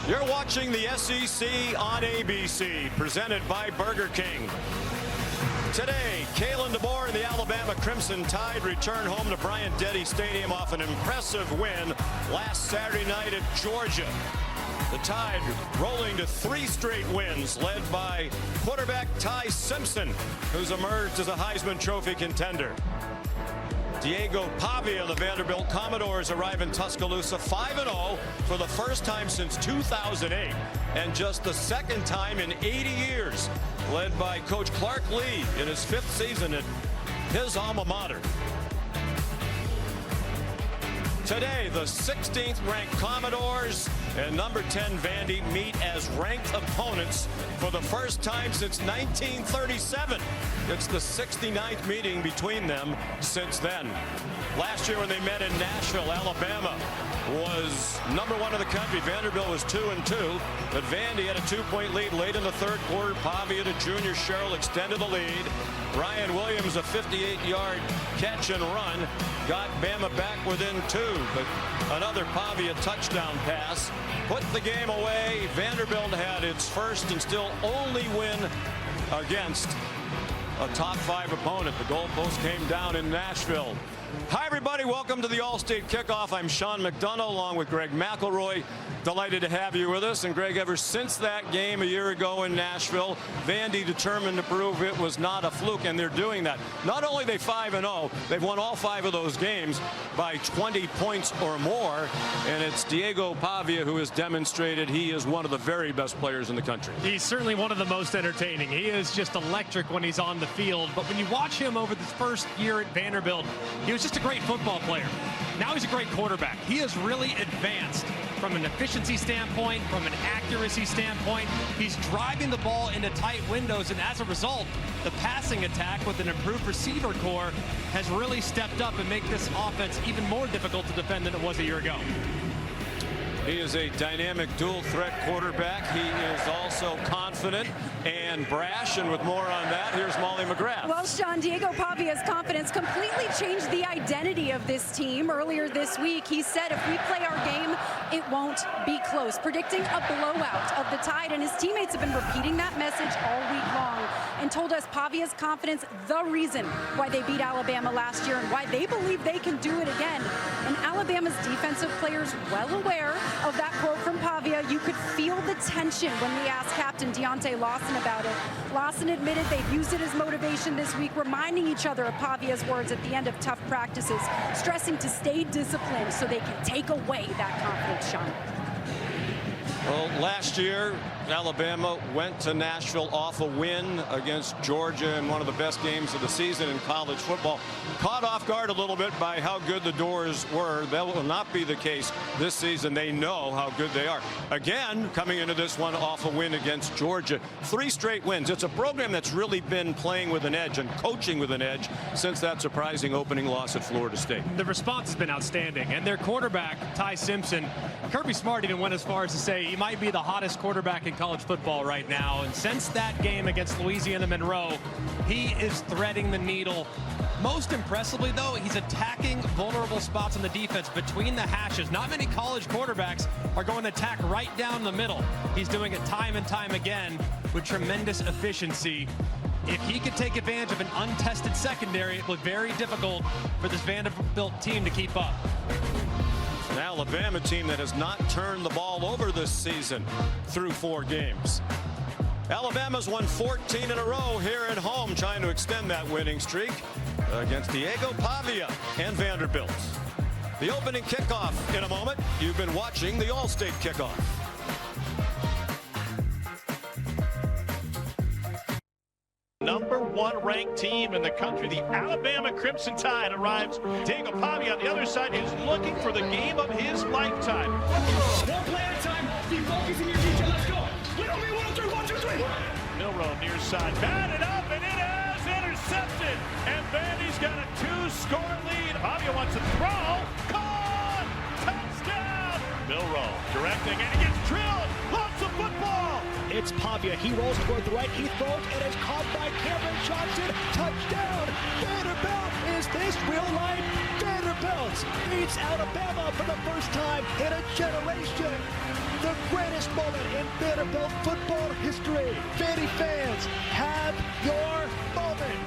You're watching the SEC on ABC, presented by Burger King. Today, Kalen DeBoer and the Alabama Crimson Tide return home to Bryant-Denny Stadium off an impressive win last Saturday night at Georgia. The Tide rolling to 3 straight wins, led by quarterback Ty Simpson, who's emerged as a Heisman Trophy contender. Diego Pavia and the Vanderbilt Commodores arrive in Tuscaloosa 5-0 for the first time since 2008 and just the second time in 80 years, led by Coach Clark Lee in his 5th season at his alma mater. Today, the 16th ranked Commodores and number 10 Vandy meet as ranked opponents for the first time since 1937. It's the 69th meeting between them since then. Last year when they met in Nashville, Alabama was number 1 in the country. Vanderbilt was 2-2, but Vandy had a 2-point lead late in the 3rd quarter. Pavia to junior Sherrill extended the lead. Ryan Williams, a 58-yard catch and run, got Bama back within 2, but another Pavia touchdown pass put the game away. Vanderbilt had its first and still only win against a top 5 opponent. The goalpost came down in Nashville. Hi, everybody. Welcome to the All-State Kickoff. I'm Sean McDonough along with Greg McElroy. Delighted to have you with us. And Greg, ever since that game a year ago in Nashville, Vandy determined to prove it was not a fluke, and they're doing that. Not only are they 5-0, they've won all 5 of those games by 20 points or more, and it's Diego Pavia who has demonstrated he is one of the very best players in the country. He's certainly one of the most entertaining. He is just electric when he's on the field, but when you watch him over this first year at Vanderbilt, he was just a great football player. Now he's a great quarterback. He has really advanced from an efficiency standpoint, from an accuracy standpoint. He's driving the ball into tight windows, and as a result, the passing attack with an improved receiver core has really stepped up and make this offense even more difficult to defend than it was a year ago. He is a dynamic dual-threat quarterback. He is also confident and brash, and with more on that, here's Molly McGrath. Well, Sean, Diego Pavia's confidence completely changed the identity of this team. Earlier this week, he said if we play our game, it won't be close, predicting a blowout of the Tide, and his teammates have been repeating that message all week long and told us Pavia's confidence, the reason why they beat Alabama last year and why they believe they can do it again. And Alabama's defensive players well aware of that quote from Pavia. You could feel the tension when we asked Captain Deontay Lawson about it. Lawson admitted they've used it as motivation this week, reminding each other of Pavia's words at the end of tough practices, stressing to stay disciplined so they can take away that confidence, Sean. Well, last year, Alabama went to Nashville off a win against Georgia in one of the best games of the season in college football. Caught off guard a little bit by how good the Doors were. That will not be the case this season. They know how good they are. Again, coming into this one off a win against Georgia. 3 straight wins. It's a program that's really been playing with an edge and coaching with an edge since that surprising opening loss at Florida State. The response has been outstanding, and their quarterback, Ty Simpson, Kirby Smart even went as far as to say he might be the hottest quarterback in college football right now. And since that game against Louisiana Monroe, he is threading the needle. Most impressively, though, he's attacking vulnerable spots on the defense between the hashes. Not many college quarterbacks are going to attack right down the middle. He's doing it time and time again with tremendous efficiency. If he could take advantage of an untested secondary, it would be very difficult for this Vanderbilt team to keep up. An Alabama team that has not turned the ball over this season through 4 games. Alabama's won 14 in a row here at home, trying to extend that winning streak against Diego Pavia and Vanderbilt. The opening kickoff in a moment. You've been watching the All-State Kickoff. Number 1 ranked team in the country, the Alabama Crimson Tide, arrives. Diego Pavia on the other side is looking for the game of his lifetime. One play at a time. Be focused in your DJ. Let's go. Wait on me. 1, 2, 3. 1, 2, 3. Milroe near side, batted up, and it is intercepted. And Vandy's got a 2-score lead. Pavia wants to throw. Caught! Touchdown! Milroe directing, and he gets drilled. Lots of football. It's Pavia. He rolls toward the right. He throws and is caught by Cameron Johnson. Touchdown! Vanderbilt! Is this real life? Vanderbilt beats Alabama for the first time in a generation. The greatest moment in Vanderbilt football history. Vandy fans, have your moment.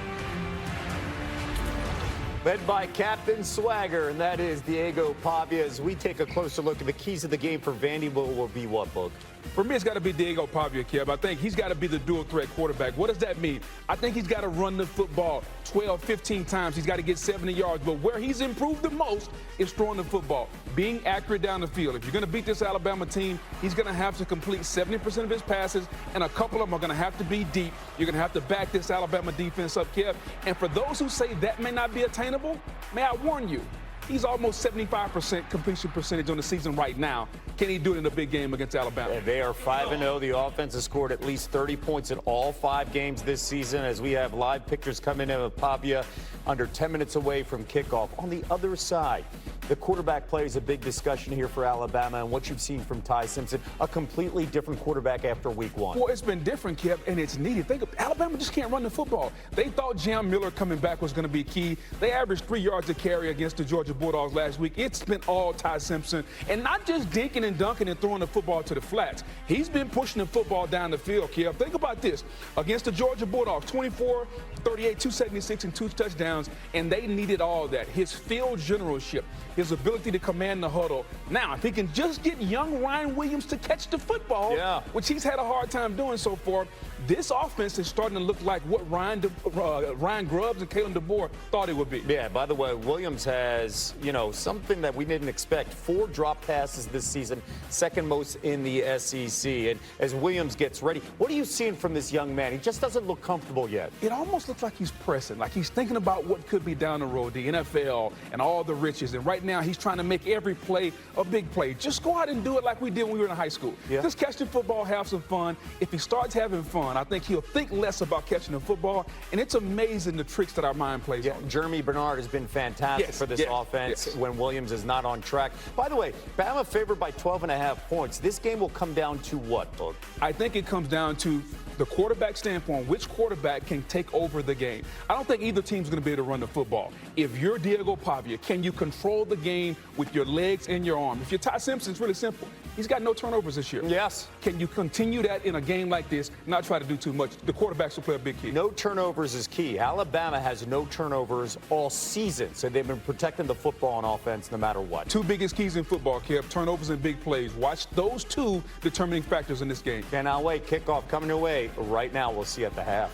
Led by Captain Swagger, and that is Diego Pavia. As we take a closer look at the keys of the game for Vanderbilt will be what, Book? For me, it's got to be Diego Pavia, Kev. I think he's got to be the dual threat quarterback. What does that mean? I think he's got to run the football 12, 15 times. He's got to get 70 yards. But where he's improved the most is throwing the football, being accurate down the field. If you're going to beat this Alabama team, he's going to have to complete 70% of his passes, and a couple of them are going to have to be deep. You're going to have to back this Alabama defense up, Kev. And for those who say that may not be attainable, may I warn you, he's almost 75% completion percentage on the season right now. Can he do it in a big game against Alabama? And they are 5-0. The offense has scored at least 30 points in all 5 games this season. As we have live pictures coming in of Pavia under 10 minutes away from kickoff. On the other side, the quarterback play is a big discussion here for Alabama, and what you've seen from Ty Simpson, a completely different quarterback after week 1. Well, it's been different, Kev, and it's needed. Think of Alabama just can't run the football. They thought Jam Miller coming back was going to be key. They averaged 3 yards a carry against the Georgia Bulldogs last week. It's been all Ty Simpson, and not just dinking and dunking and throwing the football to the flats. He's been pushing the football down the field, Kev. Think about this. Against the Georgia Bulldogs, 24, 38, 276, and 2 touchdowns, and they needed all that. His field generalship, his ability to command the huddle. Now, if he can just get young Ryan Williams to catch the football, which he's had a hard time doing so far, this offense is starting to look like what Ryan Grubbs and Kalen DeBoer thought it would be. Yeah, by the way, Williams has, something that we didn't expect. 4 drop passes this season, second most in the SEC. And as Williams gets ready, what are you seeing from this young man? He just doesn't look comfortable yet. It almost looks like he's pressing, like he's thinking about what could be down the road, the NFL and all the riches. And right now he's trying to make every play a big play. Just go out and do it like we did when we were in high school. Just catch the football, have some fun. If he starts having fun, I think he'll think less about catching the football. And it's amazing the tricks that our mind plays on. Jeremy Bernard has been fantastic for this offense when Williams is not on track. By the way, Bama favored by 12.5 points. This game will come down to what, Book? I think it comes down to the quarterback standpoint, which quarterback can take over the game. I don't think either team's going to be able to run the football. If you're Diego Pavia, can you control the game with your legs and your arm? If you're Ty Simpson, it's really simple. He's got no turnovers this year. Yes. Can you continue that in a game like this, not try to do too much? The quarterbacks will play a big key. No turnovers is key. Alabama has no turnovers all season, so they've been protecting the football on offense no matter what. 2 biggest keys in football, Kev, turnovers and big plays. Watch those 2 determining factors in this game. Cannot wait. Kickoff coming your way right now. We'll see you at the half.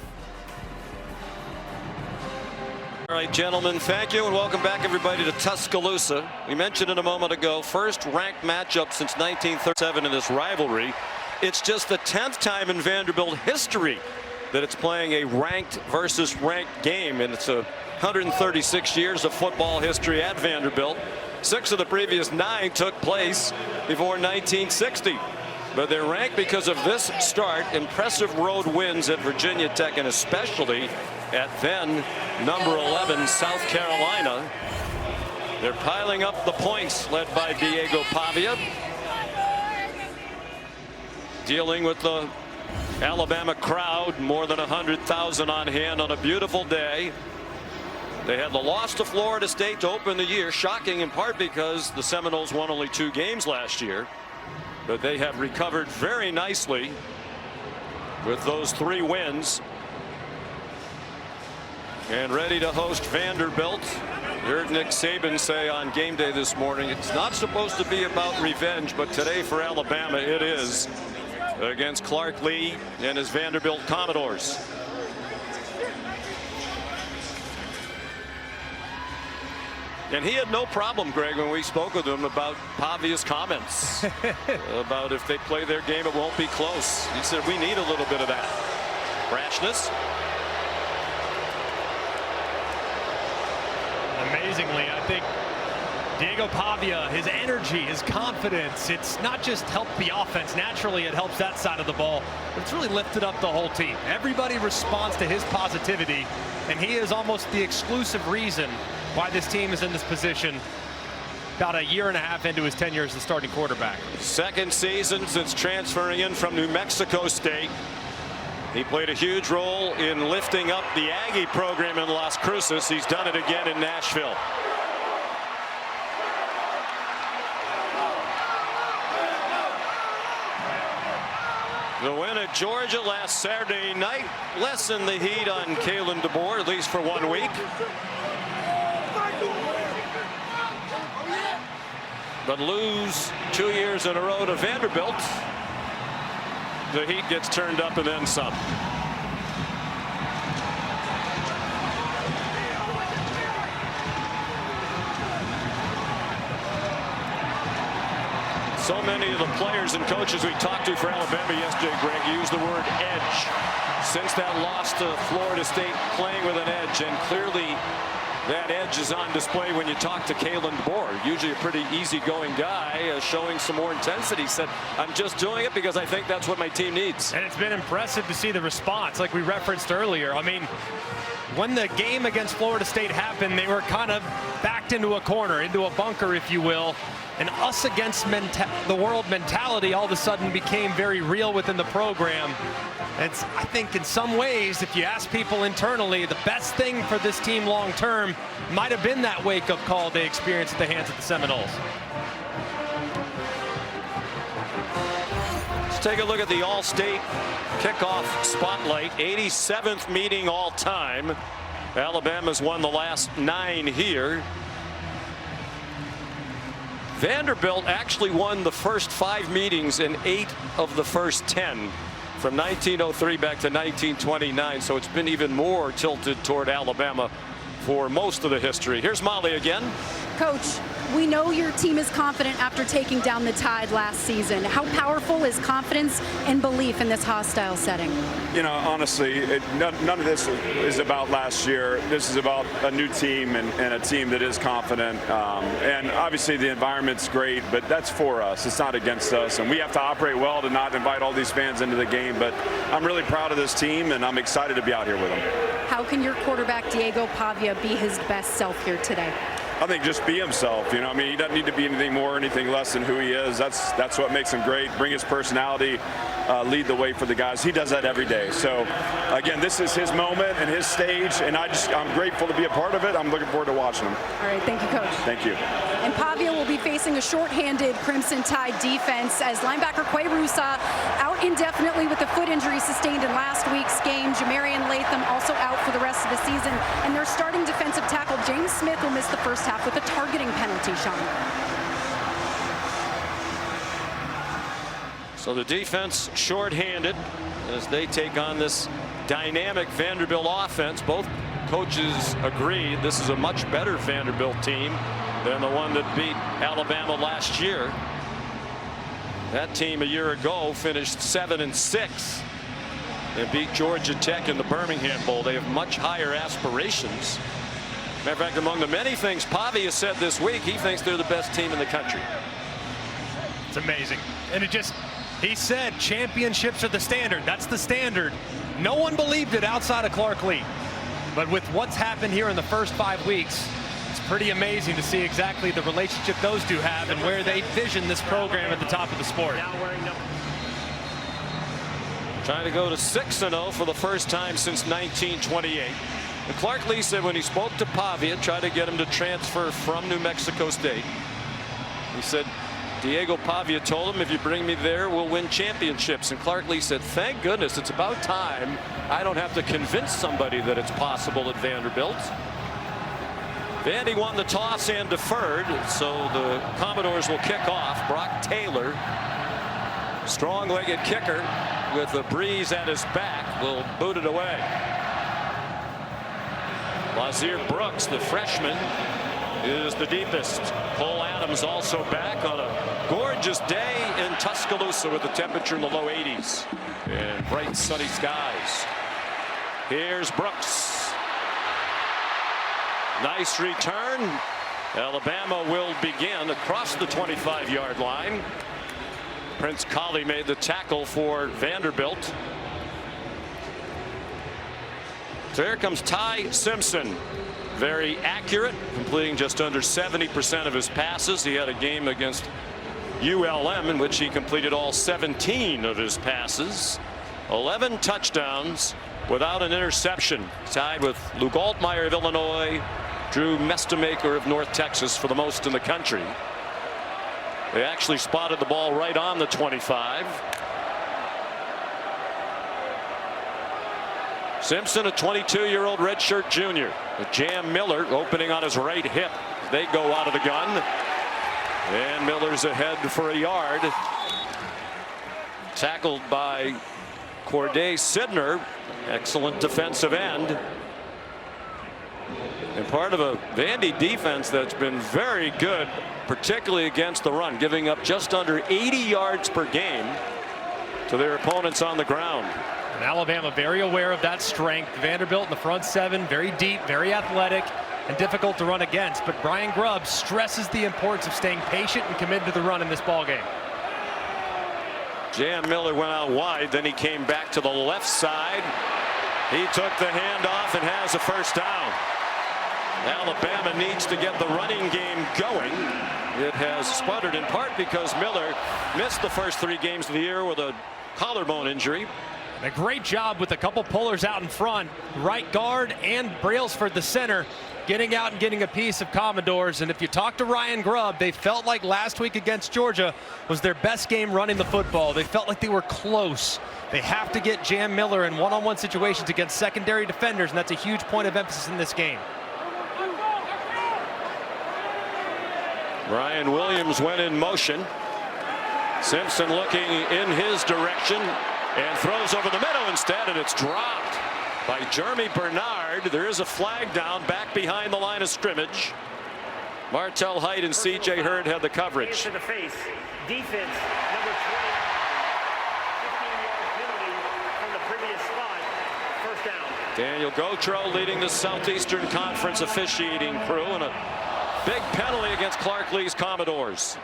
All right, gentlemen, thank you and welcome back, everybody, to Tuscaloosa. We mentioned it a moment ago, first ranked matchup since 1937 in this rivalry. It's just the 10th time in Vanderbilt history that it's playing a ranked versus ranked game, and it's 136 years of football history at Vanderbilt. 6 of the previous 9 took place before 1960. But they're ranked because of this start. Impressive road wins at Virginia Tech, and especially at then number 11 South Carolina. They're piling up the points, led by Diego Pavia. Dealing with the Alabama crowd, more than 100,000 on hand on a beautiful day. They had the loss to Florida State to open the year, shocking in part because the Seminoles won only 2 games last year. But they have recovered very nicely with those 3 wins and ready to host Vanderbilt. You heard Nick Saban say on game day this morning, it's not supposed to be about revenge, but today for Alabama it is, against Clark Lee and his Vanderbilt Commodores. And he had no problem, Greg, when we spoke with him about Pavia's comments about if they play their game, it won't be close. He said, we need a little bit of that brashness. Amazingly, I think Diego Pavia, his energy, his confidence, it's not just helped the offense. Naturally, it helps that side of the ball, but it's really lifted up the whole team. Everybody responds to his positivity, and he is almost the exclusive reason why this team is in this position about a year and a half into his tenure as the starting quarterback. Second season since transferring in from New Mexico State. He played a huge role in lifting up the Aggie program in Las Cruces. He's done it again in Nashville. The win at Georgia last Saturday night lessened the heat on Kalen DeBoer, at least for 1 week. But lose 2 years in a row to Vanderbilt, the heat gets turned up and then some. So many of the players and coaches we talked to for Alabama yesterday, Greg, used the word edge. Since that loss to Florida State, playing with an edge, and clearly that edge is on display when you talk to Kalen DeBoer. Usually a pretty easygoing guy, showing some more intensity. He said, I'm just doing it because I think that's what my team needs. And it's been impressive to see the response, like we referenced earlier. I mean, when the game against Florida State happened, they were kind of backed into a corner, into a bunker, if you will. And us against the world mentality all of a sudden became very real within the program. And I think in some ways, if you ask people internally, the best thing for this team long term might have been that wake-up call they experienced at the hands of the Seminoles. Let's take a look at the All-State kickoff spotlight. 87th meeting all time. Alabama's won the last 9 here. Vanderbilt actually won the first 5 meetings in 8 of the first 10 from 1903 back to 1929. So it's been even more tilted toward Alabama for most of the history. Here's Molly again. Coach, we know your team is confident after taking down the Tide last season. How powerful is confidence and belief in this hostile setting? You know, honestly, none of this is about last year. This is about a new team and a team that is confident. And obviously the environment's great, but that's for us. It's not against us. And we have to operate well to not invite all these fans into the game. But I'm really proud of this team, and I'm excited to be out here with them. How can your quarterback, Diego Pavia, be his best self here today? I think just be himself. You know, I mean, he doesn't need to be anything more or anything less than who he is. That's what makes him great. Bring his personality, lead the way for the guys. He does that every day. So, again, this is his moment and his stage, and I'm grateful to be a part of it. I'm looking forward to watching him. All right, thank you, Coach. Thank you. And Pavia will be facing a shorthanded Crimson Tide defense as linebacker Quay out indefinitely with a foot injury sustained in last week's game. Jamarian Latham also out for the rest of the season. And their starting defensive tackle, James Smith, will miss the first half with a targeting penalty, Sean. So the defense shorthanded as they take on this dynamic Vanderbilt offense. Both coaches agreed this is a much better Vanderbilt team than the one that beat Alabama last year. That team a year ago finished 7-6 and beat Georgia Tech in the Birmingham Bowl. They have much higher aspirations. Matter of fact, among the many things Pavia said this week, he thinks they're the best team in the country. It's amazing. And he said championships are the standard. That's the standard. No one believed it outside of Clark Lee. But with what's happened here in the first 5 weeks, it's pretty amazing to see exactly the relationship those two have and where they vision this program at the top of the sport. Trying to go to 6-0 for the first time since 1928. And Clark Lee said when he spoke to Pavia, tried to get him to transfer from New Mexico State, he said Diego Pavia told him, if you bring me there, we'll win championships. And Clark Lee said, thank goodness, it's about time I don't have to convince somebody that it's possible at Vanderbilt. Vandy won the toss and deferred, so the Commodores will kick off. Brock Taylor, strong-legged kicker with a breeze at his back, will boot it away. Lazir Brooks, the freshman, is the deepest. Cole Adams also back on a gorgeous day in Tuscaloosa with the temperature in the low 80s and bright sunny skies. Here's Brooks. Nice return. Alabama will begin across the 25-yard line. Prince Colley made the tackle for Vanderbilt. So here comes Ty Simpson. very accurate, completing just under 70% of his passes. He had a game against ULM in which he completed all 17 of his passes. 11 touchdowns without an interception, tied with Luke Altmaier of Illinois, Drew Mestemaker of North Texas for the most in the country. They actually spotted the ball right on the 25. Simpson, a 22-year-old redshirt junior, with Jam Miller opening on his right hip. They go out of the gun, and Miller's ahead for a yard. Tackled by Corday Sidner, excellent defensive end. And part of a Vandy defense that's been very good, particularly against the run, giving up just under 80 yards per game to their opponents on the ground. And Alabama very aware of that strength. Vanderbilt in the front seven, very deep, very athletic, and difficult to run against. But Brian Grubb stresses the importance of staying patient and committed to the run in this ball game. Jam Miller went out wide, then he came back to the left side. He took the handoff and has a first down. Alabama needs to get the running game going. It has sputtered in part because Miller missed the first 3 games of the year with a collarbone injury. A great job with a couple pullers out in front, right guard and Brailsford the center, getting out and getting a piece of Commodores. And if you talk to Ryan Grubb, they felt like last week against Georgia was their best game running the football. They felt like they were close. They have to get Jam Miller in one-on-one situations against secondary defenders, and that's a huge point of emphasis in this game. Ryan Williams went in motion. Simpson looking in his direction and throws over the middle instead, and it's dropped by Jeremy Bernard. There is a flag down back behind the line of scrimmage. Martell Height and C.J. Hurd had the coverage. To the face. Defense, number 20. 15-yard penalty from the previous spot. First down. Daniel Gautreaux leading the Southeastern Conference officiating crew, and a big penalty against Clark Lee's Commodores.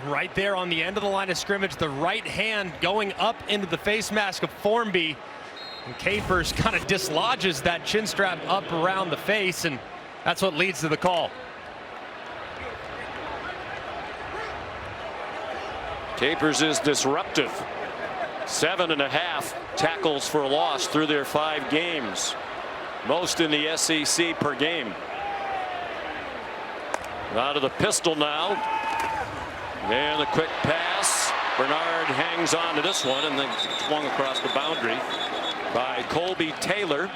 Right there on the end of the line of scrimmage, the right hand going up into the face mask of Formby. And Capers kind of dislodges that chin strap up around the face, and that's what leads to the call. Capers is disruptive. 7.5 tackles for a loss through their 5 games. Most in the SEC per game. Out of the pistol now. And a quick pass. Bernard hangs on to this one and then swung across the boundary by Colby Taylor.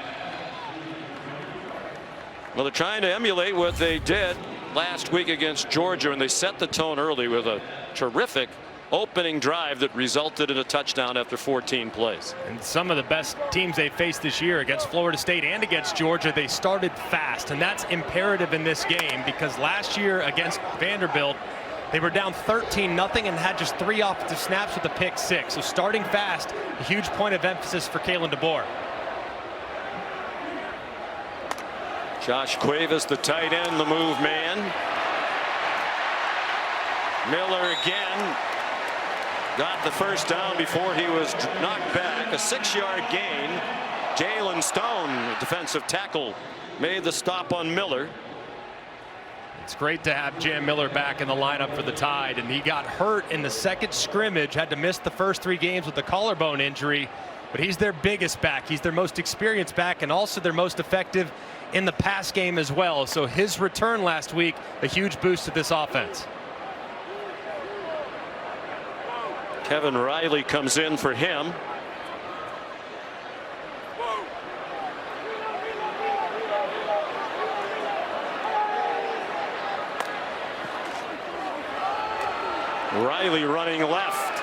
Well, they're trying to emulate what they did last week against Georgia, and they set the tone early with a terrific opening drive that resulted in a touchdown after 14 plays. And some of the best teams they faced this year against Florida State and against Georgia, they started fast, and that's imperative in this game because last year against Vanderbilt, they were down 13-0 and had just 3 offensive snaps with a pick 6. So starting fast, a huge point of emphasis for Kalen DeBoer. Josh Cuevas, the tight end, the move man. Miller again got the first down before he was knocked back. A 6-yard gain. Jalen Stone, defensive tackle, made the stop on Miller. It's great to have Jam Miller back in the lineup for the Tide, and he got hurt in the second scrimmage, had to miss the first 3 games with the collarbone injury, but he's their biggest back. He's their most experienced back and also their most effective in the pass game as well. So his return last week, a huge boost to this offense. Kevin Riley comes in for him. Riley running left,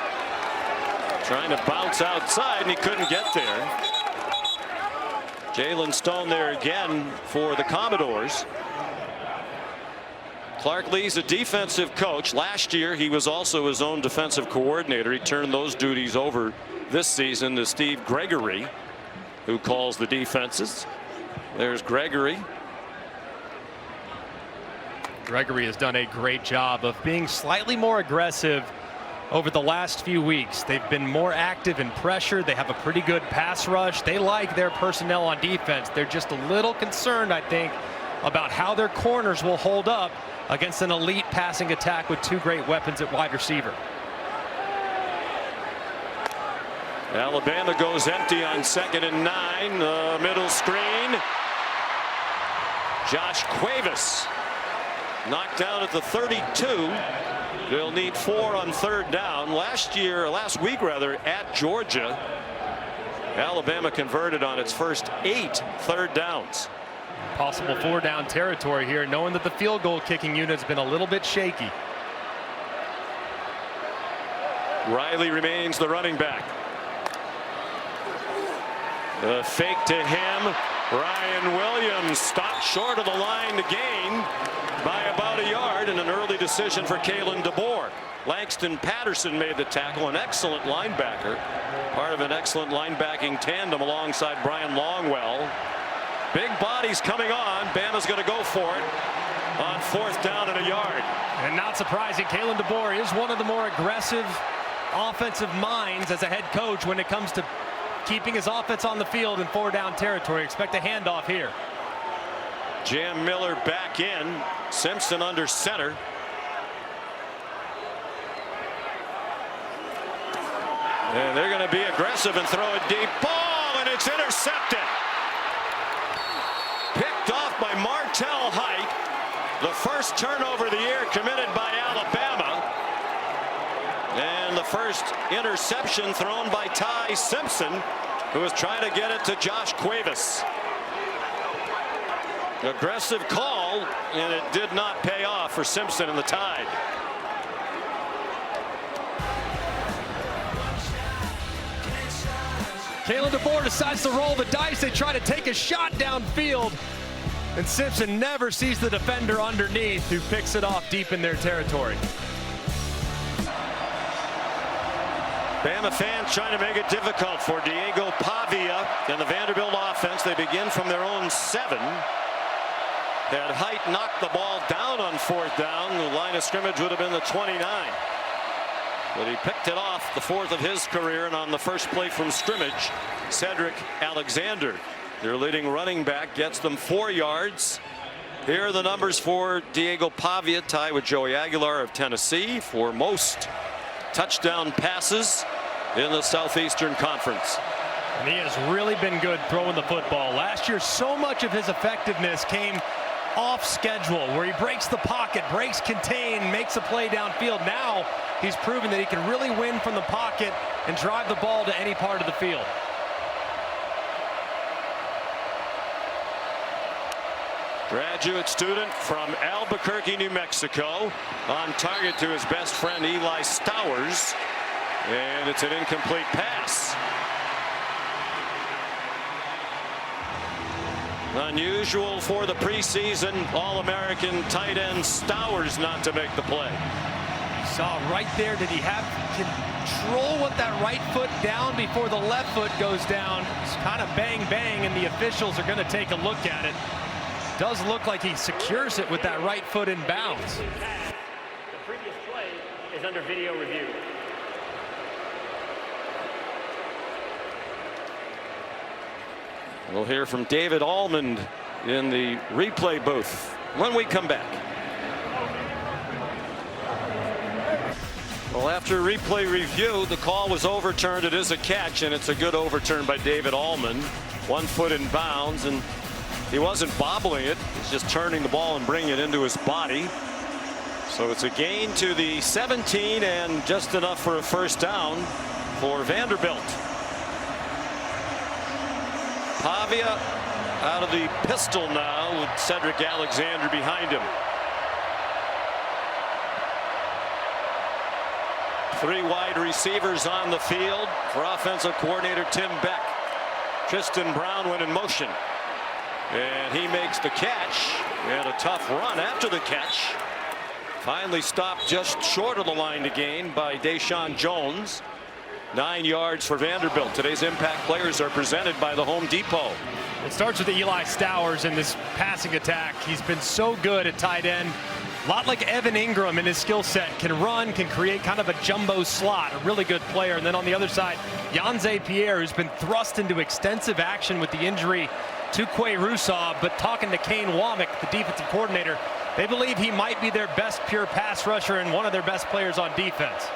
trying to bounce outside, and he couldn't get there. Jalen Stone there again for the Commodores. Clark Lee's a defensive coach. Last year he was also his own defensive coordinator. He turned those duties over this season to Steve Gregory, who calls the defenses. There's Gregory. Gregory has done a great job of being slightly more aggressive over the last few weeks. They've been more active in pressure. They have a pretty good pass rush. They like their personnel on defense. They're just a little concerned, I think, about how their corners will hold up against an elite passing attack with two great weapons at wide receiver. Alabama goes empty on 2nd and 9. The middle screen. Josh GWES knocked down at the 32. They'll need 4 on 3rd down. Last week at Georgia, Alabama converted on its first 8 3rd downs. Possible 4-down territory here, knowing that the field goal kicking unit has been a little bit shaky. Riley remains the running back. The fake to him. Ryan Williams stopped short of the line to gain by about a yard, and an early decision for Kalen DeBoer. Langston Patterson made the tackle, an excellent linebacker, part of an excellent linebacking tandem alongside Brian Longwell. Big bodies coming on. Bama's going to go for it on 4th down and a yard. And not surprising, Kalen DeBoer is one of the more aggressive offensive minds as a head coach when it comes to keeping his offense on the field in 4-down territory. Expect a handoff here. Jam Miller back in. Simpson under center. And they're going to be aggressive and throw a deep ball, and it's intercepted. Picked off by Martell Height. The first turnover of the year committed by Alabama. And the first interception thrown by Ty Simpson, who was trying to get it to Josh GWES. Aggressive call, and it did not pay off for Simpson and the Tide. Kalen DeBoer decides to roll the dice. They try to take a shot downfield, and Simpson never sees the defender underneath, who picks it off deep in their territory. Bama fans trying to make it difficult for Diego Pavia and the Vanderbilt offense. They begin from their own 7. Had Height knocked the ball down on 4th down, the line of scrimmage would have been the 29. But he picked it off, the 4th of his career, and on the first play from scrimmage, Cedric Alexander, their leading running back, gets them 4 yards. Here are the numbers for Diego Pavia, tied with Joey Aguilar of Tennessee for most touchdown passes in the Southeastern Conference. And he has really been good throwing the football. Last year, so much of his effectiveness came off schedule, where he breaks the pocket, breaks contain, makes a play downfield. Now he's proven that he can really win from the pocket and drive the ball to any part of the field. Graduate student from Albuquerque, New Mexico, on target to his best friend Eli Stowers, and it's an incomplete pass. Unusual for the preseason All-American tight end Stowers not to make the play. Saw right there, did he have control with that right foot down before the left foot goes down? It's kind of bang bang, and the officials are going to take a look at it. Does look like he secures it with that right foot in bounds. The previous play is under video review. We'll hear from David Almond in the replay booth when we come back. Well, after replay review, the call was overturned. It is a catch, and it's a good overturn by David Almond. 1 foot in bounds, and he wasn't bobbling it. He's just turning the ball and bringing it into his body. So it's a gain to the 17 and just enough for a first down for Vanderbilt. Pavia out of the pistol now with Cedric Alexander behind him. 3 wide receivers on the field for offensive coordinator Tim Beck. Tristan Brown went in motion, and he makes the catch, and a tough run after the catch. Finally stopped just short of the line to gain by Deshaun Jones. 9 yards for Vanderbilt. Today's impact players are presented by the Home Depot. It starts with the Eli Stowers in this passing attack. He's been so good at tight end. A lot like Evan Ingram in his skill set. Can run, can create kind of a jumbo slot. A really good player. And then on the other side, Yanze Pierre, who's been thrust into extensive action with the injury to Quay Russaw, but talking to Kane Womack, the defensive coordinator, they believe he might be their best pure pass rusher and one of their best players on defense.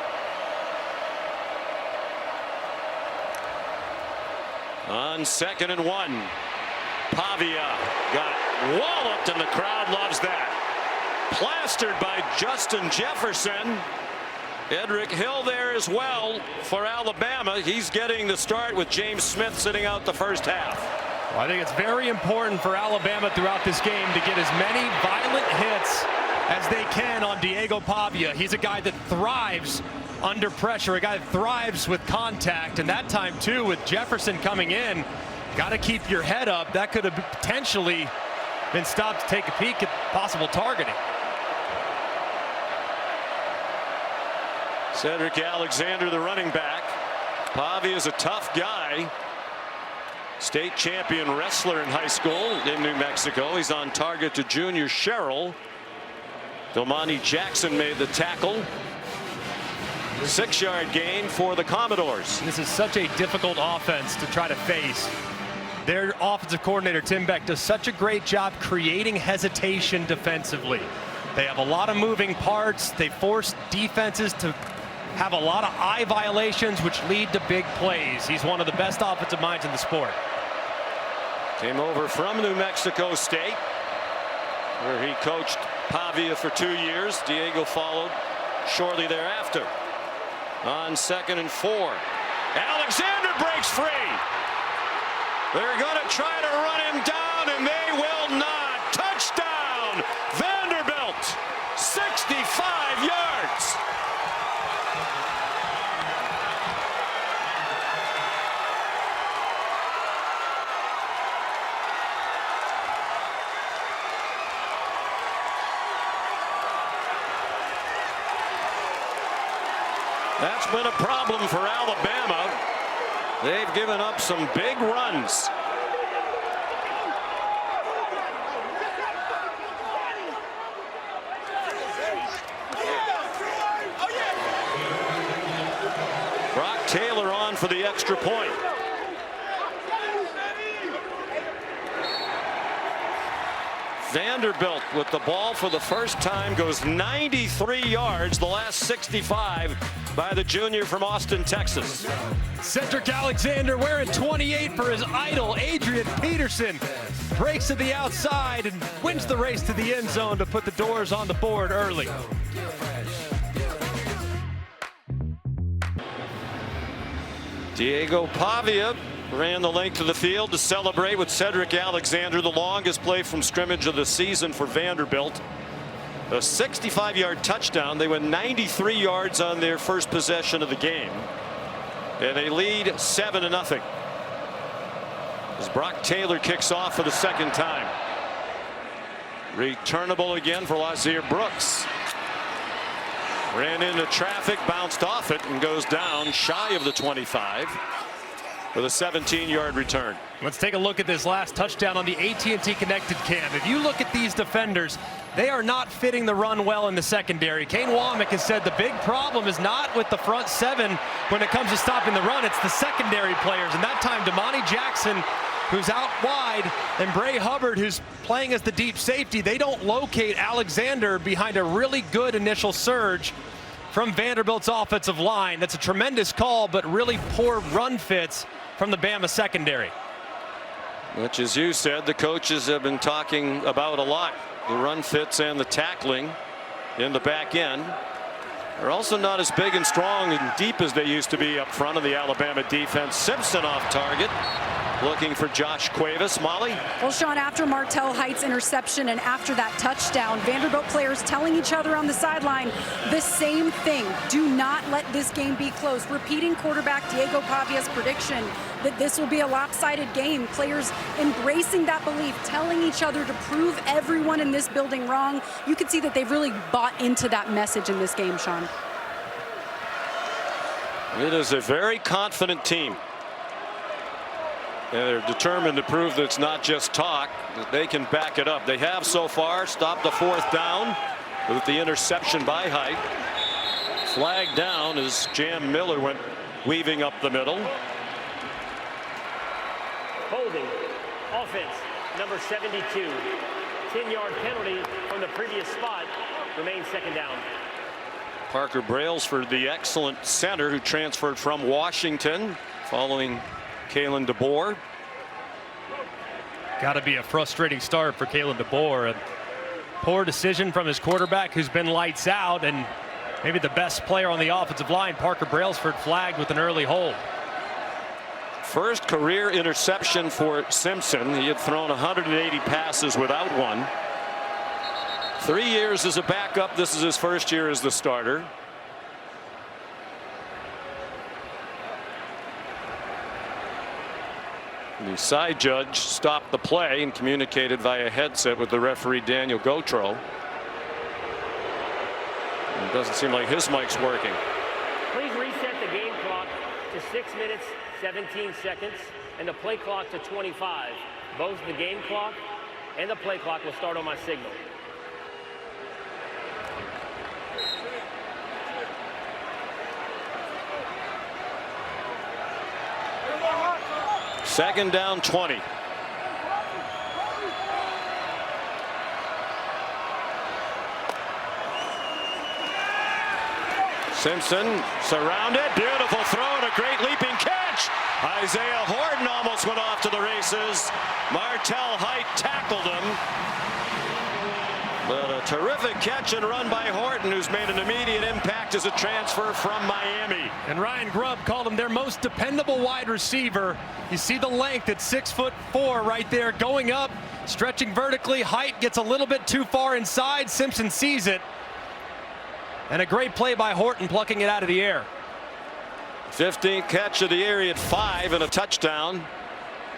On 2nd and 1, Pavia got walloped, and the crowd loves that. Plastered by Justin Jefferson. Edric Hill there as well for Alabama. He's getting the start with James Smith sitting out the first half. Well, I think it's very important for Alabama throughout this game to get as many violent hits as they can on Diego Pavia. He's a guy that thrives under pressure, a guy that thrives with contact, and that time too with Jefferson coming in, got to keep your head up. That could have potentially been stopped to take a peek at possible targeting. Cedric Alexander, the running back. Pavia is a tough guy. State champion wrestler in high school in New Mexico. He's on target to junior Sherrill. Domani Jackson made the tackle. 6-yard gain for the Commodores. This is such a difficult offense to try to face. Their offensive coordinator, Tim Beck, does such a great job creating hesitation defensively. They have a lot of moving parts. They force defenses to have a lot of eye violations, which lead to big plays. He's one of the best offensive minds in the sport. Came over from New Mexico State, where he coached Pavia for 2 years. Diego followed shortly thereafter. On 2nd and 4, Alexander breaks free. They're going to try to run him down, and they will not. Touchdown, Vanderbilt, 65 yards. That's been a problem for Alabama. They've given up some big runs. Brock Taylor on for the extra point. Vanderbilt with the ball for the first time goes 93 yards, the last 65 by the junior from Austin, Texas. Cedric Alexander wearing 28 for his idol, Adrian Peterson. Breaks to the outside and wins the race to the end zone to put the Doors on the board early. Diego Pavia ran the length of the field to celebrate with Cedric Alexander, the longest play from scrimmage of the season for Vanderbilt. A 65-yard touchdown. They went 93 yards on their first possession of the game, and they lead 7-0. As Brock Taylor kicks off for the second time. Returnable again for Lazier Brooks. Ran into traffic, bounced off it, and goes down shy of the 25 with a 17-yard return. Let's take a look at this last touchdown on the AT&T Connected Cam. If you look at these defenders, they are not fitting the run well in the secondary. Kane Womack has said the big problem is not with the front seven when it comes to stopping the run, it's the secondary players. And that time, Domani Jackson, who's out wide, and Bray Hubbard, who's playing as the deep safety, they don't locate Alexander behind a really good initial surge from Vanderbilt's offensive line. That's a tremendous call, but really poor run fits from the Bama secondary. Which, as you said, the coaches have been talking about a lot. The run fits and the tackling in the back end. They're also not as big and strong and deep as they used to be up front of the Alabama defense. Simpson off target, looking for Josh Cuevas. Molly? Well, Sean, after Martell Height's interception and after that touchdown, Vanderbilt players telling each other on the sideline the same thing. Do not let this game be close. Repeating quarterback Diego Pavia's prediction that this will be a lopsided game. Players embracing that belief, telling each other to prove everyone in this building wrong. You can see that they've really bought into that message in this game, Sean. It is a very confident team. And they're determined to prove that it's not just talk, that they can back it up. They have so far stopped the fourth down with the interception by Height. Flag down as Jam Miller went weaving up the middle. Holding, offense, number 72. 10-yard penalty from the previous spot. Remains second down. Parker Brailsford, the excellent center who transferred from Washington following Kalen DeBoer. Got to be a frustrating start for Kalen DeBoer. A poor decision from his quarterback, who's been lights out, and maybe the best player on the offensive line, Parker Brailsford, flagged with an early hold. First career interception for Simpson. He had thrown 180 passes without one. 3 years as a backup. This is his first year as the starter. The side judge stopped the play and communicated via headset with the referee Daniel Gautreaux. It doesn't seem like his mic's working. Please reset the game clock to 6 minutes 17 seconds and the play clock to 25. Both the game clock and the play clock will start on my signal. Second down 20. Simpson surrounded. Beautiful throw and a great leaping catch. Isaiah Horton almost went off to the races. Martell Height tackled him. But a terrific catch and run by Horton, who's made an immediate impact as a transfer from Miami. And Ryan Grubb called him their most dependable wide receiver. You see the length at 6'4" right there, going up, stretching vertically. Height gets a little bit too far inside. Simpson sees it. And a great play by Horton, plucking it out of the air. 15th catch of the year. He had 5 and a touchdown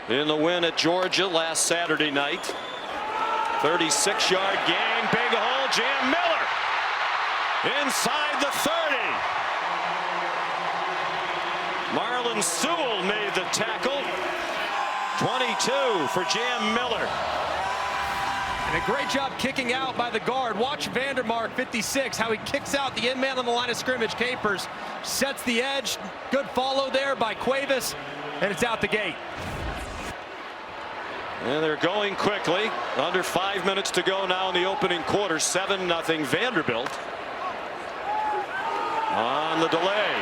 in the win at Georgia last Saturday night. 36-yard gain, big hole, Jam Miller inside the 30. Marlon Sewell made the tackle. 22 for Jam Miller. And a great job kicking out by the guard. Watch Vandermark, 56, how he kicks out the in man on the line of scrimmage. Capers sets the edge. Good follow there by Cuevas, and it's out the gate. And they're going quickly. Under 5 minutes to go now in the opening quarter. 7-0 Vanderbilt. On the delay,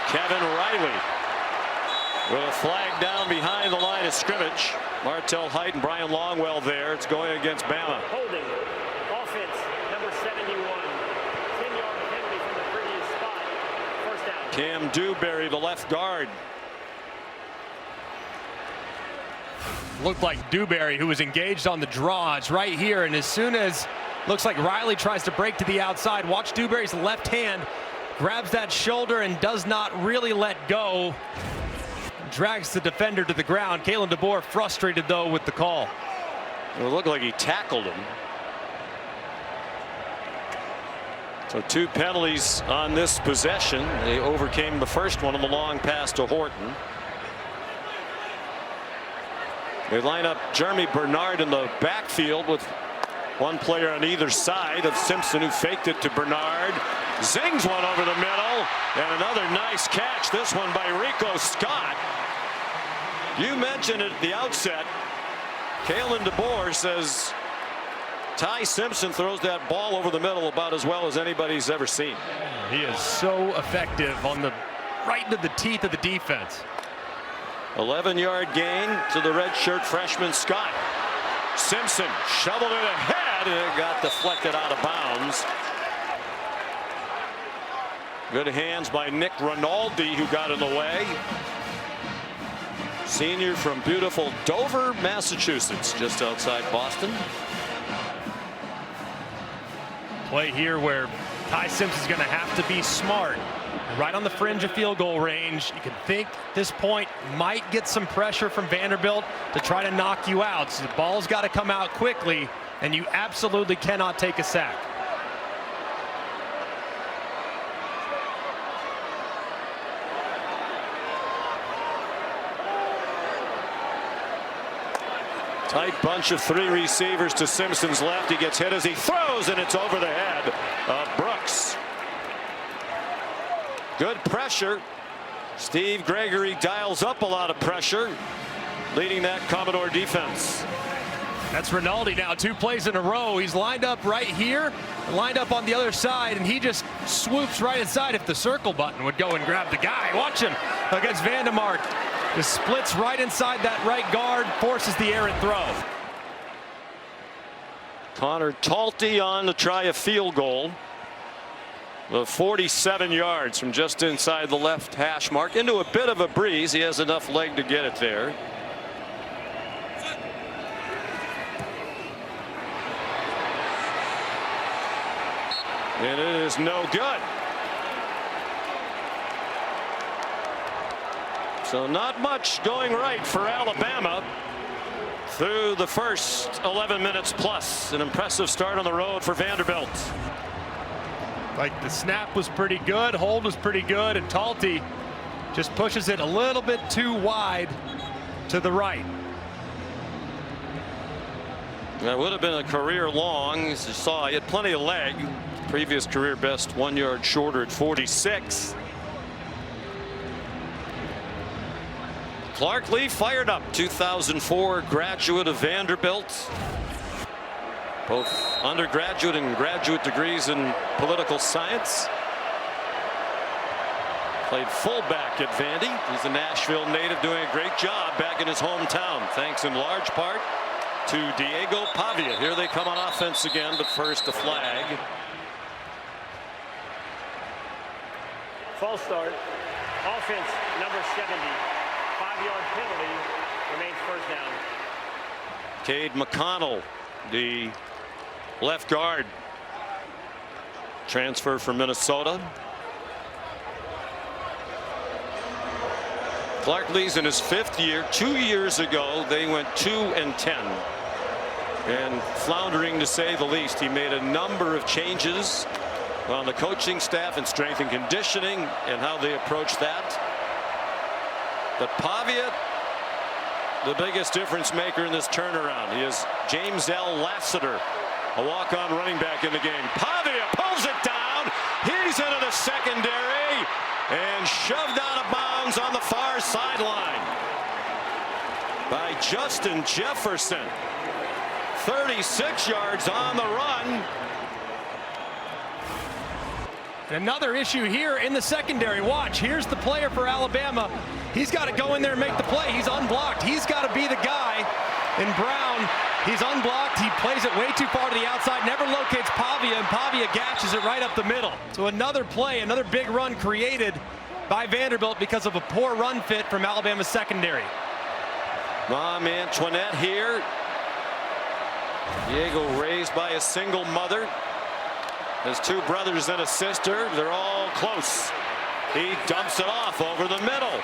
Kevin Riley with a flag down behind the line of scrimmage. Martell Height and Brian Longwell there. It's going against Bama. Holding. Offense, number 71. 10-yard penalty from the previous spot. First down. Cam Dewberry, the left guard. Looked like Dewberry, who was engaged on the draw. It's right here, and as soon as looks like Riley tries to break to the outside, watch Dewberry's left hand grabs that shoulder and does not really let go. Drags the defender to the ground. Kalen DeBoer frustrated though with the call. It looked like he tackled him. So 2 penalties on this possession. They overcame the first one on the long pass to Horton. They line up Jeremy Bernard in the backfield with one player on either side of Simpson, who faked it to Bernard. Zings one over the middle, and another nice catch. This one by Rico Scott. You mentioned it at the outset. Kalen DeBoer says Ty Simpson throws that ball over the middle about as well as anybody's ever seen. He is so effective on the right into the teeth of the defense. 11-yard gain to the redshirt freshman Scott. Simpson shoveled it ahead, and it got deflected out of bounds. Good hands by Nick Rinaldi, who got in the way. Senior from beautiful Dover, Massachusetts, just outside Boston. Play here where Ty Simpson's going to have to be smart. Right on the fringe of field goal range. You can think at this point might get some pressure from Vanderbilt to try to knock you out. So the ball's got to come out quickly, and you absolutely cannot take a sack. Tight bunch of 3 receivers to Simpson's left. He gets hit as he throws, and it's over the head of Brooks. Good pressure. Steve Gregory dials up a lot of pressure, leading that Commodore defense. That's Rinaldi now, 2 plays in a row. He's lined up right here, lined up on the other side, and he just swoops right inside. If the circle button would go and grab the guy, watch him against Vandermark. Just splits right inside that right guard, forces the errant throw. Connor Talty on to try a field goal. The 47 yards from just inside the left hash mark into a bit of a breeze. He has enough leg to get it there. And it is no good. So not much going right for Alabama through the first 11 minutes plus. An impressive start on the road for Vanderbilt. Like the snap was pretty good, hold was pretty good, and Talty just pushes it a little bit too wide to the right. That would have been a career long. As you saw, he had plenty of leg. Previous career best 1 yard shorter at 46. Clark Lee fired up, 2004 graduate of Vanderbilt. Both undergraduate and graduate degrees in political science. Played fullback at Vandy. He's a Nashville native doing a great job back in his hometown, thanks in large part to Diego Pavia. Here they come on offense again, but first a flag. False start. Offense number 70. 5-yard penalty. Remains first down. Cade McConnell, the left guard, transfer from Minnesota. Clark Lee's in his 5th year. 2 years ago they went 2-10 and floundering to say the least. He made a number of changes on the coaching staff and strength and conditioning and how they approach that. But Pavia, the biggest difference maker in this turnaround. He is James L. Lassiter, a walk-on running back in the game. Pavia pulls it down. He's into the secondary and shoved out of bounds on the far sideline by Justin Jefferson. 36 yards on the run. Another issue here in the secondary. Watch, here's the player for Alabama. He's got to go in there and make the play. He's unblocked. He's got to be the guy. In Brown, he's unblocked. He plays it way too far to the outside, never locates Pavia, and Pavia gashes it right up the middle. So another play, another big run created by Vanderbilt because of a poor run fit from Alabama's secondary. Mom Antoinette here. Diego raised by a single mother. His 2 brothers and a sister. They're all close. He dumps it off over the middle.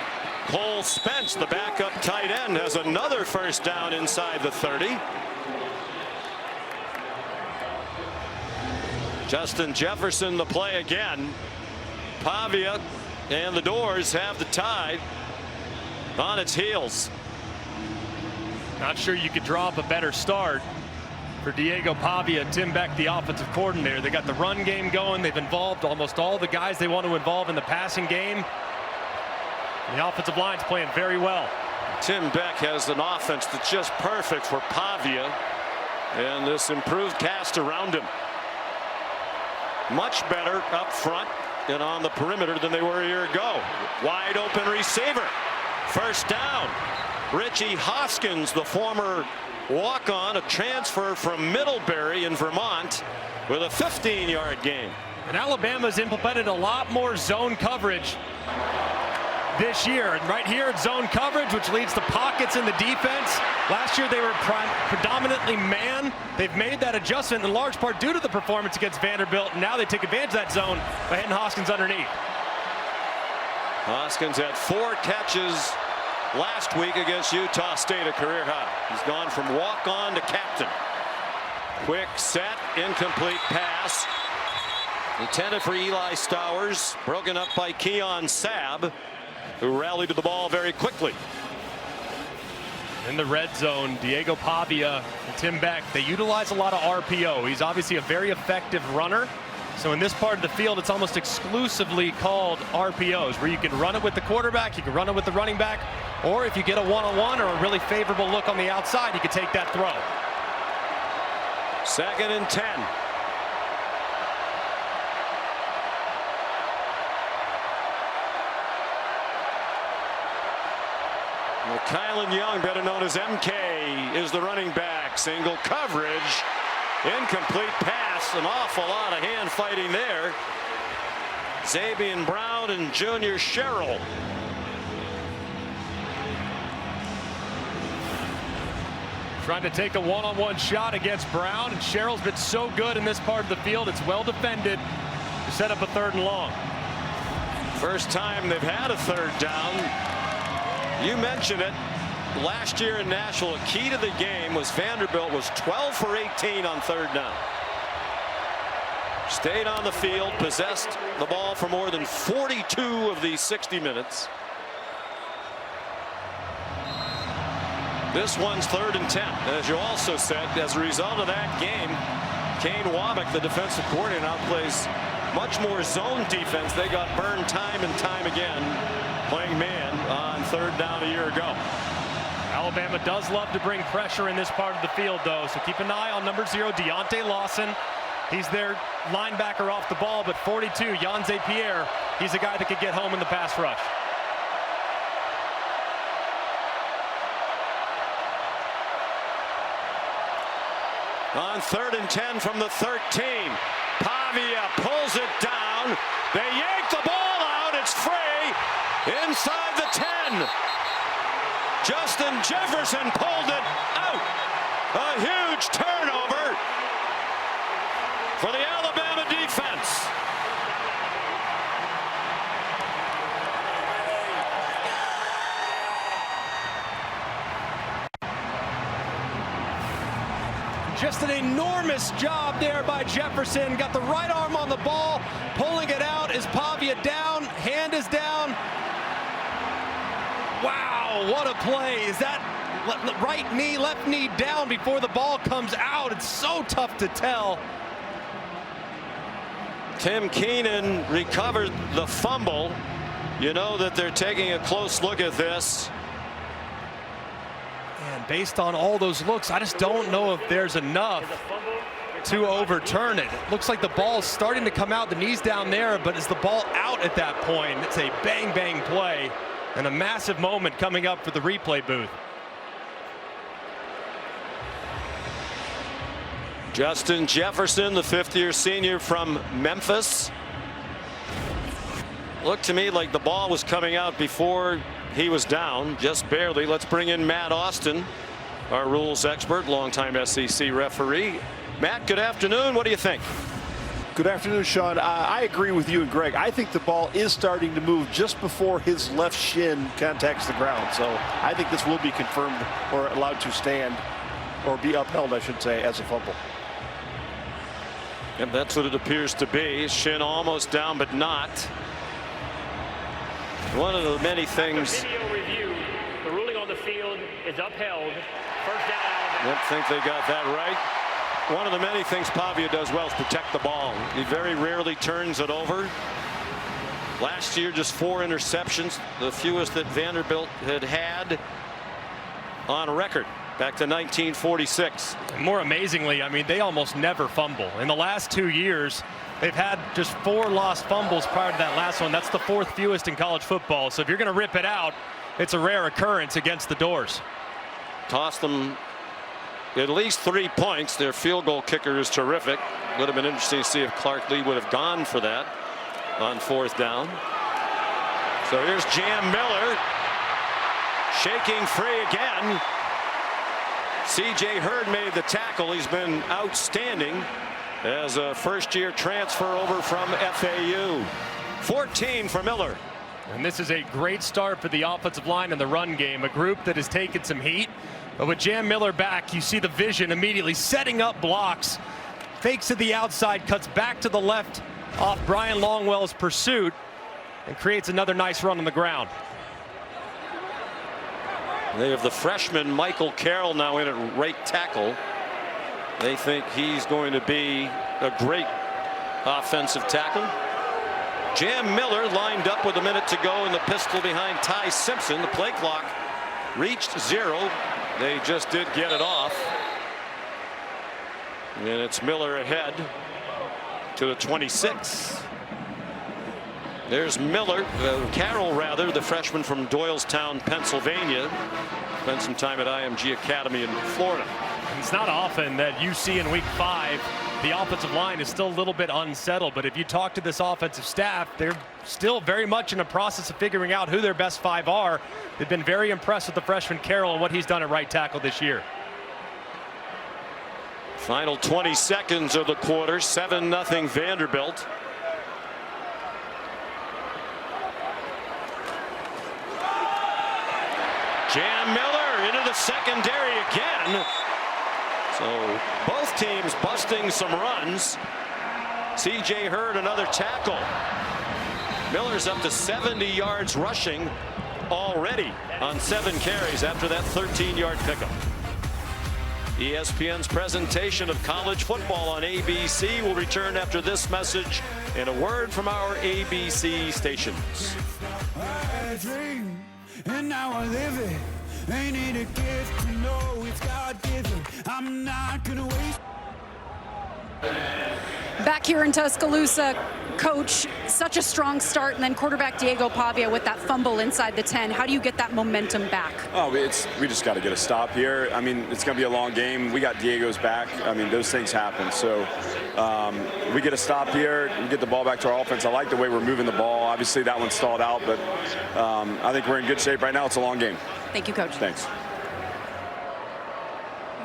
Cole Spence, the backup tight end, has another first down inside the 30. Justin Jefferson the play again. Pavia and the Doors have the Tide on its heels. Not sure you could draw up a better start for Diego Pavia and Tim Beck, the offensive coordinator. They got the run game going. They've involved almost all the guys they want to involve in the passing game. The offensive line's playing very well. Tim Beck has an offense that's just perfect for Pavia and this improved cast around him. Much better up front and on the perimeter than they were a year ago. Wide open receiver. First down. Richie Hoskins, the former walk-on, a transfer from Middlebury in Vermont, with a 15-yard gain. And Alabama's implemented a lot more zone coverage this year. And right here it's zone coverage, which leads to pockets in the defense. Last year they were predominantly man. They've made that adjustment in large part due to the performance against Vanderbilt. And now they take advantage of that zone by hitting Hoskins underneath. Hoskins had 4 catches last week against Utah State, a career high. He's gone from walk-on to captain. Quick set, incomplete pass. Intended for Eli Stowers, broken up by Keon Sabb, who rallied to the ball very quickly. In the red zone, Diego Pavia and Tim Beck, they utilize a lot of RPO. He's obviously a very effective runner. So in this part of the field, it's almost exclusively called RPOs, where you can run it with the quarterback, you can run it with the running back, or if you get a one-on-one or a really favorable look on the outside, you can take that throw. 2nd and 10. Well, Kylan Young, better known as MK, is the running back. Single coverage. Incomplete pass. An awful lot of hand fighting there. Zabian Brown and Junior Sherrill. Trying to take a one-on-one shot against Brown, and Sherrill's been so good in this part of the field. It's well defended to set up a 3rd and long. First time they've had a 3rd down. You mentioned it. Last year in Nashville, a key to the game was Vanderbilt was 12 for 18 on 3rd down. Stayed on the field, possessed the ball for more than 42 of these 60 minutes. This one's 3rd and 10. As you also said, as a result of that game, Kane Womack, the defensive coordinator, now plays much more zone defense. They got burned time and time again playing man on 3rd down a year ago. Alabama does love to bring pressure in this part of the field, though, so keep an eye on number 0, Deontay Lawson. He's their linebacker off the ball, but 42, Yanze Pierre, he's a guy that could get home in the pass rush. On 3rd and 10 from the 13. Pavia pulls it down. They yank the ball out. It's free inside the 10. Justin Jefferson pulled it out. A huge turnover for the Alabama defense. Just an enormous job there by Jefferson. Got the right arm on the ball, pulling it out. Is Pavia down? Hand is down. Wow, what a play. Is that right knee, left knee down before the ball comes out? It's so tough to tell. Tim Keenan recovered the fumble. You know that they're taking a close look at this. And based on all those looks, I just don't know if there's enough to overturn it. It looks like the ball's starting to come out, the knee's down there, but is the ball out at that point? It's a bang bang play and a massive moment coming up for the replay booth. Justin Jefferson, the 5th-year senior from Memphis. Looked to me like the ball was coming out before he was down, just barely. Let's bring in Matt Austin, our rules expert, longtime SEC referee. Matt, good afternoon. What do you think? Good afternoon, Sean. I agree with you and Greg. I think the ball is starting to move just before his left shin contacts the ground. So I think this will be confirmed or allowed to stand or be upheld, I should say, as a fumble. And that's what it appears to be. Shin almost down, but not. One of the many things. Video review. The ruling on the field is upheld. First down. I don't think they got that right. One of the many things Pavia does well is protect the ball. He very rarely turns it over. Last year, just 4 interceptions, the fewest that Vanderbilt had on record back to 1946. More amazingly, I mean, they almost never fumble. In the last 2 years, they've had just 4 lost fumbles prior to that last one. That's the 4th fewest in college football. So if you're going to rip it out, it's a rare occurrence against the Doors. Toss them at least 3 points. Their field goal kicker is terrific. Would have been interesting to see if Clark Lee would have gone for that on 4th down. So here's Jam Miller shaking free again. C.J. Hurd made the tackle. He's been outstanding as a first-year transfer over from FAU. 14 for Miller. And this is a great start for the offensive line in the run game, a group that has taken some heat. But with Jam Miller back, you see the vision immediately setting up blocks. Fakes to the outside, cuts back to the left off Brian Longwell's pursuit, and creates another nice run on the ground. They have the freshman Michael Carroll now in at right tackle. They think he's going to be a great offensive tackle. Jam Miller lined up with a minute to go in the pistol behind Ty Simpson. The play clock reached 0. They just did get it off. And it's Miller ahead to the 26. There's Miller, Carroll rather, the freshman from Doylestown, Pennsylvania. Spent some time at IMG Academy in Florida. It's not often that you see in week 5 the offensive line is still a little bit unsettled, but if you talk to this offensive staff, they're still very much in the process of figuring out who their best 5 are. They've been very impressed with the freshman Carroll and what he's done at right tackle this year. Final 20 seconds of the quarter, 7-0 Vanderbilt. Jam Miller into the secondary again. So both teams busting some runs. C.J. Hurd another tackle. Miller's up to 70 yards rushing already on 7 carries after that 13-yard pickup. ESPN's presentation of college football on ABC will return after this message and a word from our ABC stations. I dream, and now I live it. Ain't it a gift to know it's God-given? I'm not gonna waste. Back here in Tuscaloosa, Coach, such a strong start, and then quarterback Diego Pavia with that fumble inside the 10. How do you get that momentum back? Oh, we just got to get a stop here. I mean, it's going to be a long game. We got Diego's back. I mean, those things happen. So we get a stop here. We get the ball back to our offense. I like the way we're moving the ball. Obviously, that one stalled out, but I think we're in good shape right now. It's a long game. Thank you, Coach. Thanks.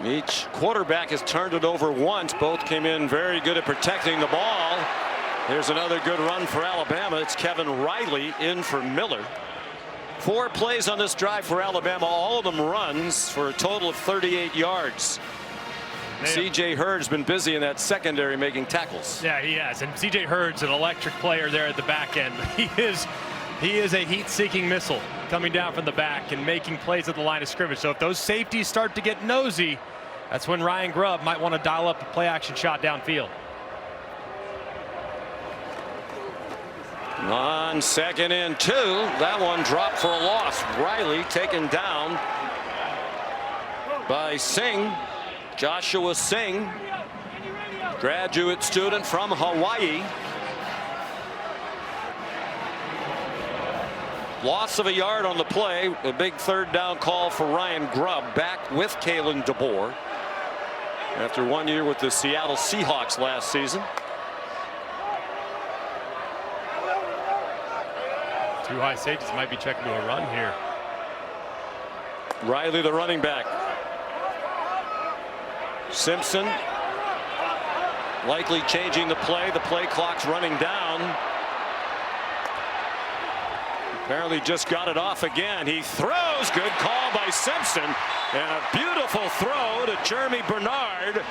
Each quarterback has turned it over once. Both came in very good at protecting the ball. Here's another good run for Alabama. It's Kevin Riley in for Miller. 4 plays on this drive for Alabama, all of them runs for a total of 38 yards. C.J. Hurd's been busy in that secondary making tackles. Yeah, he has. And C.J. Hurd's an electric player there at the back end. He is a heat-seeking missile coming down from the back and making plays at the line of scrimmage. So if those safeties start to get nosy, that's when Ryan Grubb might want to dial up a play-action shot downfield. On 2nd and 2, that one dropped for a loss. Riley taken down by Singh, Joshua Singh, graduate student from Hawaii. Loss of a yard on the play. A big 3rd down call for Ryan Grubb, back with Kalen DeBoer after 1 year with the Seattle Seahawks last season. 2 high safeties might be checking to a run here. Riley, the running back. Simpson likely changing the play. The play clock's running down. Apparently just got it off again. He throws. Good call by Simpson. And a beautiful throw to Jeremy Bernard.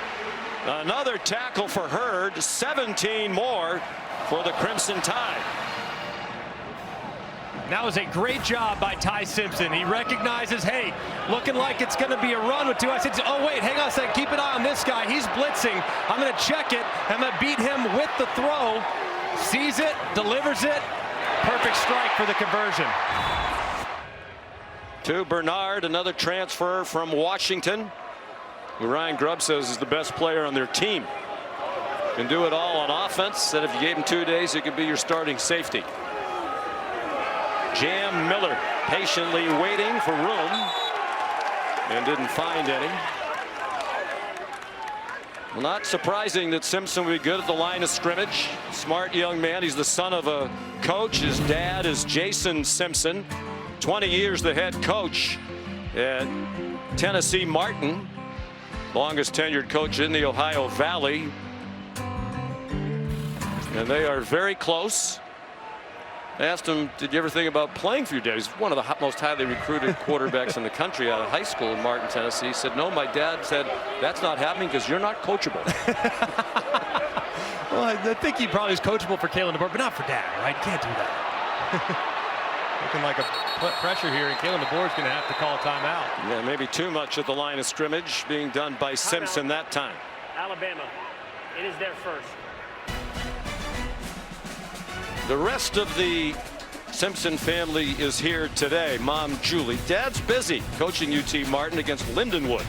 Another tackle for Hurd. 17 more for the Crimson Tide. That was a great job by Ty Simpson. He recognizes, hey, looking like it's going to be a run with 2 high safeties. Oh, wait, hang on a second. Keep an eye on this guy. He's blitzing. I'm going to check it. I'm going to beat him with the throw. Sees it, delivers it. Perfect strike for the conversion. To Bernard, another transfer from Washington, who Ryan Grubb says is the best player on their team. Can do it all on offense. Said if you gave him 2 days, he could be your starting safety. Jam Miller patiently waiting for room and didn't find any. Well, not surprising that Simpson would be good at the line of scrimmage. Smart young man. He's the son of a coach. His dad is Jason Simpson, 20 years the head coach at Tennessee Martin, longest tenured coach in the Ohio Valley. And they are very close. I asked him, did you ever think about playing for your dad? He's one of the most highly recruited quarterbacks in the country out of high school in Martin, Tennessee. He said, no, my dad said, that's not happening because you're not coachable. Well, I think he probably is coachable for Kalen DeBoer, but not for Dad, right? Can't do that. Looking like a pressure here, and Kalen DeBoer is going to have to call a timeout. Yeah, maybe too much at the line of scrimmage being done by Simpson that time. Alabama, it is their first. The rest of the Simpson family is here today. Mom Julie. Dad's busy coaching UT Martin against Lindenwood.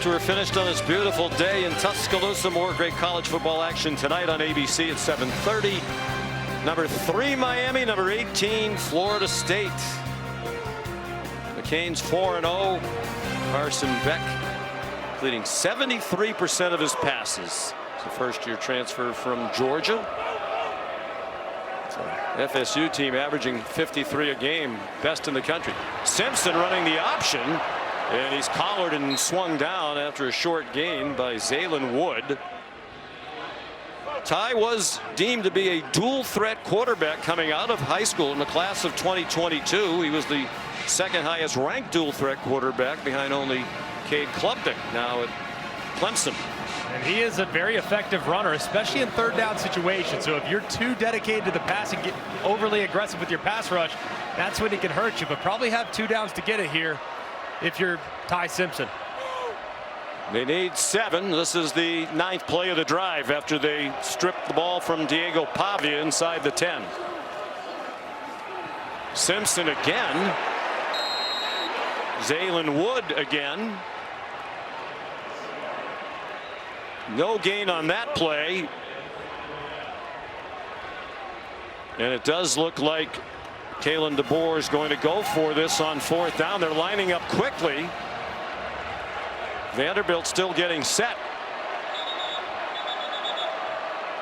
after we're finished on this beautiful day in Tuscaloosa. More great college football action tonight on ABC at 7:30. Number 3 Miami, number 18 Florida State. The Canes 4-0. Carson Beck completing 73% of his passes. It's a first-year transfer from Georgia. It's a FSU team averaging 53 a game, best in the country. Simpson running the option, and he's collared and swung down after a short gain by Zaylen Wood. Ty was deemed to be a dual threat quarterback coming out of high school in the class of 2022. He was the second highest ranked dual threat quarterback behind only Cade Klubnik now at Clemson. And he is a very effective runner, especially in third down situations. So if you're too dedicated to the pass and get overly aggressive with your pass rush, that's when he can hurt you. But probably have 2 downs to get it here if you're Ty Simpson. They need 7. This is the 9th play of the drive after they stripped the ball from Diego Pavia inside the 10. Simpson again. Zaylen Wood again. No gain on that play. And it does look like Kalen DeBoer is going to go for this on 4th down. They're lining up quickly. Vanderbilt still getting set.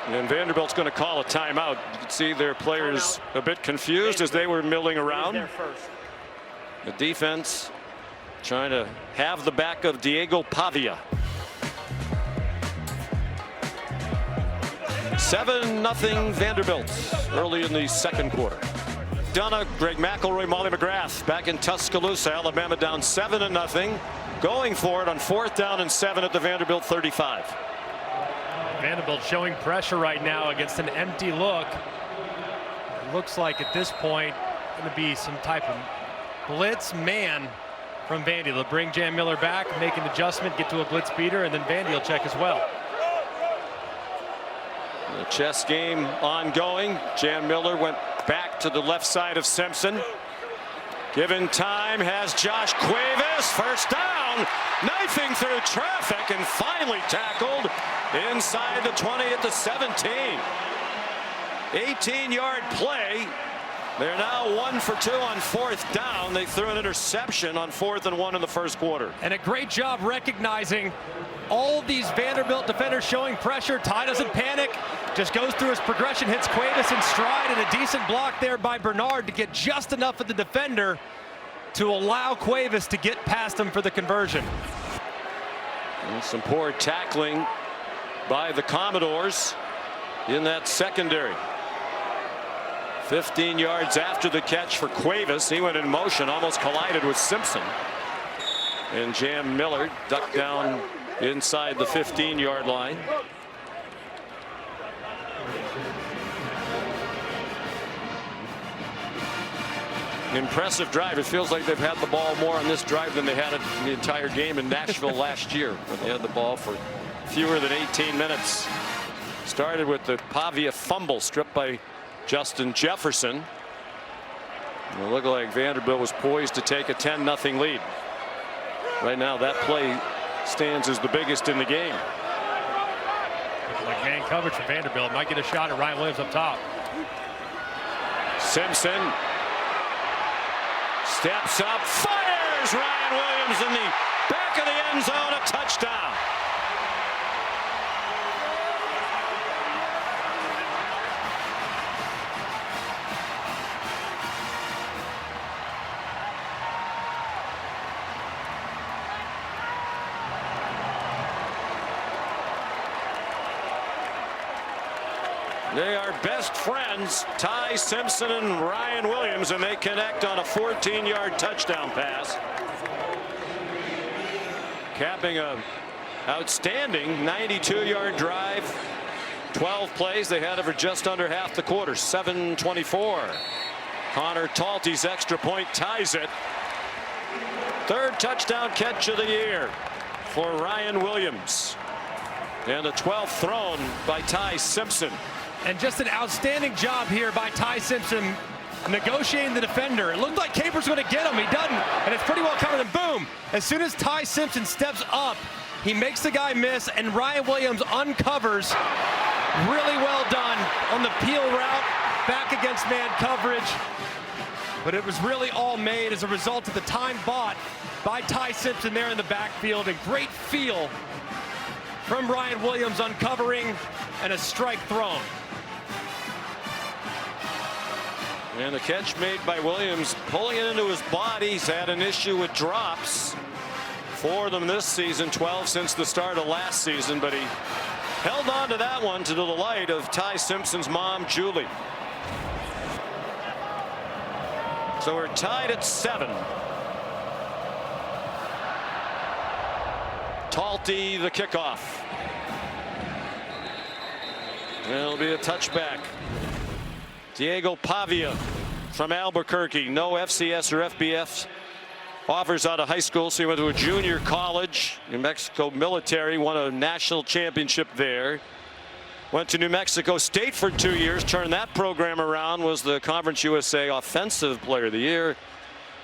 And Vanderbilt's going to call a timeout. You can see their players a bit confused as they were milling around. The defense trying to have the back of Diego Pavia. 7-0 Vanderbilt early in the second quarter. Dunna, Greg McElroy, Molly McGrath back in Tuscaloosa. Alabama down 7-0. Going for it on 4th down and 7 at the Vanderbilt 35. Vanderbilt showing pressure right now against an empty look. It looks like at this point going to be some type of blitz man from Vandy. They'll bring Jam Miller back, make an adjustment, get to a blitz beater, and then Vandy will check as well. The chess game ongoing. Jam Miller went back to the left side of Simpson. Given time, has Josh Cuevas. First down, knifing through traffic and finally tackled inside the 20 at the 17. 18-yard play. They're now 1 for 2 on 4th down. They threw an interception on 4th and 1 in the first quarter. And a great job recognizing all these Vanderbilt defenders showing pressure. Ty doesn't panic, just goes through his progression, hits Cuevas in stride, and a decent block there by Bernard to get just enough of the defender to allow Cuevas to get past him for the conversion. And some poor tackling by the Commodores in that secondary. 15 yards after the catch for Cuevas. He went in motion, almost collided with Simpson. And Jam Miller ducked down inside the 15-yard line. Impressive drive. It feels like they've had the ball more on this drive than they had it in the entire game in Nashville last year, when they had the ball for fewer than 18 minutes. Started with the Pavia fumble stripped by Justin Jefferson. It looked like Vanderbilt was poised to take a 10-0 lead. Right now that play stands as the biggest in the game. Like man coverage for Vanderbilt. Might get a shot at Ryan Williams up top. Simpson steps up, fires Ryan Williams in the back of the end zone, a touchdown. They are best friends, Ty Simpson and Ryan Williams, and they connect on a 14-yard touchdown pass. Capping a outstanding 92-yard drive. 12 plays they had over just under half the quarter. 7:24. Connor Talty's extra point ties it. 3rd touchdown catch of the year for Ryan Williams. And the 12th thrown by Ty Simpson. And just an outstanding job here by Ty Simpson negotiating the defender. It looked like Capers going to get him. He doesn't. And it's pretty well covered. And boom, as soon as Ty Simpson steps up He makes the guy miss, and Ryan Williams uncovers. Really well done on the peel route, back against man coverage. But it was really all made as a result of the time bought by Ty Simpson there in the backfield. A great feel from Ryan Williams uncovering, and a strike thrown. And the catch made by Williams, pulling it into his body. He's had an issue with drops. 4 of them this season, 12 since the start of last season, but he held on to that one to the delight of Ty Simpson's mom, Julie. So we're tied at 7. Talty, the kickoff. It'll be a touchback. Diego Pavia from Albuquerque. No FCS or FBS offers out of high school, so he went to a junior college. New Mexico military, won a national championship there. Went to New Mexico State for 2 years, turned that program around, was the Conference USA Offensive Player of the Year.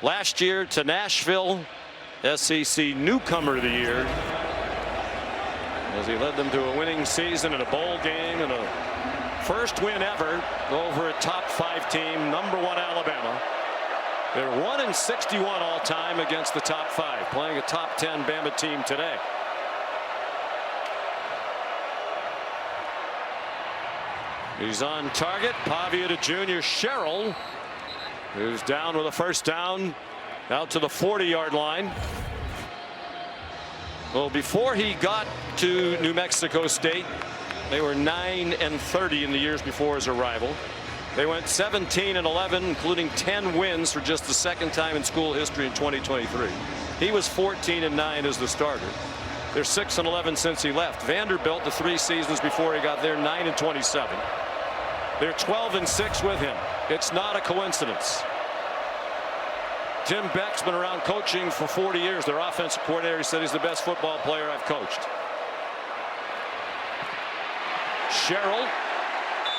Last year to Nashville, SEC Newcomer of the Year, as he led them to a winning season and a bowl game and a first win ever over a top 5 team, #1 Alabama. They're 1-61 all time against the top 5, playing a top 10 Bama team today. He's on target. Pavia to junior Sherrill, who's down with a first down out to the 40-yard line. Well, before he got to New Mexico State, they were 9-30 in the years before his arrival. They went 17-11, including 10 wins for just the second time in school history in 2023. He was 14-9 as the starter. They're 6-11 since he left. Vanderbilt, the 3 seasons before he got there, 9-27. They're 12-6 with him. It's not a coincidence. Tim Beck's been around coaching for 40 years. Their offensive coordinator, he said he's the best football player I've coached. Sherrill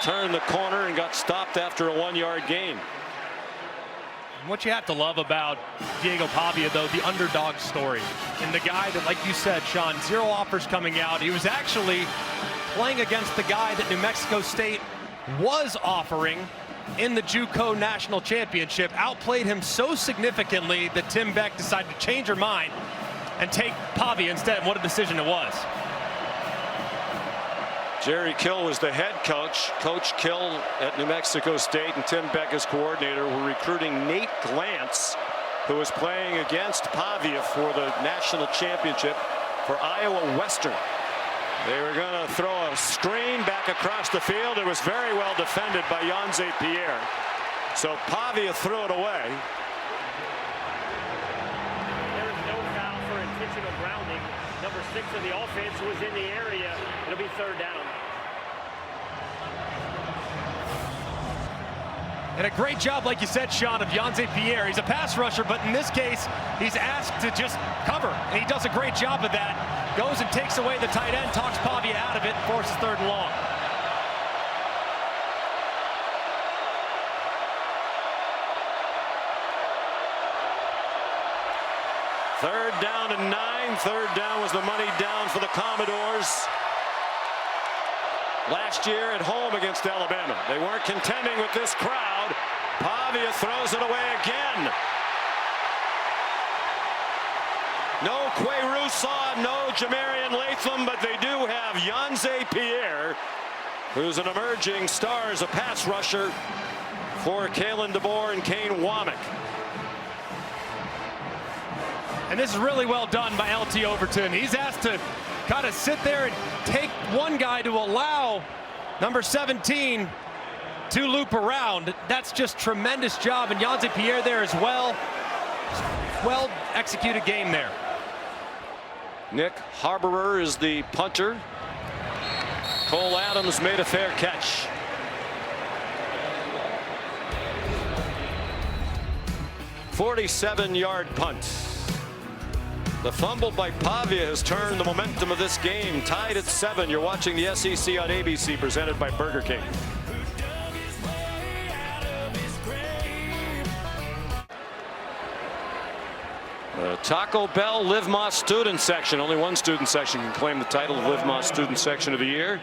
turned the corner and got stopped after a 1-yard gain. What you have to love about Diego Pavia, though, the underdog story, and the guy that, like you said, Sean, 0 offers coming out. He was actually playing against the guy that New Mexico State was offering in the JUCO National Championship, outplayed him so significantly that Tim Beck decided to change her mind and take Pavia instead. And what a decision it was. Jerry Kill was the head coach. Coach Kill at New Mexico State, and Tim Beck as coordinator, were recruiting Nate Glantz, who was playing against Pavia for the national championship for Iowa Western. They were going to throw a screen back across the field. It was very well defended by Yanze Pierre. So Pavia threw it away. There is no foul for intentional grounding. Number 6 of the offense was in the area. It'll be 3rd down. And a great job, like you said, Sean, of Yanze Pierre. He's a pass rusher, but in this case, he's asked to just cover. And he does a great job of that. Goes and takes away the tight end, talks Pavia out of it, and forces 3rd and long. Third down and 9. 3rd down was the money down for the Commodores. Last year at home against Alabama. They weren't contending with this crowd. Pavia throws it away again. No Quay Rousseau, no Jamarian Latham, but they do have Yanze Pierre, who's an emerging star as a pass rusher for Kalen DeBoer and Kane Womack. And this is really well done by LT Overton. He's asked to kind of sit there and take one guy to allow number 17 to loop around. That's just tremendous job. And Yanze Pierre there as well. Well executed game there. Nick Harborer is the punter. Cole Adams made a fair catch. "47-yard punt. The fumble by Pavia has turned the momentum of this game. Tied at 7. You're watching the SEC on ABC, presented by Burger King. Taco Bell Live Más Student Section. Only one student section can claim the title of Live Más Student Section of the Year.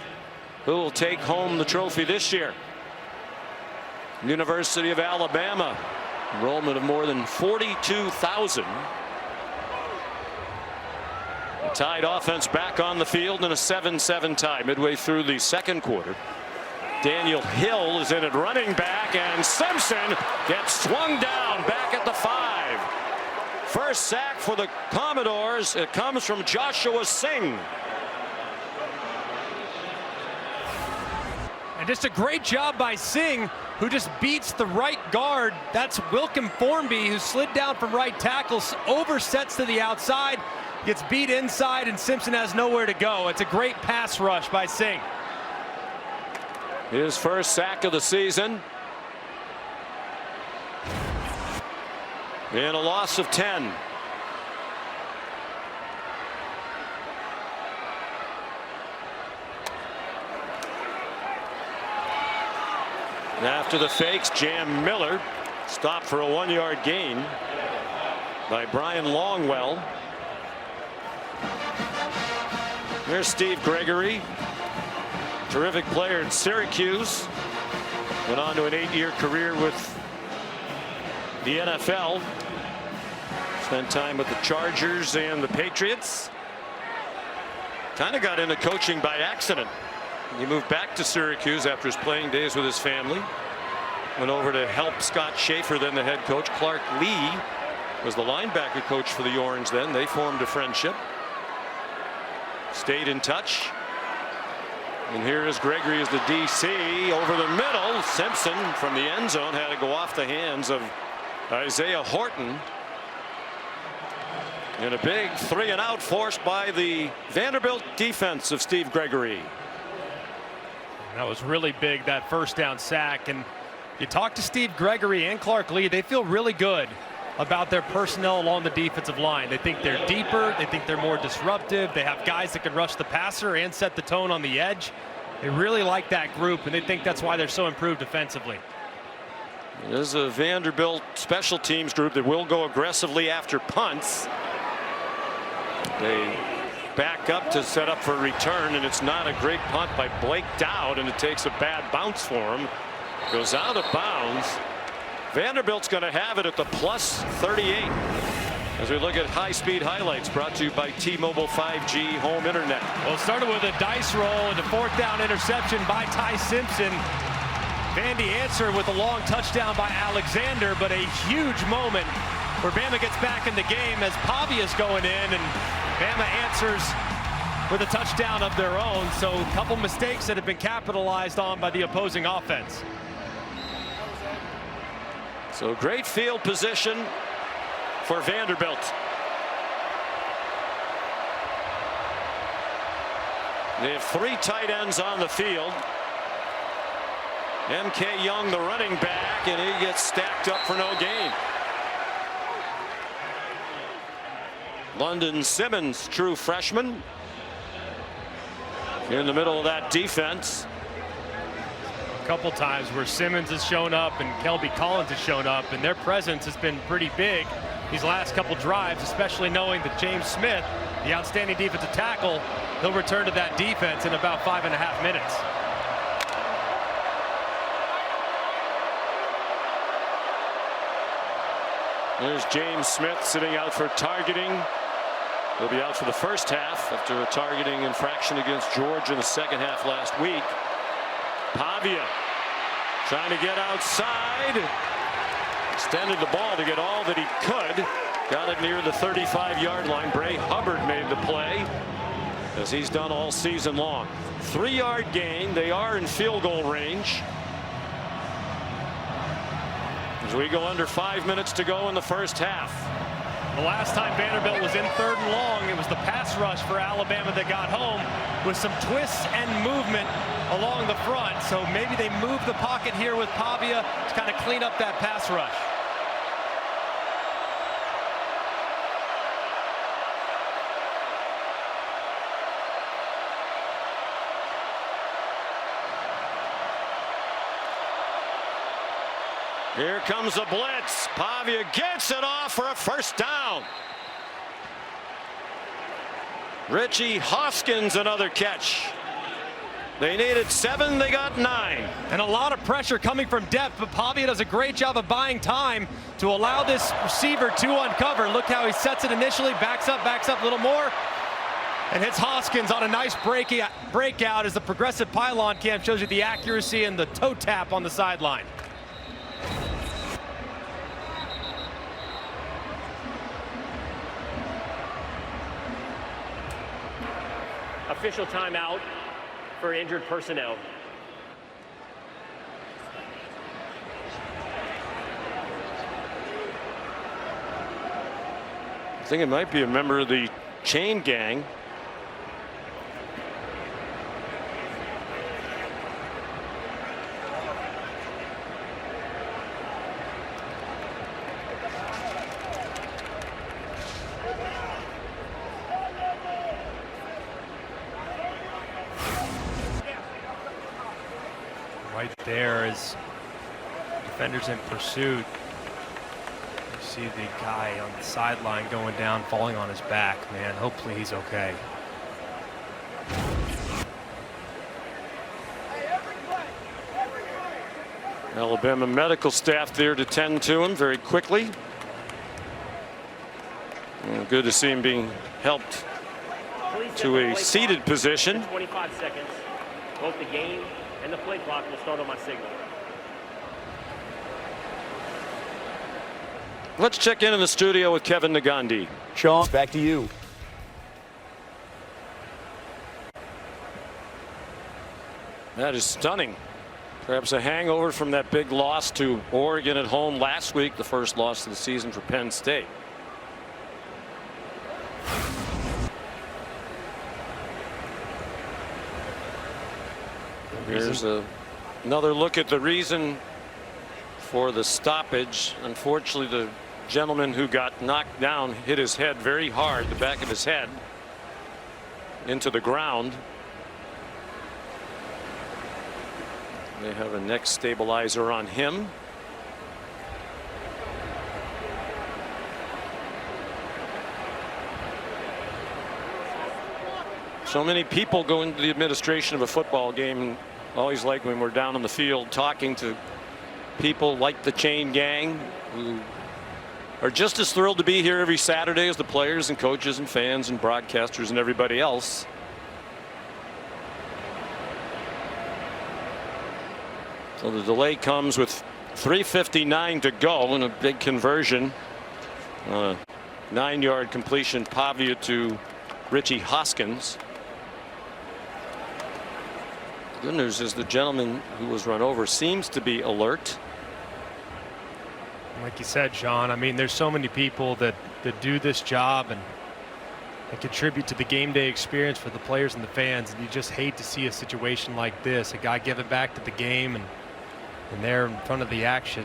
Who will take home the trophy this year? University of Alabama. Enrollment of more than 42,000. The Tide offense back on the field in a 7-7 tie midway through the second quarter. Daniel Hill is in at running back, and Simpson gets swung down back at the 5. First sack for the Commodores. It comes from Joshua Singh. And just a great job by Singh, who just beats the right guard. That's Wilkin Formby, who slid down from right tackle, oversets to the outside, gets beat inside, and Simpson has nowhere to go. It's a great pass rush by Singh. His first sack of the season. And a loss of 10. After the fakes, Jam Miller stopped for a 1-yard gain by Brian Longwell. There's Steve Gregory, terrific player at Syracuse. Went on to an 8-year career with the NFL. Spent time with the Chargers and the Patriots. Kind of got into coaching by accident. He moved back to Syracuse after his playing days with his family. Went over to help Scott Schaefer, then the head coach. Clark Lee was the linebacker coach for the Orange then. They formed a friendship. Stayed in touch. And here is Gregory as the DC over the middle. Simpson from the end zone had to go off the hands of Isaiah Horton. And a big 3-and-out forced by the Vanderbilt defense of Steve Gregory. That was really big, that first down sack. And you talk to Steve Gregory and Clark Lee, they feel really good about their personnel along the defensive line. They think they're deeper. They think they're more disruptive. They have guys that can rush the passer and set the tone on the edge. They really like that group, and they think that's why they're so improved defensively. There's a Vanderbilt special teams group that will go aggressively after punts. They back up to set up for a return, and it's not a great punt by Blake Dowd, and it takes a bad bounce for him. Goes out of bounds. Vanderbilt's going to have it at the plus 38 as we look at high-speed highlights brought to you by T-Mobile 5G home internet. Well, it started with a dice roll and a 4th down interception by Ty Simpson. Vandy answered with a long touchdown by Alexander, but a huge moment where Bama gets back in the game as Pavia's going in, and Bama answers with a touchdown of their own. So a couple mistakes that have been capitalized on by the opposing offense. So great field position for Vanderbilt. They have 3 tight ends on the field. M.K. Young, the running back, and he gets stacked up for no gain. London Simmons, true freshman, in the middle of that defense. A couple times where Simmons has shown up and Kelby Collins has shown up, and their presence has been pretty big these last couple drives, especially knowing that James Smith, the outstanding defensive tackle, he'll return to that defense in about 5.5 minutes. There's James Smith sitting out for targeting. He'll be out for the first half after a targeting infraction against Georgia in the second half last week. Pavia trying to get outside. Extended the ball to get all that he could. Got it near the 35-yard line. Bray Hubbard made the play, as he's done all season long. 3-yard gain. They are in field goal range. As we go under 5 minutes to go in the first half. The last time Vanderbilt was in 3rd and long, it was the pass rush for Alabama that got home with some twists and movement along the front. So maybe they move the pocket here with Pavia to kind of clean up that pass rush. Here comes a blitz. Pavia gets it off for a first down. Richie Hoskins, another catch. They needed 7, they got 9. And a lot of pressure coming from depth, but Pavia does a great job of buying time to allow this receiver to uncover. Look how he sets it initially, backs up a little more, and hits Hoskins on a nice breakout as the progressive pylon cam shows you the accuracy and the toe tap on the sideline. Official timeout for injured personnel. I think it might be a member of the chain gang. Right there is defenders in pursuit. You see the guy on the sideline going down, falling on his back. Man, hopefully he's okay. Alabama medical staff there to tend to him very quickly. And good to see him being helped to a seated position. 25 seconds. Both the game and the play clock will start on my signal. Let's check in the studio with Kevin Nagandi. Sean, back to you. That is stunning. Perhaps a hangover from that big loss to Oregon at home last week, the first loss of the season for Penn State. Here's another look at the reason for the stoppage. Unfortunately, the gentleman who got knocked down hit his head very hard, the back of his head, into the ground. They have a neck stabilizer on him. So many people go into the administration of a football game. Always like when we're down on the field talking to people like the chain gang who are just as thrilled to be here every Saturday as the players and coaches and fans and broadcasters and everybody else. So the delay comes with 3:59 to go and a big conversion. 9-yard completion, Pavia to Richie Hoskins. The good news is the gentleman who was run over seems to be alert. Like you said, Sean, I mean, there's so many people that do this job and contribute to the game day experience for the players and the fans, and you just hate to see a situation like this, a guy giving back to the game and there in front of the action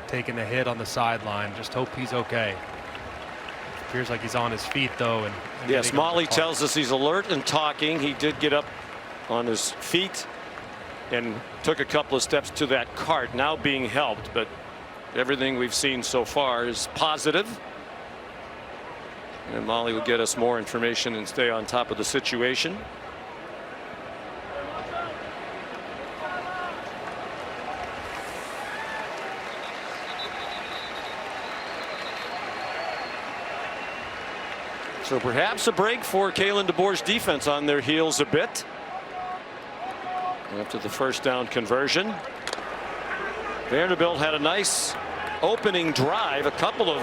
taking a hit on the sideline. Just hope he's okay. Appears like he's on his feet though. And yes, Molly tells us he's alert and talking. He did get up on his feet and took a couple of steps to that cart, now being helped, but everything we've seen so far is positive. And Molly will get us more information and stay on top of the situation. So perhaps a break for Kalen DeBoer's defense on their heels a bit after the first down conversion. Vanderbilt had a nice opening drive, a couple of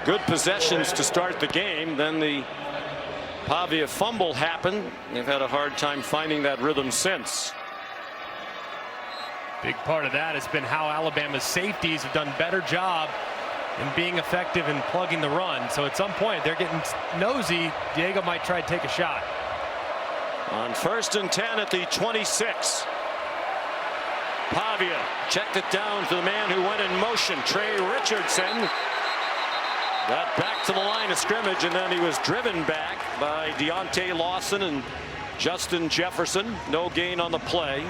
good possessions to start the game. Then the Pavia fumble happened. They've had a hard time finding that rhythm since. Big part of that has been how Alabama's safeties have done a better job in being effective in plugging the run. So at some point they're getting nosy. Diego might try to take a shot. On 1st and 10 at the 26. Pavia checked it down to the man who went in motion, Trey Richardson. Got back to the line of scrimmage, and then he was driven back by Deontay Lawson and Justin Jefferson. No gain on the play.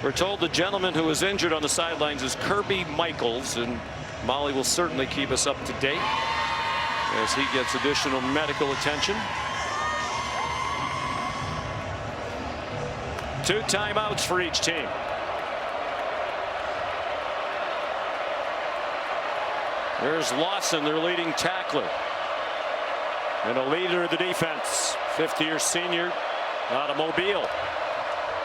We're told the gentleman who was injured on the sidelines is Kirby Michaels, and Molly will certainly keep us up to date as he gets additional medical attention. 2 timeouts for each team. There's Lawson, their leading tackler. And a leader of the defense. 50-year senior out of Mobile.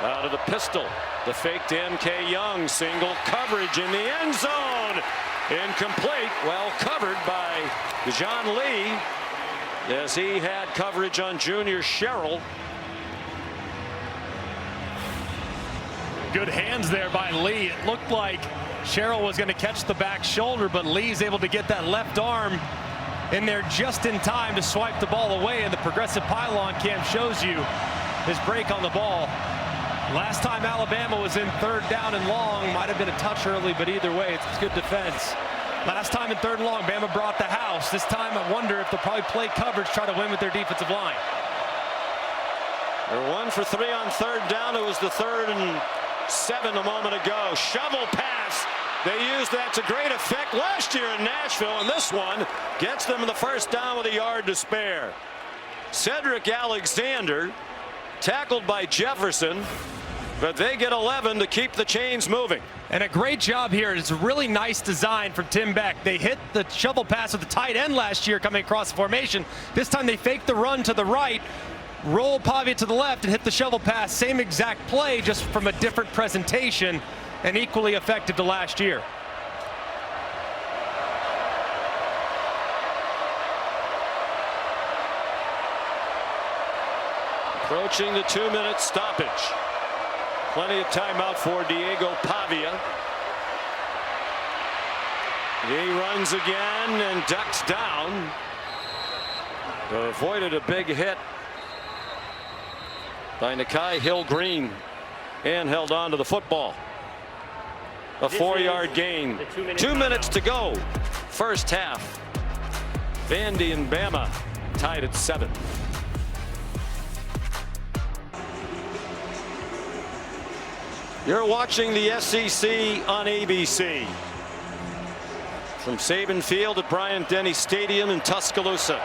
Out of the pistol. The fake to MK Young. Single coverage in the end zone. Incomplete. Well covered by John Lee, as he had coverage on Junior Sherrill. Good hands there by Lee. It looked like Sherrill was going to catch the back shoulder, but Lee's able to get that left arm in there just in time to swipe the ball away, and the progressive pylon cam shows you his break on the ball. Last time Alabama was in 3rd down and long, might have been a touch early, but either way, it's good defense. Last time in 3rd and long, Bama brought the house. This time, I wonder if they'll probably play coverage, try to win with their defensive line. They're 1 for 3 on 3rd down. It was the 3rd and 7 a moment ago. Shovel pass. They used that to great effect last year in Nashville, and this one gets them in the 1st down with a yard to spare. Cedric Alexander tackled by Jefferson, but they get 11 to keep the chains moving. And a great job here. It's a really nice design from Tim Beck. They hit the shovel pass with the tight end last year coming across the formation. This time they fake the run to the right, roll Pavia to the left, and hit the shovel pass. Same exact play, just from a different presentation, and equally effective to last year. Approaching the 2-minute stoppage. Plenty of timeout for Diego Pavia. He runs again and ducks down. Avoided a big hit by Nakai Hill-Green and held on to the football. A 4-yard gain. 2 minutes to go. 1st half. Vandy and Bama tied at 7. You're watching the SEC on ABC. From Saban Field at Bryant-Denny Stadium in Tuscaloosa.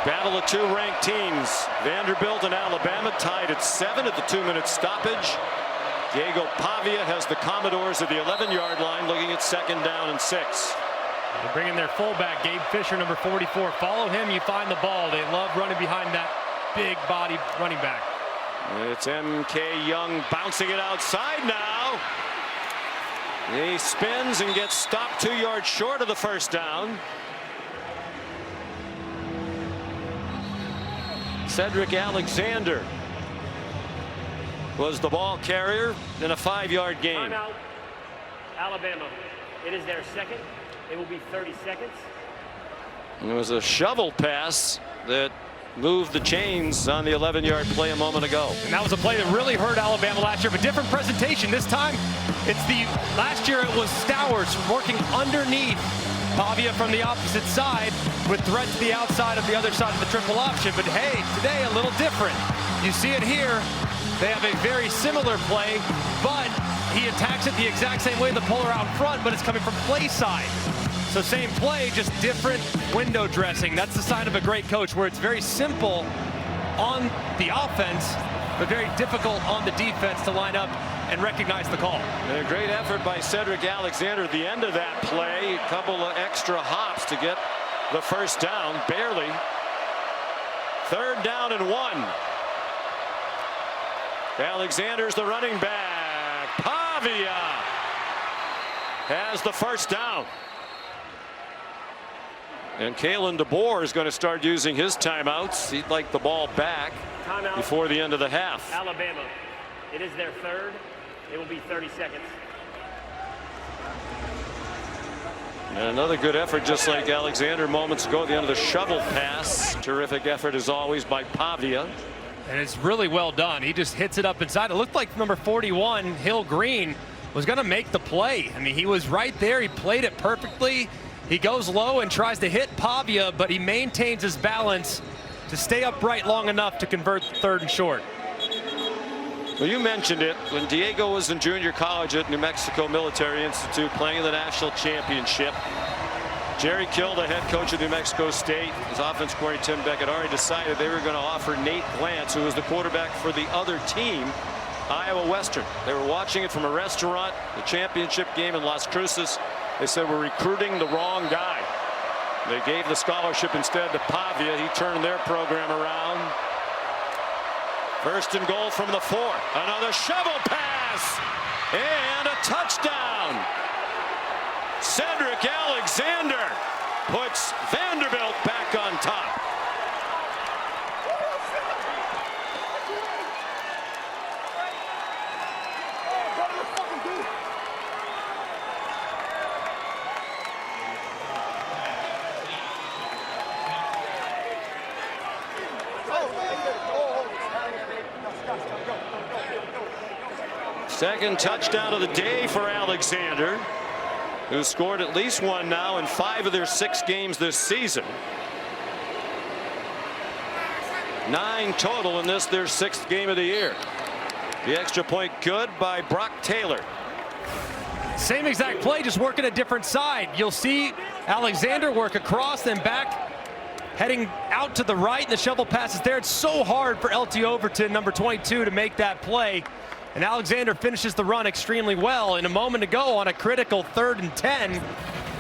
Battle of 2 ranked teams. Vanderbilt and Alabama tied at 7 at the 2-minute stoppage. Diego Pavia has the Commodores at the 11-yard line, looking at 2nd down and 6. They're bringing their fullback, Gabe Fisher, number 44. Follow him, you find the ball. They love running behind that big body running back. It's MK Young bouncing it outside now. He spins and gets stopped 2 yards short of the 1st down. Cedric Alexander was the ball carrier in a 5-yard gain. Timeout, Alabama. It is their 2nd. It will be 30 seconds. It was a shovel pass that moved the chains on the 11-yard play a moment ago. And that was a play that really hurt Alabama last year, but different presentation. This time, last year it was Stowers working underneath Pavia from the opposite side with threat to the outside of the other side of the triple option. But hey, today a little different. You see it here. They have a very similar play, but he attacks it the exact same way, the polar out front, but it's coming from play side. So same play, just different window dressing. That's the sign of a great coach, where it's very simple on the offense, but very difficult on the defense to line up and recognize the call. And a great effort by Cedric Alexander at the end of that play. A couple of extra hops to get the 1st down, barely. 3rd down and 1. Alexander's the running back. Pavia has the 1st down. And Kalen DeBoer is going to start using his timeouts. He'd like the ball back before the end of the half. Alabama. It is their 3rd. It will be 30 seconds. And another good effort, just like Alexander moments ago at the end of the shovel pass. Terrific effort as always by Pavia. And it's really well done. He just hits it up inside. It looked like number 41, Hill-Green, was going to make the play. I mean, he was right there. He played it perfectly. He goes low and tries to hit Pavia, but he maintains his balance to stay upright long enough to convert 3rd and short. Well, you mentioned it. When Diego was in junior college at New Mexico Military Institute playing in the national championship, Jerry Kill, the head coach of New Mexico State, his offense coordinator Tim Beck had already decided they were going to offer Nate Glantz, who was the quarterback for the other team, Iowa Western. They were watching it from a restaurant, the championship game in Las Cruces. They said, we're recruiting the wrong guy. They gave the scholarship instead to Pavia. He turned their program around. First and goal from the 4. Another shovel pass and a touchdown. Cedric Alexander puts Vanderbilt back on top. Second touchdown of the day for Alexander, who scored at least one now in 5 of their 6 games this season. 9 total in this, their 6th game of the year. The extra point good by Brock Taylor. Same exact play, just working a different side. You'll see Alexander work across, then back, heading out to the right, and the shovel pass is there. It's so hard for LT Overton, number 22, to make that play. And Alexander finishes the run extremely well. In a moment ago on a critical 3rd and 10,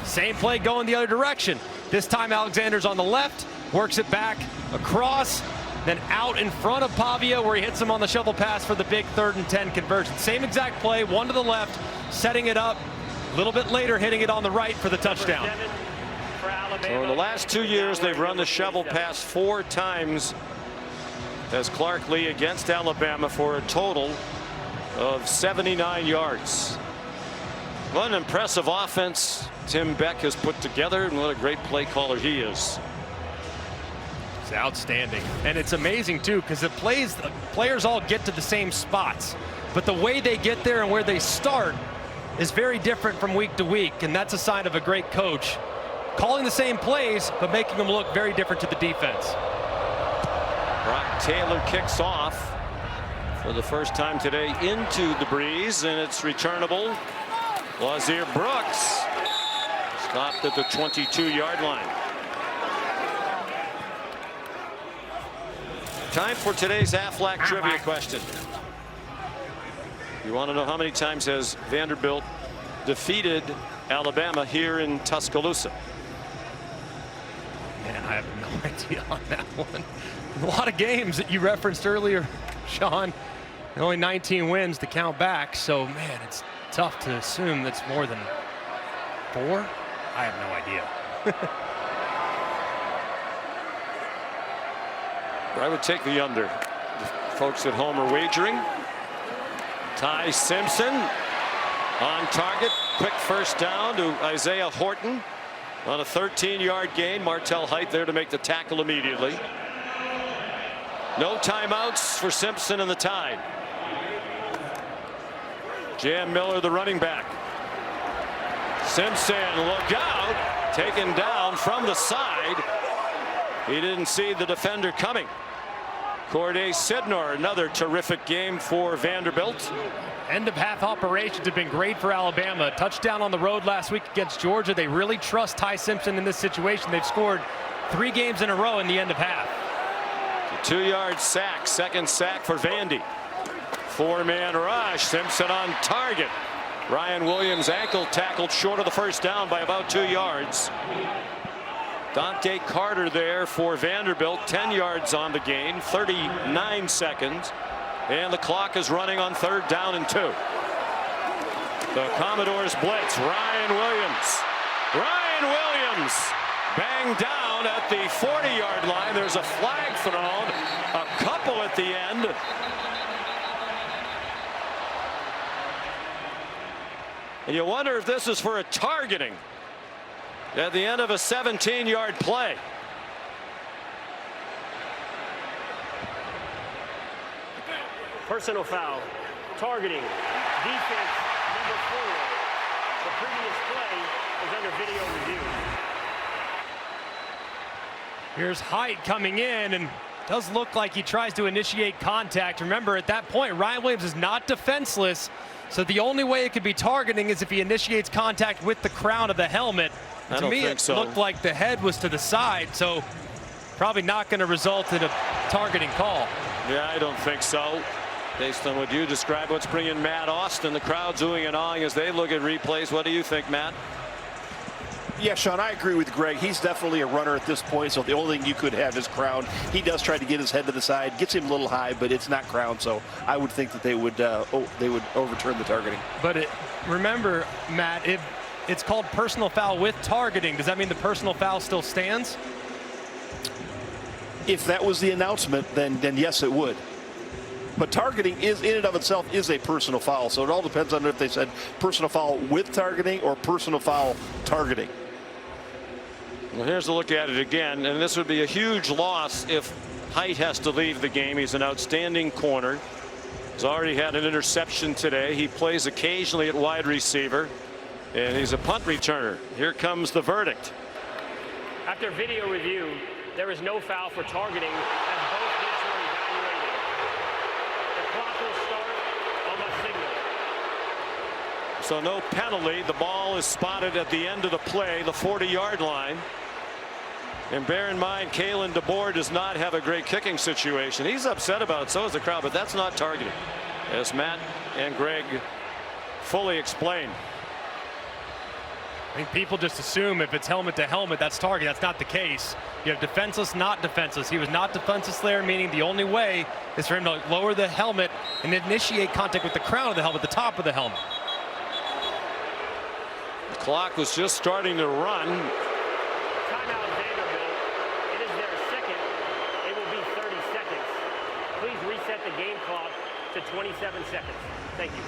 same play going the other direction. This time Alexander's on the left, works it back across, then out in front of Pavia, where he hits him on the shovel pass for the big 3rd and 10 conversion. Same exact play, one to the left, setting it up. A little bit later, hitting it on the right for the touchdown. So in the last 2 years, they've run the shovel pass 4 times as Clark Lee against Alabama for a total of 79 yards. What an impressive offense Tim Beck has put together, and what a great play caller he is. It's outstanding, and it's amazing too, because the players all get to the same spots, but the way they get there and where they start is very different from week to week, and that's a sign of a great coach, calling the same plays but making them look very different to the defense. Brock Taylor kicks off for the first time today into the breeze, and it's returnable. Wazir Brooks stopped at the 22-yard line. Time for today's Aflac trivia question. You want to know how many times has Vanderbilt defeated Alabama here in Tuscaloosa? Man, I have no idea on that one. A lot of games that you referenced earlier, Sean. And only 19 wins to count back, so man, it's tough to assume that's more than 4. I have no idea. I would take the under. The folks at home are wagering. Ty Simpson on target. Quick first down to Isaiah Horton on a 13-yard gain. Martell Height there to make the tackle immediately. No timeouts for Simpson and the Tide. Jam Miller, the running back. Simpson, look out, taken down from the side. He didn't see the defender coming. Corday Sidnor, another terrific game for Vanderbilt. End of half operations have been great for Alabama. Touchdown on the road last week against Georgia. They really trust Ty Simpson in this situation. They've scored 3 games in a row in the end of half. The 2-yard sack, second sack for Vandy. 4-man rush, Simpson on target. Ryan Williams ankle tackled short of the first down by about 2 yards. Dante Carter there for Vanderbilt, 10 yards on the gain, 39 seconds, and the clock is running on 3rd down and 2. The Commodores blitz. Ryan Williams banged down at the 40-yard line. There's a flag thrown, a couple at the end. And you wonder if this is for a targeting at the end of a 17-yard play. Personal foul, targeting, defense number 4. The previous play is under video review. Here's Height coming in, and does look like he tries to initiate contact. Remember, at that point, Ryan Williams is not defenseless, so the only way it could be targeting is if he initiates contact with the crown of the helmet. To me, it looked like the head was to the side, so probably not going to result in a targeting call. Yeah, I don't think so. Based on what you described, let's bring in Matt Austin. The crowd's oohing and aahing as they look at replays. What do you think, Matt? Yeah, Sean, I agree with Greg. He's definitely a runner at this point, so the only thing you could have is crown. He does try to get his head to the side, gets him a little high, but it's not crown, so I would think that they would overturn the targeting. But remember, Matt, if it's called personal foul with targeting, does that mean the personal foul still stands? If that was the announcement, then yes, it would. But targeting is in and of itself is a personal foul, so it all depends on if they said personal foul with targeting or personal foul targeting. Well, here's a look at it again, and this would be a huge loss if Height has to leave the game. He's an outstanding corner. He's already had an interception today. He plays occasionally at wide receiver, and he's a punt returner. Here comes the verdict. After video review, there is no foul for targeting as both hits were evaluated. The clock will start on my signal. So no penalty. The ball is spotted at the end of the play, the 40-yard line. And bear in mind, Kalen DeBoer does not have a great kicking situation. He's upset about it, so is the crowd, but that's not targeting, as Matt and Greg fully explained. I think people just assume if it's helmet to helmet, that's target. That's not the case. You have defenseless, not defenseless. He was not defenseless there, meaning the only way is for him to lower the helmet and initiate contact with the crown of the helmet, the top of the helmet. The clock was just starting to run. Timeout, Vanderbilt. It is their second. It will be 30 seconds. Please reset the game clock to 27 seconds. Thank you.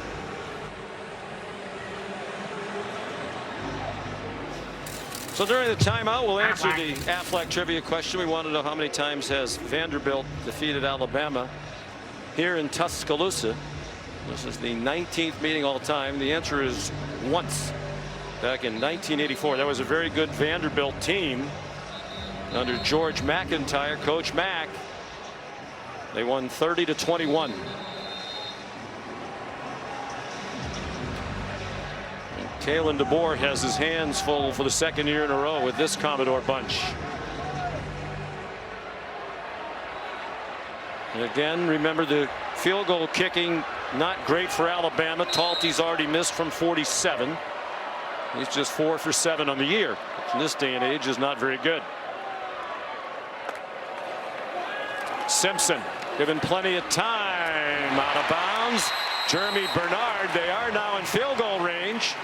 So during the timeout, we'll answer the Aflac trivia question. We want to know how many times has Vanderbilt defeated Alabama here in Tuscaloosa. This is the 19th meeting all time. The answer is once, back in 1984. That was a very good Vanderbilt team under George McIntyre, Coach Mack. They won 30-21. Kalen DeBoer has his hands full for the second year in a row with this Commodore bunch. And again, remember the field goal kicking not great for Alabama. Talty's already missed from 47. He's just 4 for 7 on the year, which in this day and age is not very good. Simpson given plenty of time, out of bounds. Jeremy Bernard, they are now in field goal range.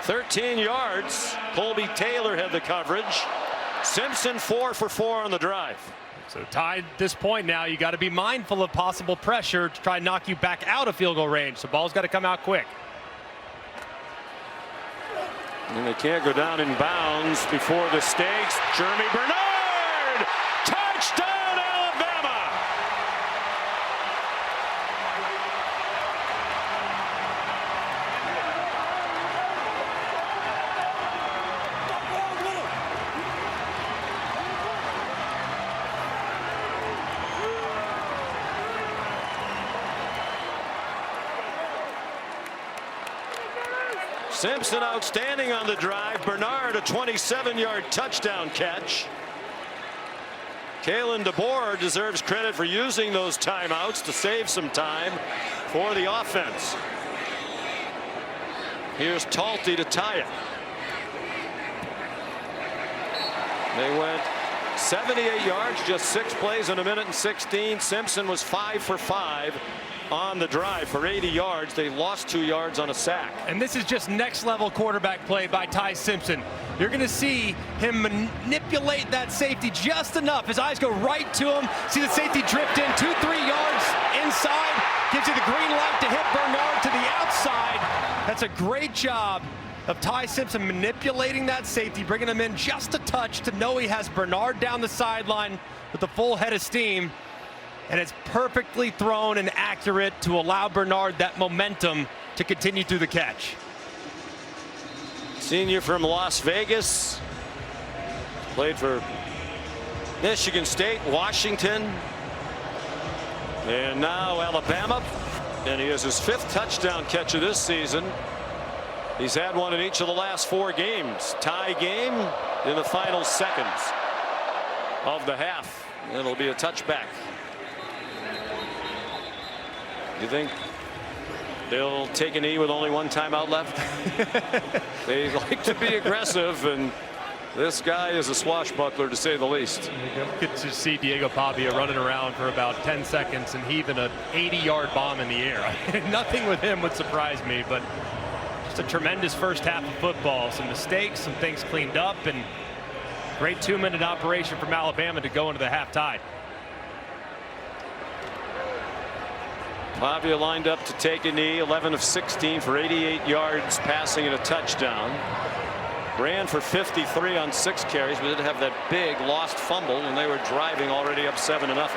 13 yards. Colby Taylor had the coverage. Simpson 4 for 4 on the drive. So tied at this point now, you got to be mindful of possible pressure to try and knock you back out of field goal range. The ball's got to come out quick. And they can't go down in bounds before the stakes. Jeremy Bernard! Touchdown, Alabama! Simpson outstanding on the drive. Bernard a 27-yard touchdown catch. Kalen DeBoer deserves credit for using those timeouts to save some time for the offense. Here's Talty to tie it. They went 78 yards, just 6 plays in a minute and 16. Simpson was 5 for 5 on the drive for 80 yards. They lost 2 yards on a sack. And this is just next level quarterback play by Ty Simpson. You're going to see him manipulate that safety just enough. His eyes go right to him. See the safety drift in 2-3 yards inside. Gives you the green light to hit Bernard to the outside. That's a great job of Ty Simpson manipulating that safety, bringing him in just a touch to know he has Bernard down the sideline with a full head of steam. And it's perfectly thrown and accurate to allow Bernard that momentum to continue through the catch. Senior from Las Vegas. Played for Michigan State, Washington, and now Alabama. And he has his 5th touchdown catch of this season. He's had one in each of the last 4 games. Tie game in the final seconds of the half. It'll be a touchback. You think they'll take a knee with only 1 timeout left? They like to be aggressive, and this guy is a swashbuckler, to say the least. Good to see Diego Pavia running around for about 10 seconds and heaving an 80-yard bomb in the air. Nothing with him would surprise me, but just a tremendous first half of football. Some mistakes, some things cleaned up, and great 2-minute operation from Alabama to go into the half tie. Pavia lined up to take a knee, 11 of 16 for 88 yards passing and a touchdown. Ran for 53 on 6 carries, but did have that big lost fumble, and they were driving already up 7-0.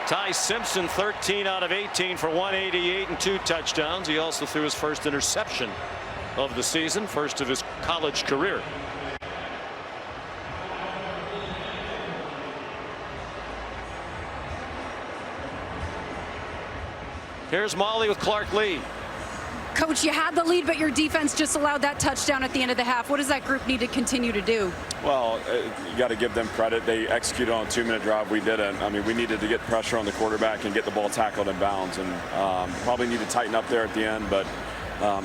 Ty Simpson, 13 out of 18 for 188 and 2 touchdowns. He also threw his first interception of the season, first of his college career. Here's Molly with Clark Lee. Coach, you had the lead, but your defense just allowed that touchdown at the end of the half. What does that group need to continue to do? Well, you got to give them credit. They executed on a 2-minute drive. We didn't. I mean, we needed to get pressure on the quarterback and get the ball tackled in bounds, and probably need to tighten up there at the end. But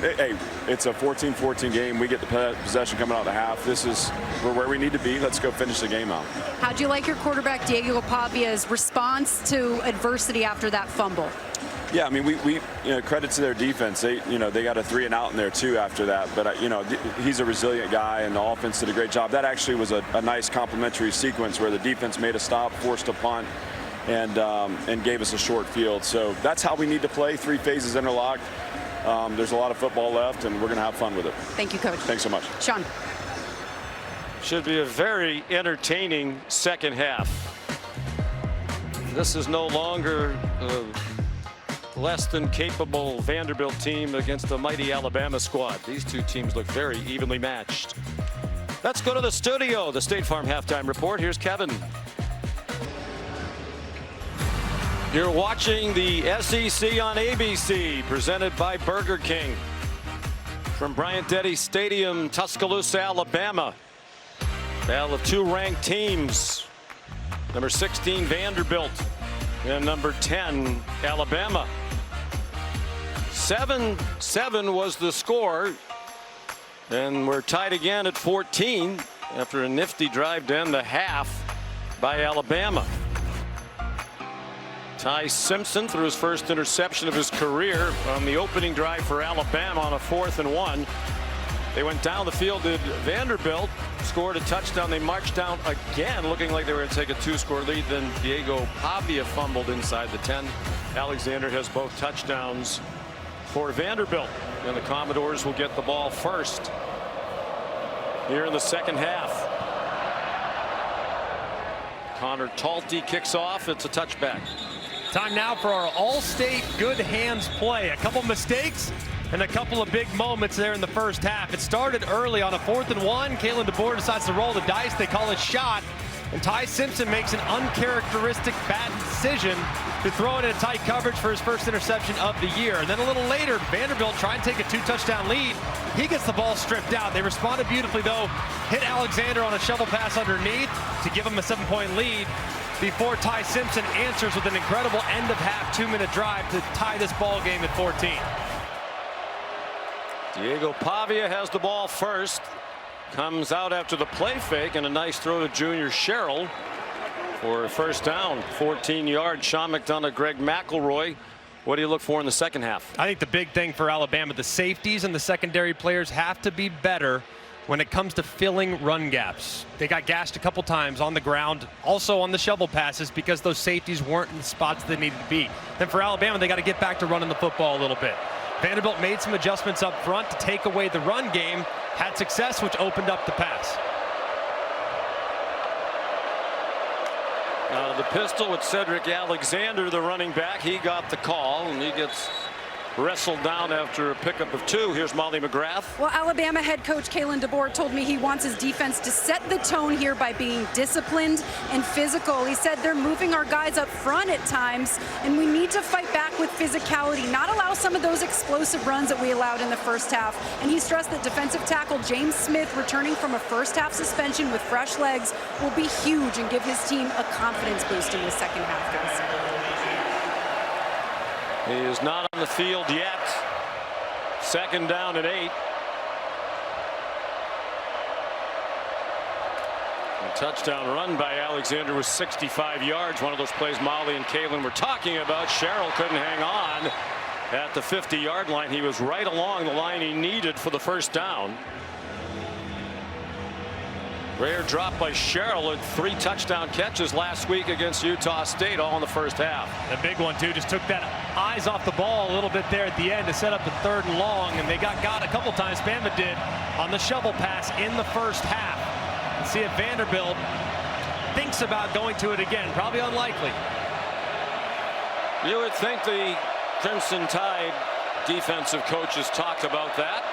hey, it's a 14-14 game. We get the possession coming out of the half. We're where we need to be. Let's go finish the game out. How'd you like your quarterback Diego Pavia's response to adversity after that fumble? Yeah, I mean, we credit to their defense. They got a 3 and out in there too after that. But he's a resilient guy, and the offense did a great job. That actually was a nice complementary sequence where the defense made a stop, forced a punt, and gave us a short field. So that's how we need to play. 3 phases interlocked. There's a lot of football left, and we're going to have fun with it. Thank you, Coach. Thanks so much. Sean. Should be a very entertaining second half. This is no longer less than capable Vanderbilt team against the mighty Alabama squad. These 2 teams look very evenly matched. Let's go to the studio. The State Farm Halftime Report. Here's Kevin. You're watching the SEC on ABC, presented by Burger King. From Bryant-Denny Stadium, Tuscaloosa, Alabama. Battle of 2 ranked teams. Number 16, Vanderbilt, and number 10, Alabama. 7-7 was the score, and we're tied again at 14 after a nifty drive to end the half by Alabama. Ty Simpson threw his first interception of his career on the opening drive for Alabama on a 4th and 1. They went down the field to Vanderbilt, scored a touchdown. They marched down again, looking like they were going to take a 2-score lead. Then Diego Pavia fumbled inside the 10. Alexander has both touchdowns for Vanderbilt, and the Commodores will get the ball first here in the second half. Connor Talty kicks off. It's a touchback. Time now for our all-state good hands play. A couple mistakes and a couple of big moments there in the first half. It started early on a 4th and 1. Kalen DeBoer decides to roll the dice. They call it shot. And Ty Simpson makes an uncharacteristic bad decision to throw it in a tight coverage for his first interception of the year. And then a little later, Vanderbilt trying to take a 2-touchdown lead. He gets the ball stripped out. They responded beautifully, though. Hit Alexander on a shovel pass underneath to give him a 7-point lead before Ty Simpson answers with an incredible end-of-half 2-minute drive to tie this ball game at 14. Diego Pavia has the ball first. Comes out after the play fake, and a nice throw to Junior Sherrill for a first down. 14 yards. Sean McDonough, Greg McElroy. What do you look for in the second half? I think the big thing for Alabama, the safeties and the secondary players have to be better when it comes to filling run gaps. They got gashed a couple times on the ground, also on the shovel passes, because those safeties weren't in the spots they needed to be. Then for Alabama, they got to get back to running the football a little bit. Vanderbilt made some adjustments up front to take away the run game, had success, which opened up the pass. The pistol with Cedric Alexander, the running back. He got the call, and he gets wrestled down after a pickup of 2. Here's Molly McGrath. Well, Alabama head coach Kalen DeBoer told me he wants his defense to set the tone here by being disciplined and physical. He said they're moving our guys up front at times, and we need to fight back with physicality, not allow some of those explosive runs that we allowed in the first half. And he stressed that defensive tackle James Smith, returning from a first half suspension with fresh legs, will be huge and give his team a confidence boost in the second half. He is not on the field yet. 2nd down and 8. A touchdown run by Alexander was 65 yards. One of those plays Molly and Kalen were talking about. Sherrill couldn't hang on at the 50-yard line. He was right along the line he needed for the first down. Rare drop by Sherrill at 3 touchdown catches last week against Utah State, all in the first half. The big one too, just took that eyes off the ball a little bit there at the end to set up the 3rd and long, and they got a couple times. Bama did on the shovel pass in the first half. Let's see if Vanderbilt thinks about going to it again. Probably unlikely. You would think the Crimson Tide defensive coaches talked about that.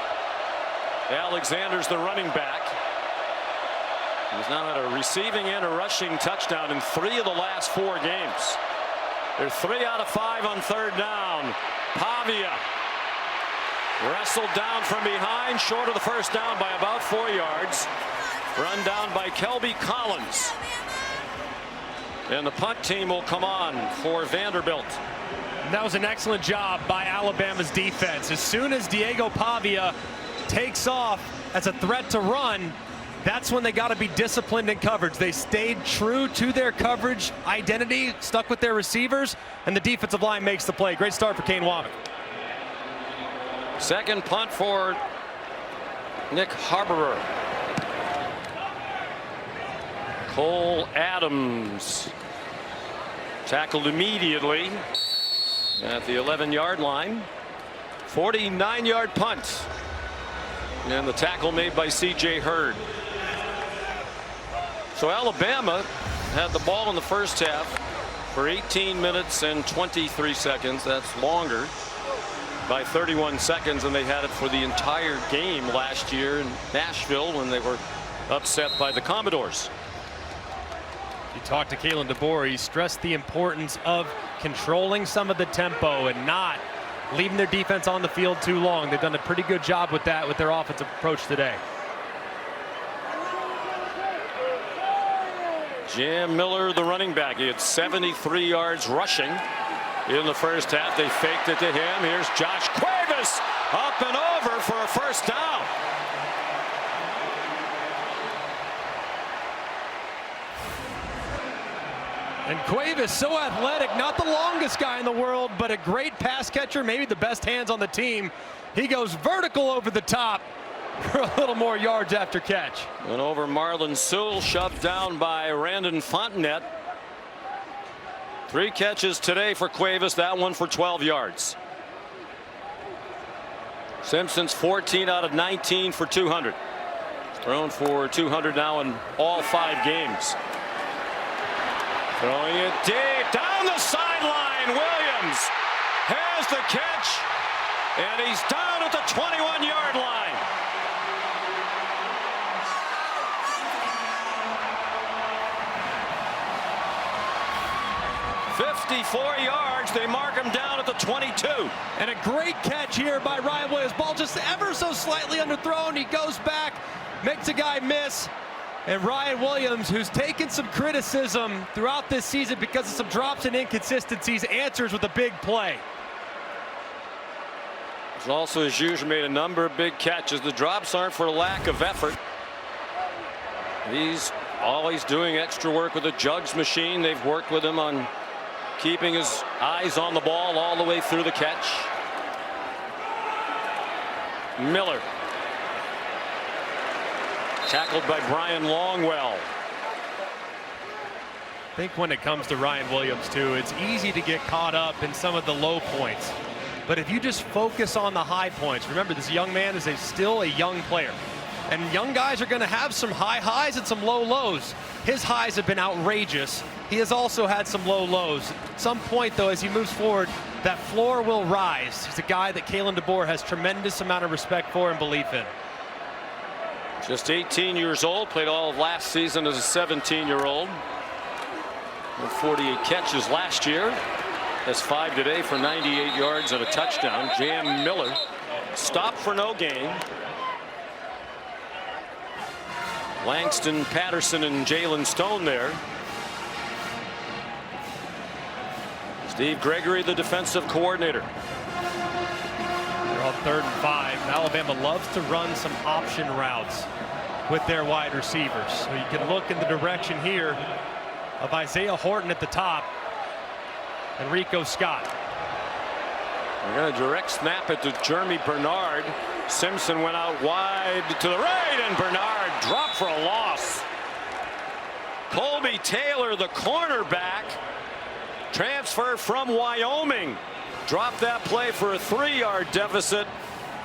Alexander's the running back. He's now had a receiving and a rushing touchdown in 3 of the last 4 games. They're 3 out of 5 on 3rd down. Pavia wrestled down from behind, short of the first down by about 4 yards. Run down by Kelby Collins. And the punt team will come on for Vanderbilt. That was an excellent job by Alabama's defense. As soon as Diego Pavia takes off as a threat to run, that's when they got to be disciplined in coverage. They stayed true to their coverage identity, stuck with their receivers, and the defensive line makes the play. Great start for Kane Wommack. 2nd punt for Nick Harborer. Cole Adams tackled immediately at the 11-yard line. 49-yard punt. And the tackle made by C.J. Hurd. So Alabama had the ball in the first half for 18 minutes and 23 seconds. That's longer by 31 seconds than they had it for the entire game last year in Nashville when they were upset by the Commodores. You talked to Kalen DeBoer. He stressed the importance of controlling some of the tempo and not leaving their defense on the field too long. They've done a pretty good job with that with their offensive approach today. Jam Miller, the running back. He had 73 yards rushing in the first half. They faked it to him. Here's Josh Cuevas up and over for a first down. And Cuevas, so athletic, not the longest guy in the world, but a great pass catcher, maybe the best hands on the team. He goes vertical over the top for a little more yards after catch. And over Marlon Sewell, shoved down by Randon Fontenette. 3 catches today for Cuevas, that one for 12 yards. Simpson's 14 out of 19 for 200. Thrown for 200 now in all 5 games. Throwing it deep down the sideline. Williams has the catch, and he's down at the 21-yard line. 54 yards. They mark him down at the 22. And a great catch here by Ryan Williams. Ball just ever so slightly underthrown. He goes back, makes a guy miss. And Ryan Williams, who's taken some criticism throughout this season because of some drops and inconsistencies, answers with a big play. He's also, as usual, made a number of big catches. The drops aren't for lack of effort. He's always doing extra work with the jugs machine. They've worked with him on keeping his eyes on the ball all the way through the catch. Miller. Tackled by Brian Longwell. I think when it comes to Ryan Williams, too, it's easy to get caught up in some of the low points. But if you just focus on the high points, remember, this young man is still a young player. And young guys are going to have some high highs and some low lows. His highs have been outrageous. He has also had some low lows. At some point, though, as he moves forward, that floor will rise. He's a guy that Kalen DeBoer has tremendous amount of respect for and belief in. Just 18 years old, played all of last season as a 17-year-old. With 48 catches last year. Has 5 today for 98 yards and a touchdown. Jam Miller stopped for no gain. Langston, Patterson, and Jalen Stone there. Steve Gregory, the defensive coordinator. They're on 3rd and 5. Alabama loves to run some option routes with their wide receivers. So you can look in the direction here of Isaiah Horton at the top and Rico Scott. We're going to direct snap it to Jeremy Bernard. Simpson went out wide to the right, and Bernard dropped for a loss. Colby Taylor, the cornerback, transfer from Wyoming, dropped that play for a 3-yard deficit.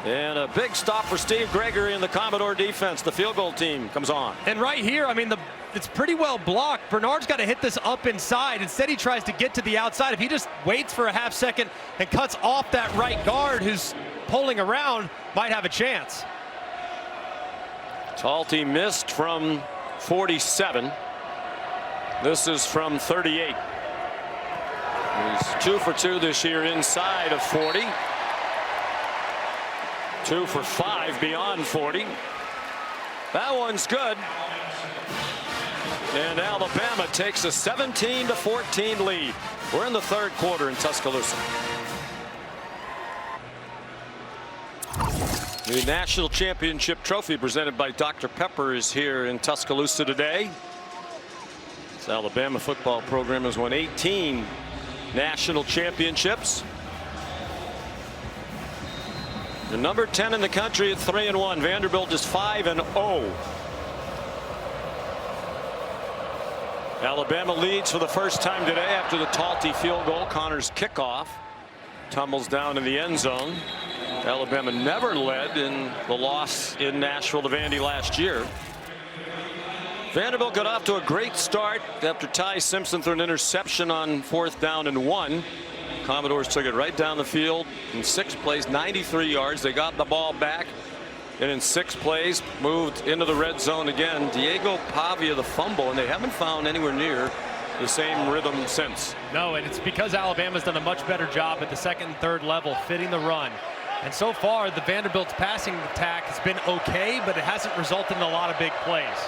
And a big stop for Steve Gregory and the Commodore defense. The field goal team comes on. And right here, I mean, it's pretty well blocked. Bernard's got to hit this up inside. Instead, he tries to get to the outside. If he just waits for a half second and cuts off that right guard who's pulling around, might have a chance. Talty missed from 47. This is from 38. He's 2 for 2 this year inside of 40. 2 for 5 beyond 40. That one's good. And Alabama takes a 17-14 lead. We're in the 3rd quarter in Tuscaloosa. The national championship trophy presented by Dr. Pepper is here in Tuscaloosa today. This Alabama football program has won 18 national championships. The number 10 in the country at 3-1. Vanderbilt is 5-0. Alabama leads for the first time today after the Talty field goal. Connor's kickoff tumbles down in the end zone. Alabama never led in the loss in Nashville to Vandy last year. Vanderbilt got off to a great start after Ty Simpson threw an interception on 4th down and 1. Commodores took it right down the field in 6 plays, 93 yards. They got the ball back, and in 6 plays moved into the red zone again. Diego Pavia the fumble, and they haven't found anywhere near the same rhythm since. No, and it's because Alabama's done a much better job at the 2nd and 3rd level fitting the run. And so far, the Vanderbilt's passing attack has been okay, but it hasn't resulted in a lot of big plays.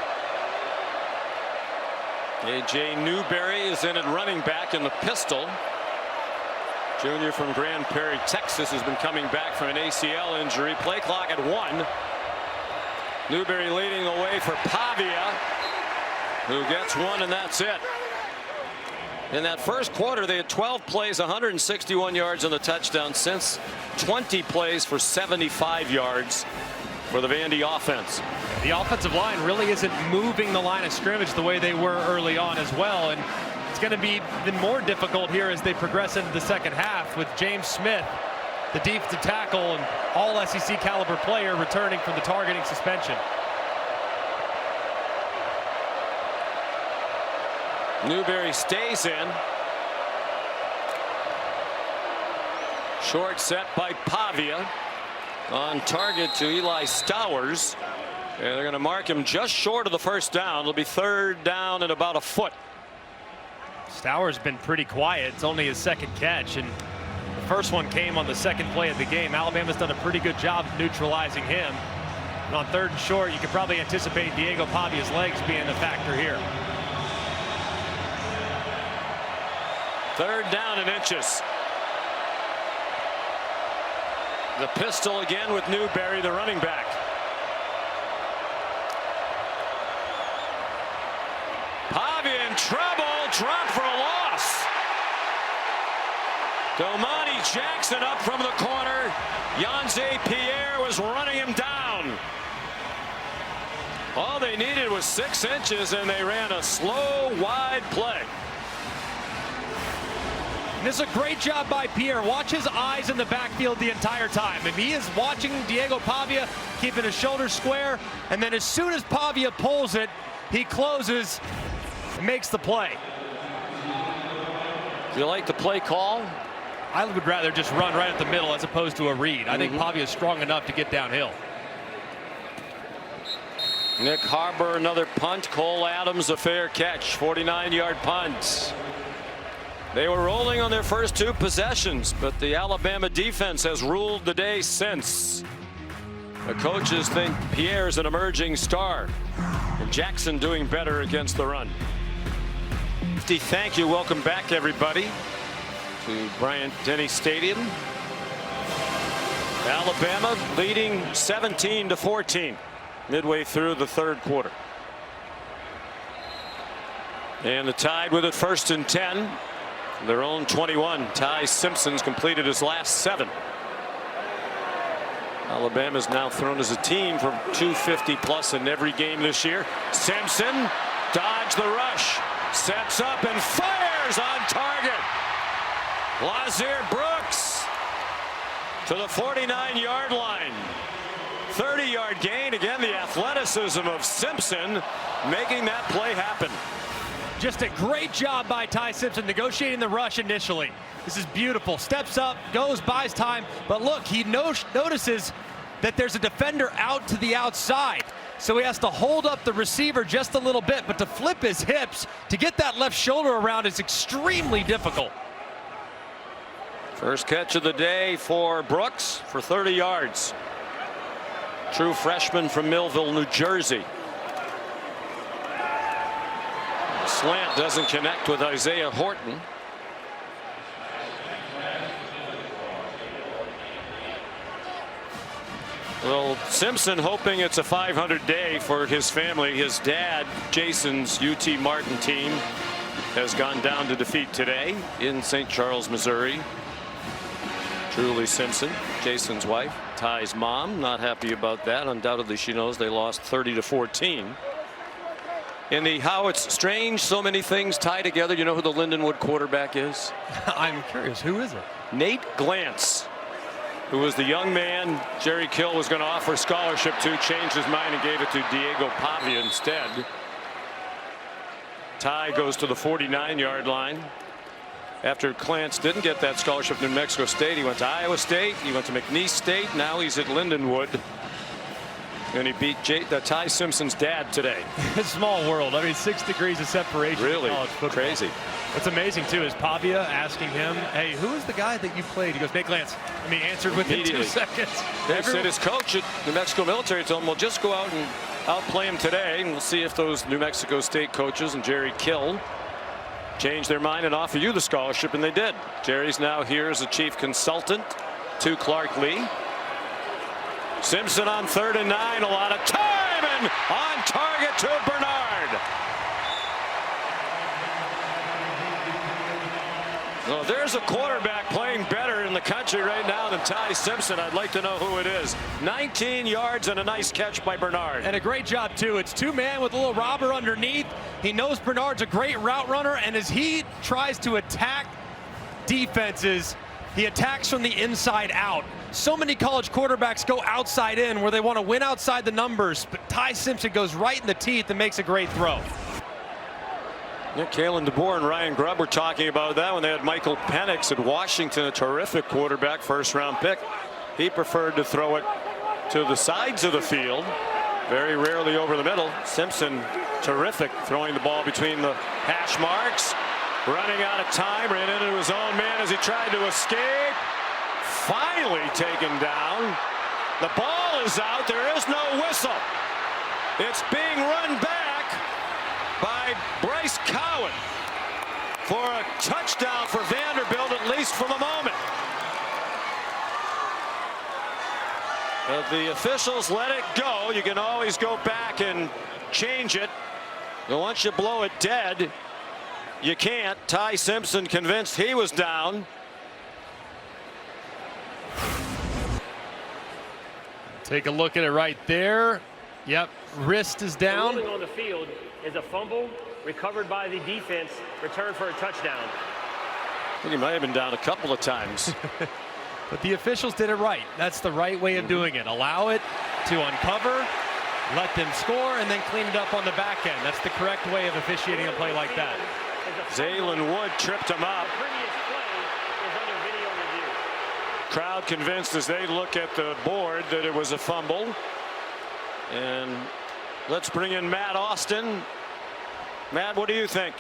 A.J. Newberry is in at running back in the pistol. Junior from Grand Prairie, Texas, has been coming back from an ACL injury. Play clock at 1. Newberry leading the way for Pavia, who gets 1, and that's it. In that first quarter, they had 12 plays, 161 yards on the touchdown. Since 20 plays for 75 yards for the Vandy offense. The offensive line really isn't moving the line of scrimmage the way they were early on as well. And it's going to be even more difficult here as they progress into the second half with James Smith, the defensive tackle and all SEC caliber player, returning from the targeting suspension. Newberry stays in. Short set by Pavia. On target to Eli Stowers. And they're going to mark him just short of the first down. It'll be 3rd down and about a foot. Stowers has been pretty quiet. It's only his 2nd catch, and the first one came on the 2nd play of the game. Alabama's done a pretty good job of neutralizing him. And on 3rd and short, you could probably anticipate Diego Pavia's legs being a factor here. 3rd down and inches. The pistol again with Newberry, the running back. Pavia in trouble, dropped for a loss. Domani Jackson up from the corner. Yanze Pierre was running him down. All they needed was 6 inches, and they ran a slow, wide play. And this is a great job by Pierre. Watch his eyes in the backfield the entire time. And he is watching Diego Pavia, keeping his shoulders square. And then as soon as Pavia pulls it, he closes and makes the play. Do you like the play call? I would rather just run right at the middle as opposed to a read. I think Pavia is strong enough to get downhill. Nick Harbor, another punt. Cole Adams, a fair catch. 49-yard punt. They were rolling on their first 2 possessions, but the Alabama defense has ruled the day since. The coaches think Pierre's an emerging star, and Jackson doing better against the run. Thank you. Welcome back, everybody, to Bryant-Denny Stadium. Alabama leading 17-14 midway through the 3rd quarter. And the Tide with it 1st and 10. Their own 21. Ty Simpson's completed his last 7. Alabama's now thrown as a team for 250 plus in every game this year. Simpson dodged the rush, sets up and fires on target. Lazir Brooks to the 49-yard line. 30-yard gain. Again, the athleticism of Simpson making that play happen. Just a great job by Ty Simpson negotiating the rush initially. This is beautiful. Steps up, goes, buys time. But look, he notices that there's a defender out to the outside. So he has to hold up the receiver just a little bit. But to flip his hips, to get that left shoulder around is extremely difficult. First catch of the day for Brooks for 30 yards. True freshman from Millville, New Jersey. Slant doesn't connect with Isaiah Horton. Well, Simpson hoping it's a 500 day for his family. His dad, Jason's UT Martin team, has gone down to defeat today in St. Charles, Missouri. Julie Simpson, Jason's wife, Ty's mom, not happy about that. Undoubtedly, she knows they lost 30-14. In the how it's strange so many things tie together. You know who the Lindenwood quarterback is? I'm curious. Who is it? Nate Glantz, who was the young man Jerry Kill was going to offer a scholarship to, changed his mind and gave it to Diego Pavia instead. Ty goes to the 49-yard line. After Glantz didn't get that scholarship to New Mexico State, he went to Iowa State, he went to McNeese State, now he's at Lindenwood. And he beat Ty Simpson's dad today. Small world. I mean, 6 degrees of separation. Really? In college football. Crazy. What's amazing, too, is Pavia asking him, hey, who is the guy that you played? He goes, Nate Glantz. I mean, he answered within 2 seconds. They said his coach at New Mexico Military told him, well, just go out and outplay him today, and we'll see if those New Mexico State coaches and Jerry Kill change their mind and offer you the scholarship, and they did. Jerry's now here as a chief consultant to Clark Lee. Simpson on 3rd and 9, a lot of time, and on target to Bernard. Well, there's a quarterback playing better in the country right now than Ty Simpson. I'd like to know who it is. 19 yards and a nice catch by Bernard. And a great job, too. It's 2-man with a little robber underneath. He knows Bernard's a great route runner, and as he tries to attack defenses, he attacks from the inside out. So many college quarterbacks go outside in where they want to win outside the numbers, but Ty Simpson goes right in the teeth and makes a great throw. Yeah, Kalen DeBoer and Ryan Grubb were talking about that when they had Michael Penix at Washington, a terrific quarterback, 1st-round pick. He preferred to throw it to the sides of the field, very rarely over the middle. Simpson, terrific, throwing the ball between the hash marks. Running out of time, ran into his own man as he tried to escape. Finally taken down. The ball is out. There is no whistle. It's being run back by Bryce Cowan for a touchdown for Vanderbilt, at least for the moment. But the officials let it go. You can always go back and change it. But once you blow it dead, you can't. Ty Simpson convinced he was down. Take a look at it right there. Yep, wrist is down. The ruling on the field is a fumble recovered by the defense, returned for a touchdown. I think he might have been down a couple of times. But the officials did it right. That's the right way of doing it. Allow it to uncover, let them score, and then clean it up on the back end. That's the correct way of officiating a play like that. Zaylen Wood tripped him up. Crowd convinced as they look at the board that it was a fumble. And let's bring in Matt Austin. Matt, what do you think?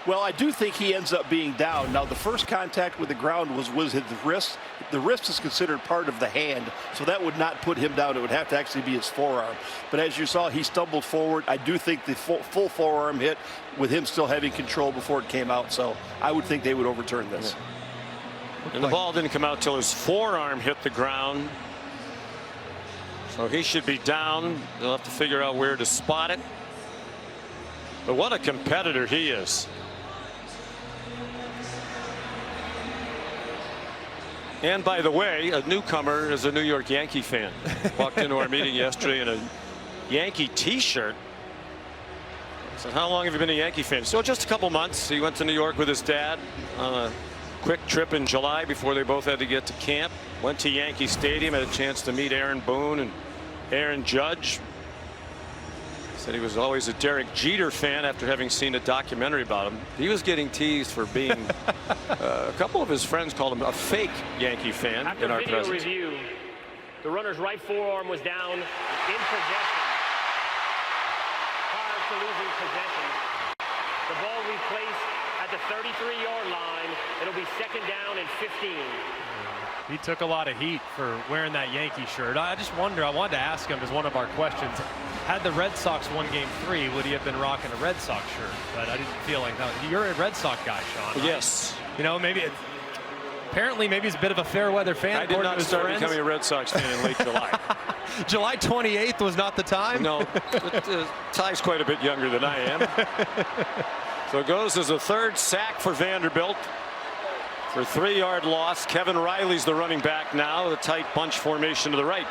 Well, I do think he ends up being down. Now, the first contact with the ground was his wrist. The wrist is considered part of the hand, so that would not put him down. It would have to actually be his forearm. But as you saw, he stumbled forward. I do think the full forearm hit with him still having control before it came out. So I would think they would overturn this. And the ball didn't come out till his forearm hit the ground. So he should be down. They'll have to figure out where to spot it. But what a competitor he is. And by the way, a newcomer is a New York Yankee fan. Walked into our meeting yesterday in a Yankee t-shirt. I said, how long have you been a Yankee fan? So just a couple months. He went to New York with his dad on a quick trip in July before they both had to get to camp. Went to Yankee Stadium, had a chance to meet Aaron Boone and Aaron Judge. Said he was always a Derek Jeter fan after having seen a documentary about him. He was getting teased for being a couple of his friends called him a fake Yankee fan in our presence. After video review, the runner's right forearm was down in possession. Prior to losing possession, the ball replaced at the 33-yard line. It'll be second down and 15. He took a lot of heat for wearing that Yankee shirt. I just wonder, I wanted to ask him as one of our questions, had the Red Sox won Game 3, would he have been rocking a Red Sox shirt? But I didn't feel like that. You're a Red Sox guy, Sean. Yes. You know, maybe apparently maybe he's a bit of a fair weather fan. I did not start becoming a Red Sox fan in late July. July 28th was not the time? No. Ty's quite a bit younger than I am. So it goes as a third sack for Vanderbilt. For a 3-yard loss. Kevin Riley's the running back now. The tight bunch formation to the right.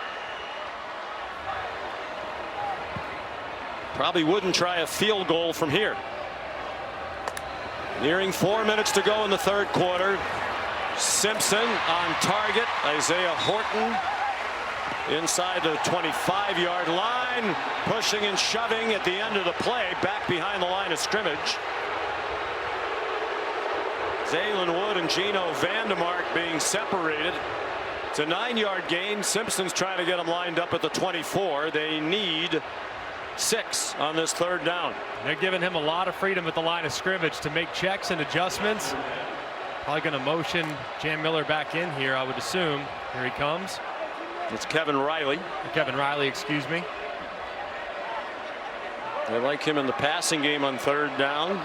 Probably wouldn't try a field goal from here. Nearing 4 minutes to go in the third quarter. Simpson on target. Isaiah Horton inside the 25-yard line. Pushing and shoving at the end of the play. Back behind the line of scrimmage. Zaylen Wood and Gino Vandermark being separated. It's a 9-yard gain. Simpson's trying to get them lined up at the 24. They need 6 on this third down. They're giving him a lot of freedom at the line of scrimmage to make checks and adjustments. Probably going to motion Jam Miller back in here, I would assume. Here he comes. It's Kevin Riley. Kevin Riley, excuse me. They like him in the passing game on third down.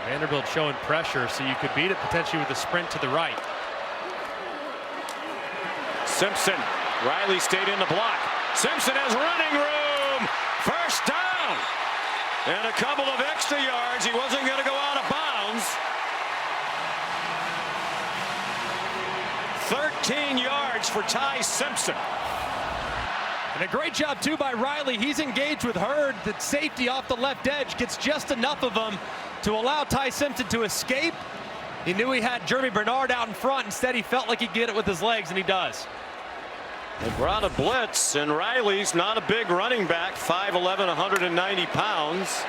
Vanderbilt showing pressure, so you could beat it potentially with a sprint to the right. Simpson. Riley stayed in the block. Simpson has running room. First down. And a couple of extra yards. He wasn't going to go out of bounds. 13 yards for Ty Simpson. And a great job, too, by Riley. He's engaged with Hurd. The safety off the left edge gets just enough of him to allow Ty Simpson to escape. He knew he had Jeremy Bernard out in front. Instead, he felt like he could get it with his legs, and he does. They brought a blitz, and Riley's not a big running back, 5'11", 190 pounds.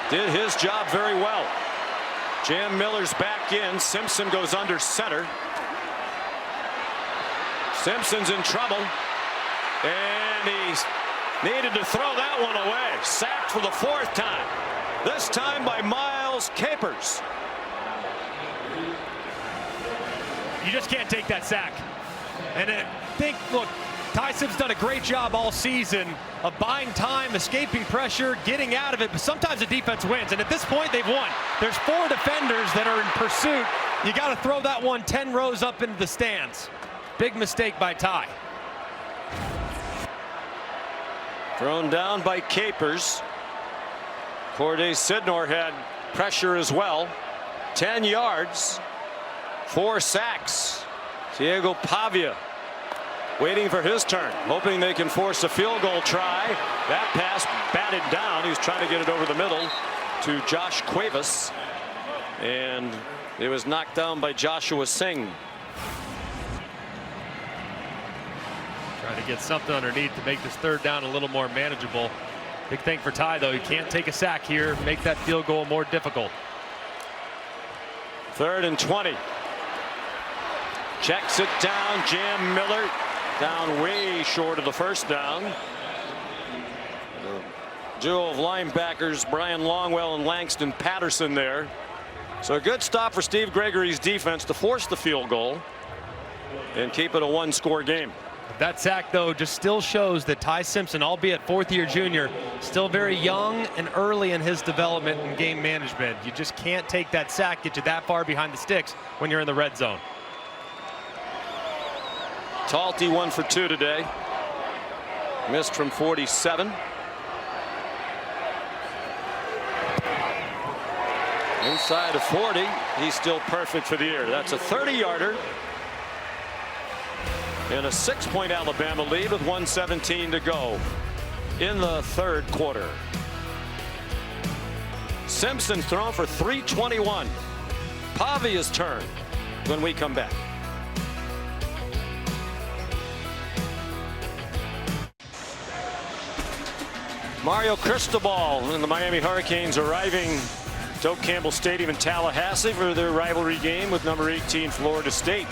Did his job very well. Jam Miller's back in. Simpson goes under center. Simpson's in trouble. And he's needed to throw that one away. Sacked for the 4th time. This time by Miles Capers. You just can't take that sack. And I think, look, Ty Simpson's done a great job all season of buying time, escaping pressure, getting out of it. But sometimes the defense wins. And at this point, they've won. There's 4 defenders that are in pursuit. You got to throw that one 10 rows up into the stands. Big mistake by Ty. Thrown down by Capers. Corday Sidnor had pressure as well. 10 yards. 4 sacks. Diego Pavia waiting for his turn, hoping they can force a field goal try. That pass batted down. He was trying to get it over the middle to Josh Cuevas. And it was knocked down by Joshua Singh. Trying to get something underneath to make this third down a little more manageable. Big thing for Ty, though. He can't take a sack here, make that field goal more difficult. 3rd and 20. Checks it down. Jam Miller down way short of the first down. The duo of linebackers, Brian Longwell and Langston Patterson there. So a good stop for Steve Gregory's defense to force the field goal and keep it a 1-score game. That sack, though, just still shows that Ty Simpson, albeit 4th-year junior, still very young and early in his development in game management. You just can't take that sack, get you that far behind the sticks when you're in the red zone. Talty 1 for 2 today. Missed from 47. Inside of 40. He's still perfect for the year. That's a 30-yarder. And a 6-point Alabama lead with 1:17 to go in the 3rd quarter. Simpson thrown for 321. Pavia's turn when we come back. Mario Cristobal and the Miami Hurricanes arriving to Oak Campbell Stadium in Tallahassee for their rivalry game with number 18 Florida State.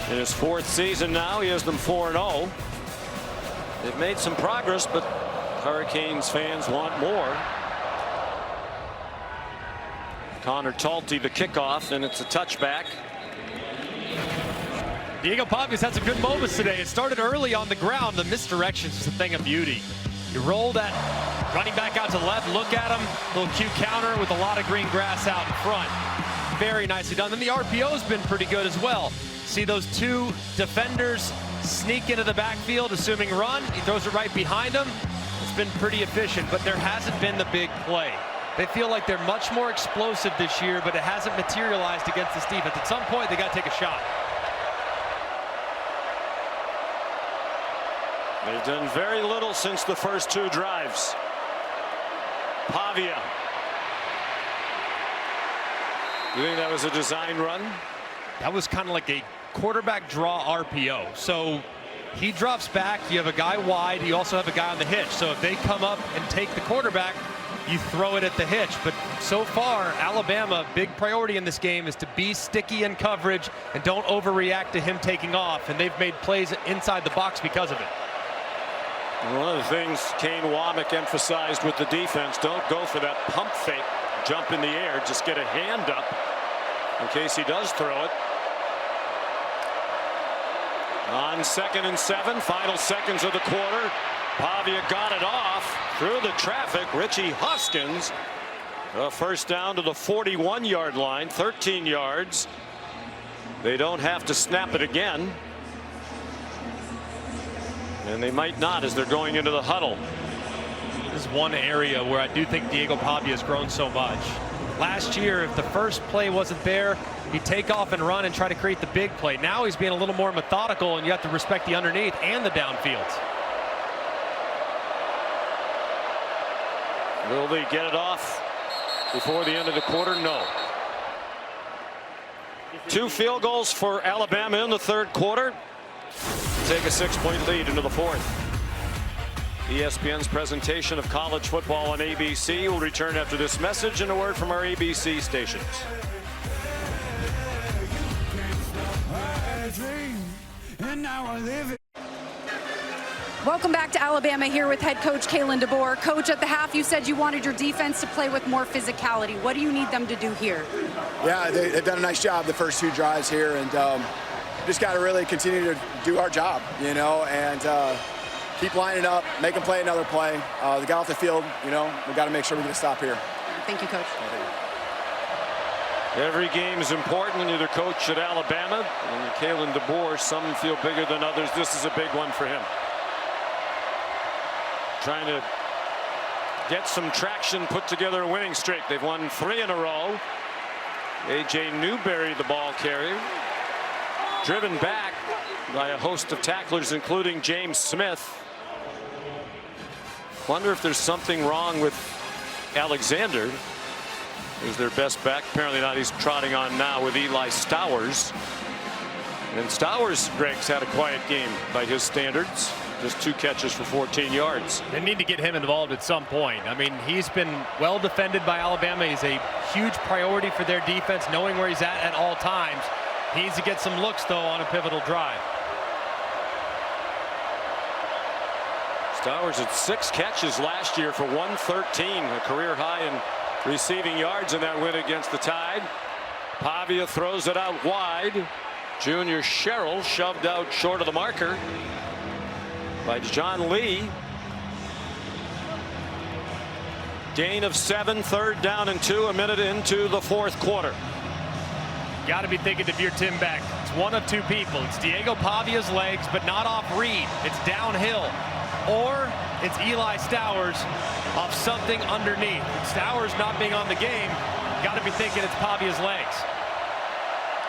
In his 4th season now, he has them 4-0. They've made some progress, but Hurricanes fans want more. Connor Talty the kickoff, and it's a touchback. Diego Pavia's had some good moments today. It started early on the ground. The misdirection's just a thing of beauty. You roll that running back out to the left, look at him, little cute counter with a lot of green grass out in front. Very nicely done. Then the RPO's been pretty good as well. See those 2 defenders sneak into the backfield, assuming run. He throws it right behind them. It's been pretty efficient, but there hasn't been the big play. They feel like they're much more explosive this year, but it hasn't materialized against this defense. At some point, they got to take a shot. They've done very little since the first 2 drives. Pavia. You think that was a design run? That was kind of like a quarterback draw RPO. So he drops back. You have a guy wide. You also have a guy on the hitch. So if they come up and take the quarterback, you throw it at the hitch. But so far, Alabama, big priority in this game is to be sticky in coverage and don't overreact to him taking off. And they've made plays inside the box because of it. One of the things Kane Womack emphasized with the defense, don't go for that pump fake, jump in the air, just get a hand up in case he does throw it. On 2nd and 7, final seconds of the quarter. Pavia got it off through the traffic. Richie Hoskins, a first down to the 41-yard line, 13 yards. They don't have to snap it again. And they might not as they're going into the huddle. This is one area where I do think Diego Pavia has grown so much. Last year, if the first play wasn't there, he'd take off and run and try to create the big play. Now he's being a little more methodical, and you have to respect the underneath and the downfields. Will they get it off before the end of the quarter? No. 2 field goals for Alabama in the 3rd quarter. Take a 6-point lead into the 4th. ESPN's presentation of college football on ABC will return after this message and a word from our ABC stations. Welcome back to Alabama here with head coach Kalen DeBoer. Coach, at the half you said you wanted your defense to play with more physicality. What do you need them to do here? Yeah, they've done a nice job the first 2 drives here, and just got to really continue to do our job, you know, and keep lining up, make them play another play. They got off the field, you know, we got to make sure we get a stop here. Thank you, Coach. Every game is important. You're the coach at Alabama, and Kalen DeBoer, some feel bigger than others. This is a big one for him. Trying to get some traction, put together a winning streak. They've won 3 in a row. A.J. Newberry, the ball carrier, driven back by a host of tacklers, including James Smith. Wonder if there's something wrong with Alexander. who's their best back. Apparently not. He's trotting on now with Eli Stowers. And Stowers, Greg's had a quiet game by his standards. Just 2 catches for 14 yards. They need to get him involved at some point. I mean, he's been well defended by Alabama. He's a huge priority for their defense, knowing where he's at all times. He needs to get some looks, though, on a pivotal drive. Stowers had 6 catches last year for 113, a career high in receiving yards in that win against the Tide. Pavia throws it out wide. Junior Sherrill shoved out short of the marker by John Lee. Gain of 7, 3rd down and 2, a minute into the 4th quarter. Got to be thinking if you're Tim Beck, it's one of 2 people. It's Diego Pavia's legs, but not off read. It's downhill. Or it's Eli Stowers off something underneath. Stowers not being on the game, got to be thinking it's Pavia's legs.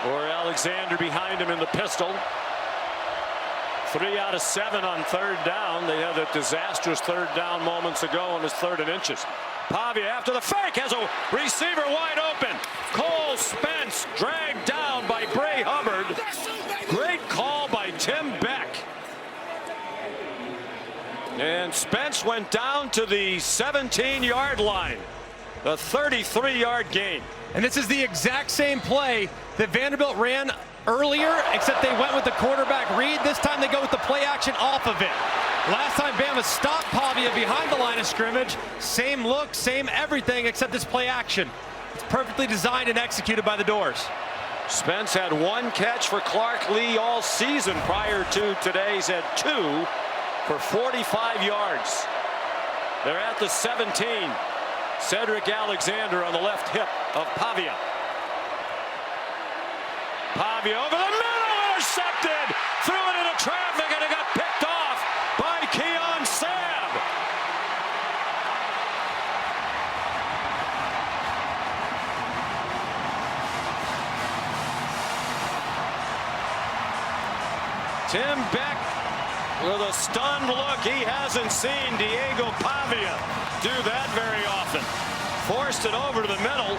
Or Alexander behind him in the pistol. 3 out of 7 on 3rd down. They had that disastrous 3rd down moments ago on his 3rd and inches. Pavia after the fake has a receiver wide open. Cole Spence dragged down by Bray Hubbard. Great call by Tim Beck. And Spence went down to the 17-yard line. The 33-yard gain. And this is the exact same play that Vanderbilt ran earlier, except they went with the quarterback read. This time they go with the play action off of it. Last time Bama stopped Pavia behind the line of scrimmage. Same look, same everything, except this play action. It's perfectly designed and executed by the Doors. Spence had 1 catch for Clark Lee all season prior to today's at 2 for 45 yards. They're at the 17. Cedric Alexander on the left hip of Pavia. Pavia over the middle, intercepted, threw it into traffic, and it got picked off by Keon Sabb. Tim Beck with a stunned look. He hasn't seen Diego Pavia do that very often. Forced it over to the middle.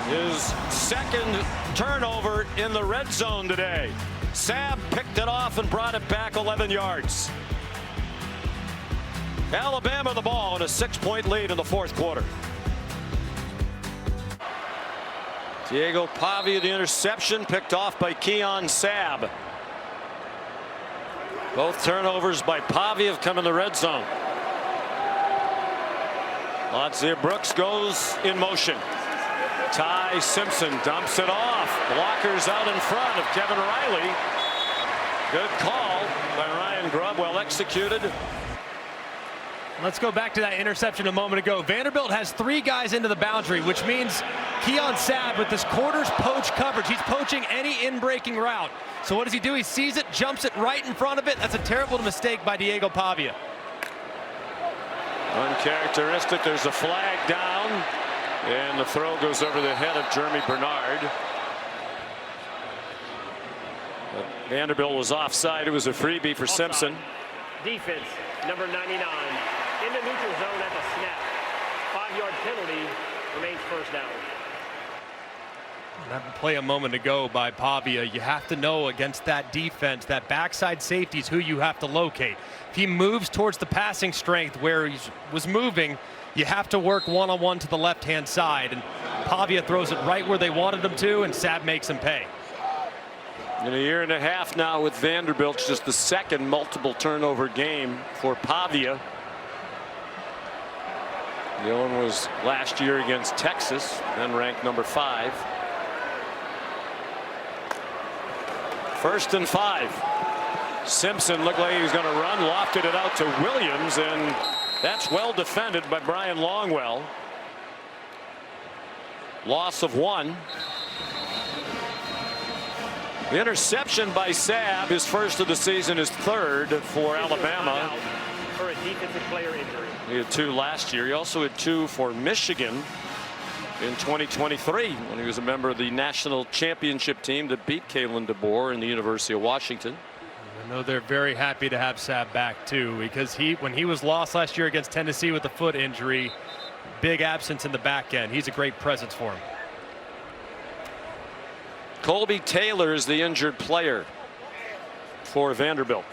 His 2nd turnover in the red zone today. Sabb picked it off and brought it back 11 yards. Alabama the ball in a 6-point lead in the 4th quarter. Diego Pavia the interception, picked off by Keon Sabb. Both turnovers by Pavia have come in the red zone. Latzia Brooks goes in motion. Ty Simpson dumps it off. Blockers out in front of Kevin Riley. Good call by Ryan Grubb, well executed. Let's go back to that interception a moment ago. Vanderbilt has 3 guys into the boundary, which means Keon Sabb with this quarters poach coverage. He's poaching any in-breaking route. So what does he do? He sees it, jumps it right in front of it. That's a terrible mistake by Diego Pavia. Uncharacteristic. There's a flag down, and the throw goes over the head of Jeremy Bernard. But Vanderbilt was offside. It was a freebie for Offside. Simpson. Defense, number 99, in the neutral zone at the snap. 5-yard penalty, remains 1st down. That play a moment ago by Pavia, you have to know against that defense, that backside safety is who you have to locate. If he moves towards the passing strength where he was moving, you have to work one-on-one to the left-hand side. And Pavia throws it right where they wanted him to, and Sabb makes him pay. In a year and a half now with Vanderbilt, it's just the 2nd multiple turnover game for Pavia. The other one was last year against Texas, then ranked number 5. 1st and 5. Simpson looked like he was going to run, lofted it out to Williams, and that's well defended by Brian Longwell. Loss of 1. The interception by Sabb, his 1st of the season, is 3rd for Alabama. For a defensive player injury. He had 2 last year. He also had 2 for Michigan in 2023 when he was a member of the national championship team that beat Kalen DeBoer in the University of Washington. I know they're very happy to have Sabb back too, because when he was lost last year against Tennessee with a foot injury, big absence in the back end. He's a great presence for him. Colby Taylor is the injured player for Vanderbilt.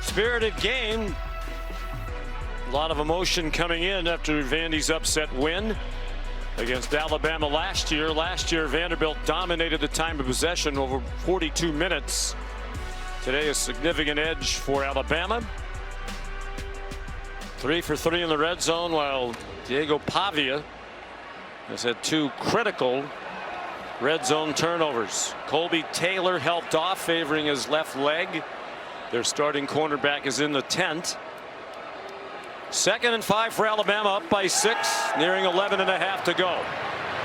Spirited game. A lot of emotion coming in after Vandy's upset win against Alabama last year. Last year, Vanderbilt dominated the time of possession over 42 minutes. Today, a significant edge for Alabama. 3 for 3 in the red zone, while Diego Pavia has had 2 critical red zone turnovers. Colby Taylor helped off, favoring his left leg. Their starting cornerback is in the tent. 2nd and 5 for Alabama, up by 6, nearing 11.5 to go.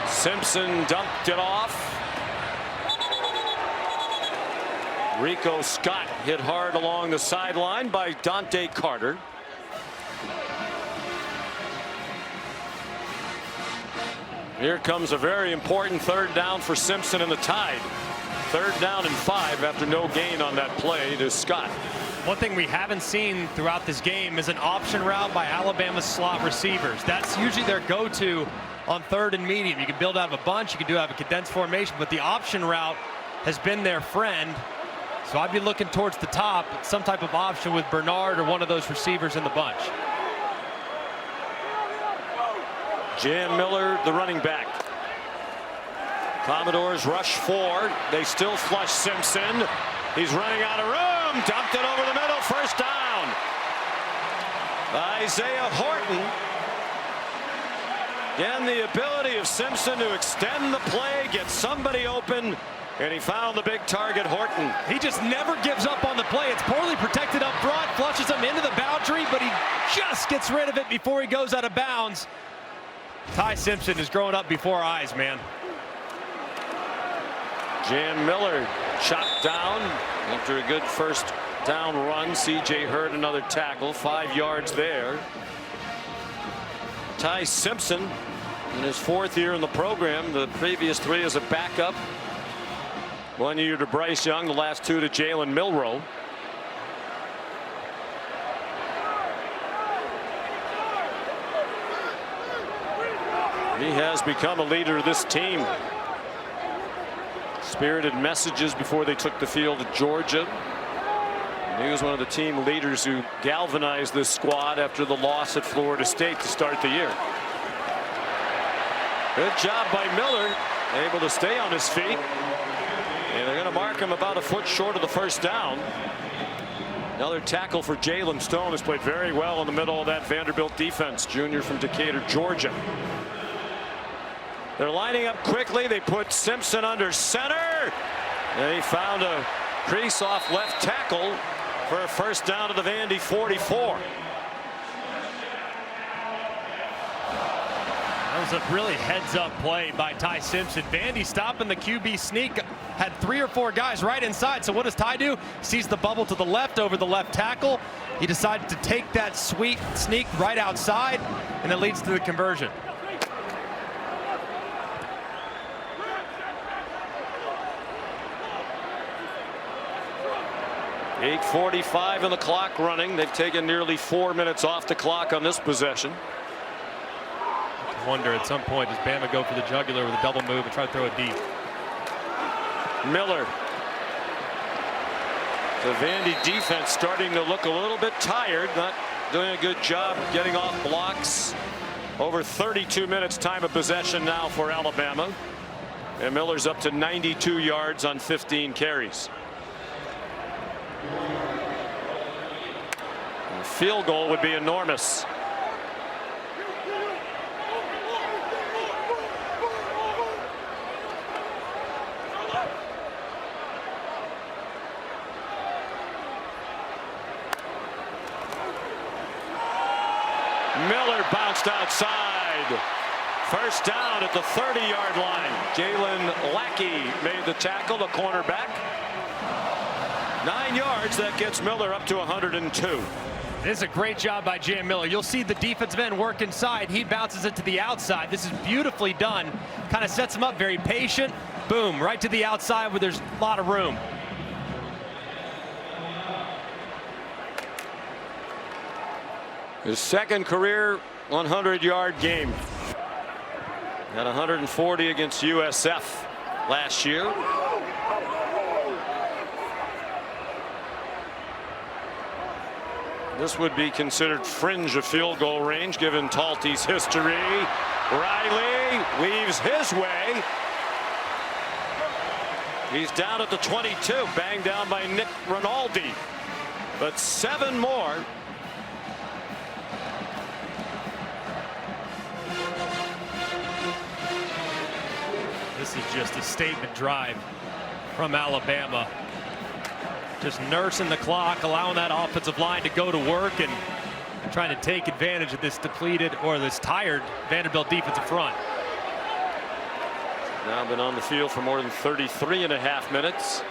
Simpson dunked it off. Rico Scott hit hard along the sideline by Dante Carter. Here comes a very important 3rd down for Simpson and the Tide. 3rd down and 5 after no gain on that play to Scott. One thing we haven't seen throughout this game is an option route by Alabama's slot receivers. That's usually their go-to on 3rd and medium. You can build out of a bunch, you can do have a condensed formation, but the option route has been their friend. So I'd be looking towards the top, some type of option with Bernard or one of those receivers in the bunch. Jan Miller, the running back. Commodores rush 4. They still flush Simpson. He's running out of room. Dumped it over the middle. 1st down. Isaiah Horton. Again, the ability of Simpson to extend the play, get somebody open, and he found the big target, Horton. He just never gives up on the play. It's poorly protected up front, flushes him into the boundary, but he just gets rid of it before he goes out of bounds. Ty Simpson is growing up before our eyes, man. Jan Miller chopped down after a good 1st down run. C.J. Hurd another tackle, 5 yards there. Ty Simpson in his 4th year in the program. The previous 3 as a backup. 1 year to Bryce Young, the last 2 to Jalen Milroe. He has become a leader of this team. Spirited messages before they took the field at Georgia. And he was one of the team leaders who galvanized this squad after the loss at Florida State to start the year. Good job by Miller, able to stay on his feet. And they're going to mark him about a foot short of the 1st down. Another tackle for Jalen Stone, who's played very well in the middle of that Vanderbilt defense, junior from Decatur, Georgia. They're lining up quickly. They put Simpson under center. They found a crease off left tackle for a 1st down to the Vandy 44. That was a really heads-up play by Ty Simpson. Vandy stopping the QB sneak. Had 3 or 4 guys right inside. So what does Ty do? Sees the bubble to the left over the left tackle. He decided to take that sweet sneak right outside, and it leads to the conversion. 8:45 on the clock running. They've taken nearly 4 minutes off the clock on this possession. I wonder at some point, does Bama go for the jugular with a double move and try to throw it deep? Miller. The Vandy defense starting to look a little bit tired, not doing a good job getting off blocks. Over 32 minutes time of possession now for Alabama. And Miller's up to 92 yards on 15 carries. A field goal would be enormous. Miller bounced outside. 1st down at the 30-yard line. Jalen Lackey made the tackle, the cornerback. 9 yards. That gets Miller up to 102. This is a great job by Jan Miller. You'll see the defensive end work inside. He bounces it to the outside. This is beautifully done. Kind of sets him up, very patient. Boom, right to the outside where there's a lot of room. His second career 100-yard game. Had 140 against USF last year. This would be considered fringe of field goal range given Talty's history. Riley weaves his way. He's down at the 22, banged down by Nick Rinaldi. But 7 more. This is just a statement drive from Alabama. Just nursing the clock, allowing that offensive line to go to work and trying to take advantage of this depleted or this tired Vanderbilt defensive front. Now been on the field for more than 33.5 minutes.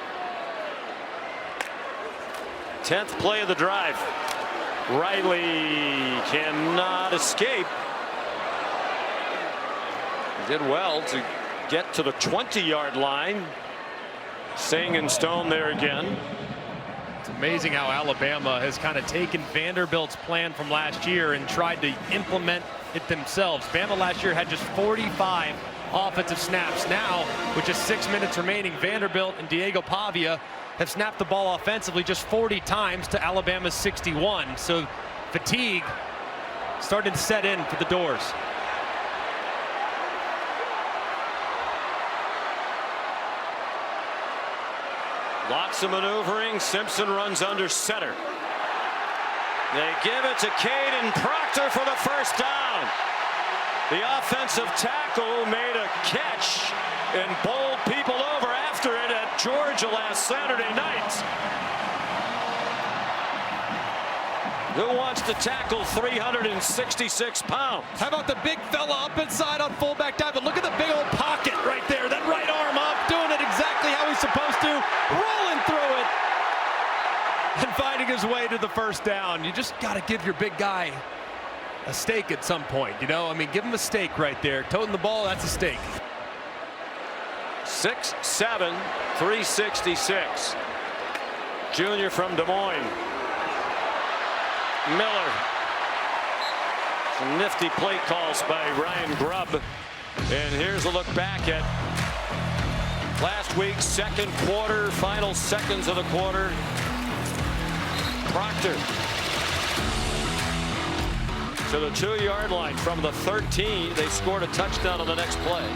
10th play of the drive. Riley cannot escape. He did well to get to the 20-yard line. Sing and Stone there again. It's amazing how Alabama has kind of taken Vanderbilt's plan from last year and tried to implement it themselves. Bama last year had just 45 offensive snaps. Now, with just 6 minutes remaining, Vanderbilt and Diego Pavia have snapped the ball offensively just 40 times to Alabama's 61. So fatigue starting to set in for the Doors. Lots of maneuvering. Simpson runs under center. They give it to Caden Proctor for the first down. The offensive tackle made a catch and bowled people over after it at Georgia last Saturday night. Who wants to tackle 366 pounds? How about the big fella up inside on fullback dive? But look at the big old pocket right there. That right arm up, doing it exactly how he's supposed to, rolling through it and finding his way to the first down. You just got to give your big guy a steak at some point, you know? I mean, give him a steak right there. Toting the ball, that's a steak. 6'7", 366. Junior from Des Moines. Miller. Some nifty play calls by Ryan Grubb. And here's a look back at last week's second quarter, final seconds of the quarter. Proctor to the 2-yard line from the 13. They scored a touchdown on the next play.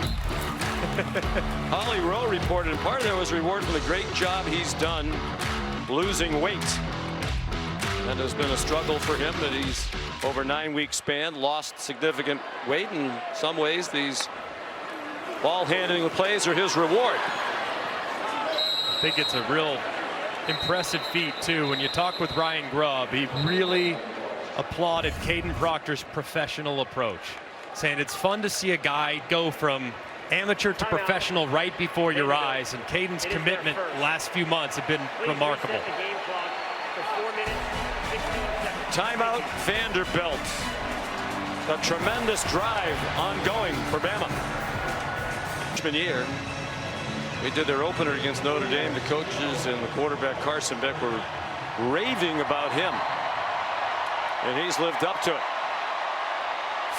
Holly Rowe reported, and part of that was reward for the great job he's done losing weight. That has been a struggle for him, that he's over 9-week span lost significant weight. In some ways, these ball handling plays are his reward. I think it's a real impressive feat too. When you talk with Ryan Grubb, he really applauded Caden Proctor's professional approach, saying it's fun to see a guy go from amateur to professional right before your eyes, and Caden's commitment the last few months have been remarkable. Timeout Vanderbilt. A tremendous drive ongoing for Bama. Freshman year, we did their opener against Notre Dame. The coaches and the quarterback Carson Beck were raving about him, and he's lived up to it.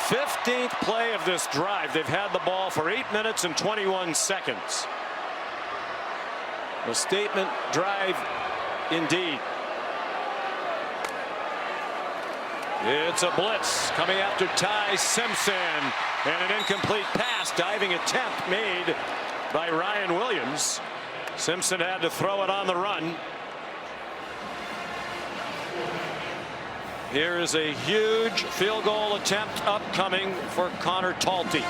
15th play of this drive. They've had the ball for 8 minutes and 21 seconds. A statement drive indeed. It's a blitz coming after Ty Simpson, and an incomplete pass, diving attempt made by Ryan Williams. Simpson had to throw it on the run. Here is a huge field goal attempt upcoming for Connor Talty.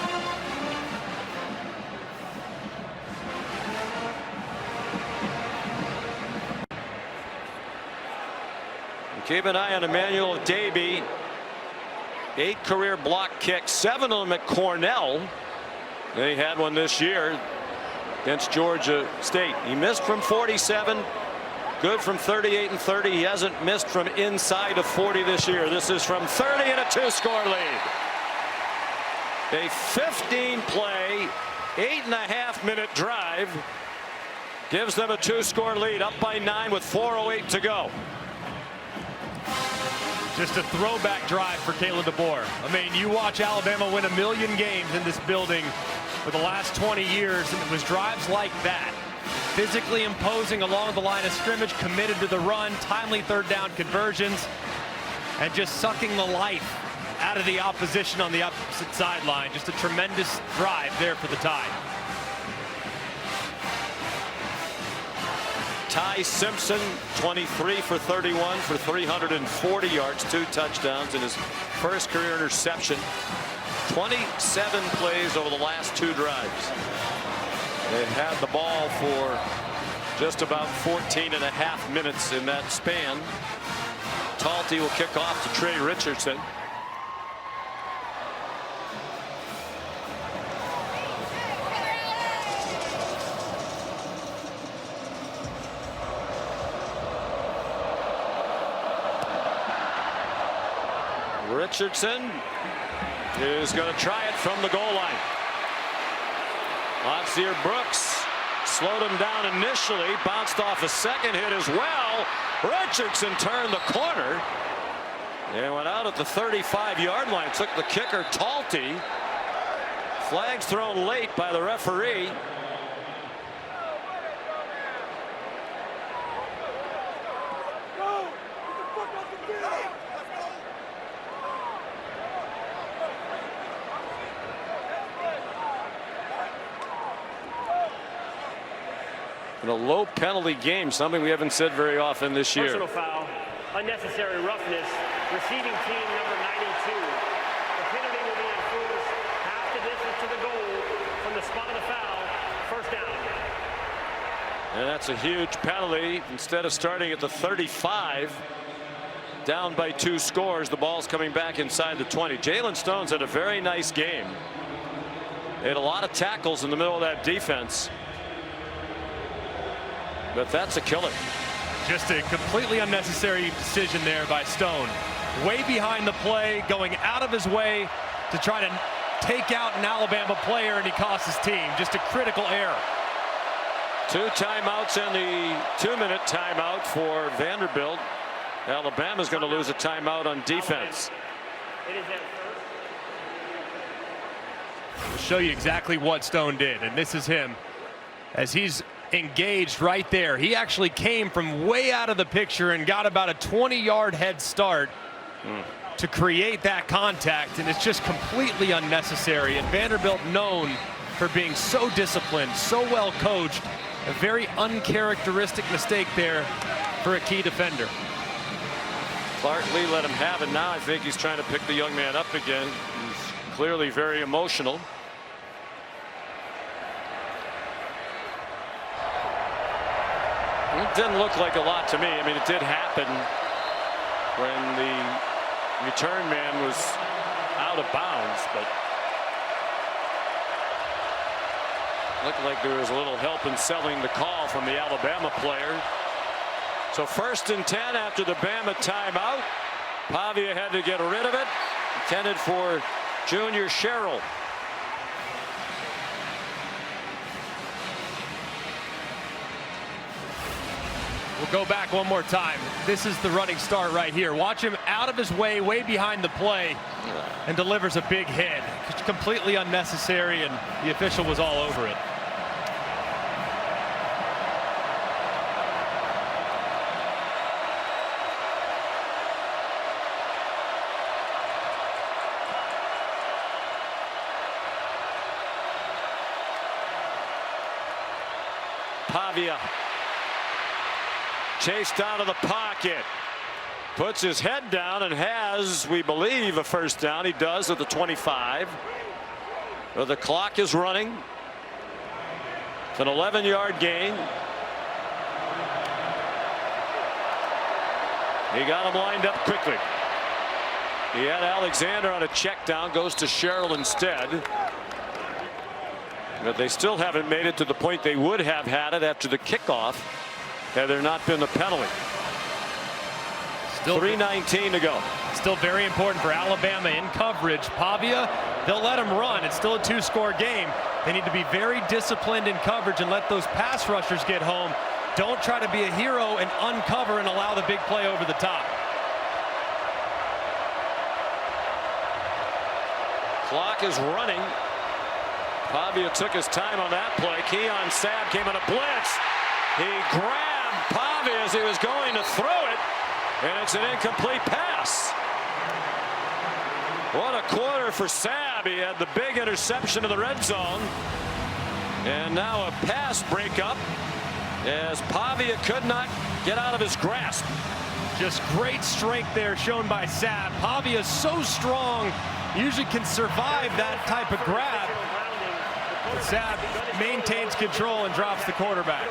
Keep an eye on Emmanuel Davey. 8 career block kicks, 7 of them at Cornell. They had one this year against Georgia State. He missed from 47. Good from 38 and 30. He hasn't missed from inside of 40 this year. This is from 30 and a 2-score lead. A 15-play, 8.5-minute drive gives them a 2-score lead, up by 9 with 4:08 to go. Just a throwback drive for Kalen DeBoer. I mean, you watch Alabama win 1,000,000 games in this building for the last 20 years, and it was drives like that. Physically imposing along the line of scrimmage, committed to the run, timely third down conversions, and just sucking the life out of the opposition on the opposite sideline. Just a tremendous drive there for the Tide. Ty Simpson, 23 for 31 for 340 yards, 2 touchdowns, and his first career interception. 27 plays over the last 2 drives. They had the ball for just about 14.5 minutes in that span. Talty will kick off to Trey Richardson. Richardson is going to try it from the goal line. Lancier Brooks slowed him down initially, bounced off a second hit as well. Richardson turned the corner and went out at the 35-yard line. Took the kicker, Talty. Flags thrown late by the referee. In a low penalty game, something we haven't said very often this year. Personal foul, unnecessary roughness, receiving team number 92. The penalty will be enforced half the distance to the goal from the spot of the foul, first down. And that's a huge penalty. Instead of starting at the 35, down by 2 scores, the ball's coming back inside the 20. Jalen Stone's had a very nice game. They had a lot of tackles in the middle of that defense. But that's a killer. Just a completely unnecessary decision there by Stone. Way behind the play, going out of his way to try to take out an Alabama player, and he cost his team. Just a critical error. 2 timeouts and the 2-minute timeout for Vanderbilt. Alabama's going to lose a timeout on defense. We'll show you exactly what Stone did, and this is him as he's engaged right there. He actually came from way out of the picture and got about a 20-yard head start to create that contact, and it's just completely unnecessary. And Vanderbilt, known for being so disciplined, so well coached, a very uncharacteristic mistake there for a key defender. Clark Lee let him have it. Now I think he's trying to pick the young man up again. He's clearly very emotional. It didn't look like a lot to me. I mean, it did happen when the return man was out of bounds, but looked like there was a little help in selling the call from the Alabama player. So 1st and 10 after the Bama timeout. Pavia had to get rid of it. Intended for Junior Sherrill. We'll go back one more time. This is the running start right here. Watch him out of his way, way behind the play, and delivers a big hit. It's completely unnecessary, and the official was all over it. Pavia chased out of the pocket, puts his head down and has, we believe, a first down. He does at the 25. The clock is running. It's an 11-yard gain. He got him lined up quickly. He had Alexander on a check down, goes to Sherrill instead. But they still haven't made it to the point they would have had it after the kickoff had there not been the penalty. Still 3:19 to go. Still very important for Alabama in coverage. Pavia, they'll let him run. It's still a 2-score game. They need to be very disciplined in coverage and let those pass rushers get home. Don't try to be a hero and uncover and allow the big play over the top. Clock is running. Pavia took his time on that play. Keon Sabb came on a blitz. He grabbed Pavia as he was going to throw it, and it's an incomplete pass. What a quarter for Sabb. He had the big interception in the red zone. And now a pass breakup as Pavia could not get out of his grasp. Just great strength there shown by Sabb. Pavia is so strong, usually can survive that type of grab. But Sabb maintains control and drops the quarterback.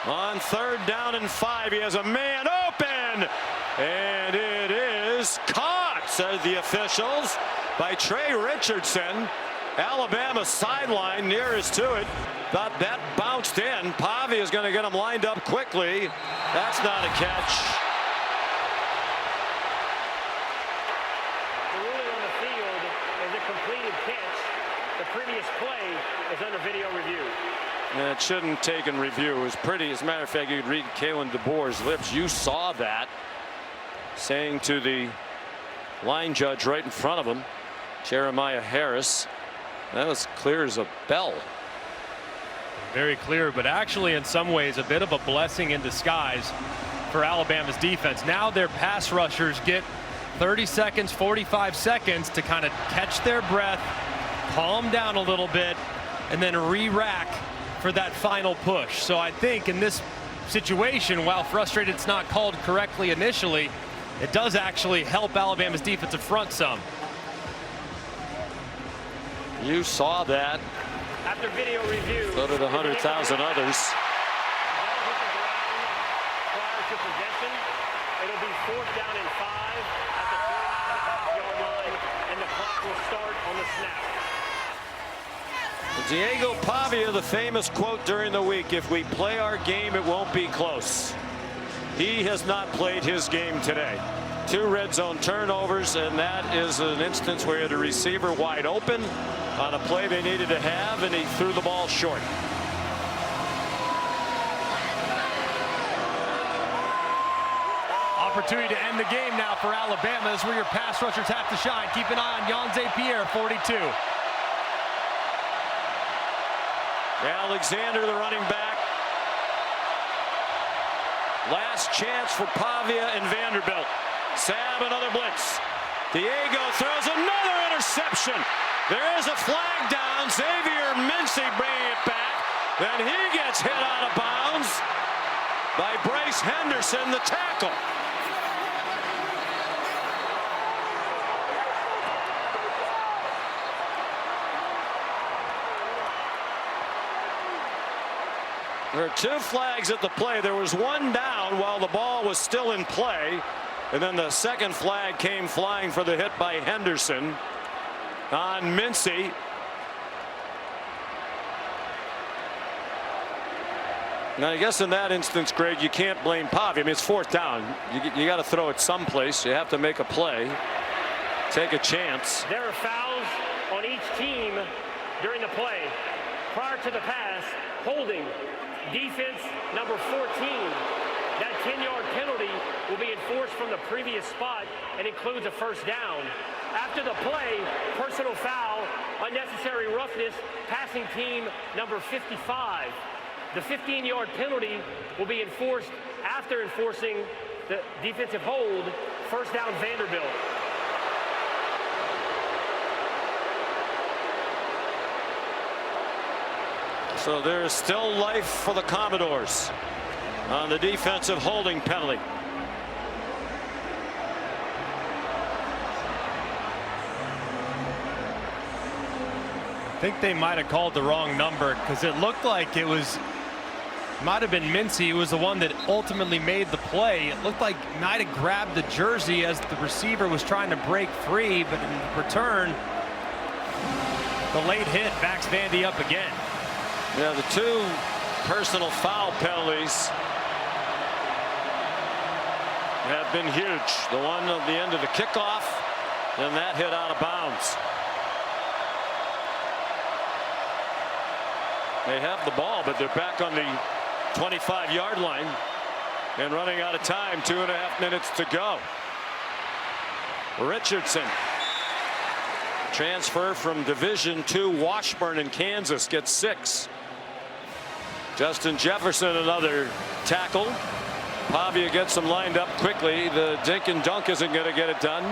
On 3rd down and 5, he has a man open, and it is caught, said the officials, by Trey Richardson. Alabama sideline nearest to it. Thought that bounced in. Pavia is going to get him lined up quickly. That's not a catch. The ruling on the field is a completed catch. The previous play is under video review. It shouldn't take in review. It was pretty. As a matter of fact, you could read Kalen DeBoer's lips. You saw that, saying to the line judge right in front of him, Jeremiah Harris, that was clear as a bell. Very clear, but actually in some ways a bit of a blessing in disguise for Alabama's defense. Now their pass rushers get 30 seconds, 45 seconds to kind of catch their breath, calm down a little bit, and then re-rack for that final push. So I think in this situation, while frustrated it's not called correctly initially, it does actually help Alabama's defensive front some. You saw that. After video review, So did 100,000 others. Prior to possession, it'll be 4th down and 5 at the 25-yard line, and the clock will start on the snap. Diego Pavia, the famous quote during the week, if we play our game, it won't be close. He has not played his game today. 2 red zone turnovers, and that is an instance where he had a receiver wide open on a play they needed to have, and he threw the ball short. Opportunity to end the game now for Alabama. This is where your pass rushers have to shine. Keep an eye on Yonze Pierre, 42. Alexander, the running back. Last chance for Pavia and Vanderbilt. Sabb, another blitz. Diego throws another interception. There is a flag down. Xavier Mincy bringing it back. Then he gets hit out of bounds by Bryce Henderson, the tackle. There are 2 flags at the play. There was 1 down while the ball was still in play. And then the second flag came flying for the hit by Henderson on Mincy. Now, I guess in that instance, Greg, you can't blame Pavia. I mean, it's 4th down. You got to throw it someplace. You have to make a play, take a chance. There are fouls on each team during the play. Prior to the pass, holding. Defense number 14. That 10-yard penalty will be enforced from the previous spot and includes a 1st down. After the play, personal foul, unnecessary roughness, passing team number 55. The 15-yard penalty will be enforced after enforcing the defensive hold, 1st down Vanderbilt. So there is still life for the Commodores on the defensive holding penalty. I think they might have called the wrong number because it looked like it might have been Mincy who was the one that ultimately made the play. It looked like might have grabbed the jersey as the receiver was trying to break free, but in return, the late hit backs Vandy up again. Yeah, the two personal foul penalties have been huge. The one at the end of the kickoff, and that hit out of bounds. They have the ball, but they're back on the 25-yard line and running out of time. 2.5 minutes to go. Richardson, transfer from Division II Washburn in Kansas, gets 6. Justin Jefferson, another tackle. Pavia gets them lined up quickly. The dink and dunk isn't going to get it done.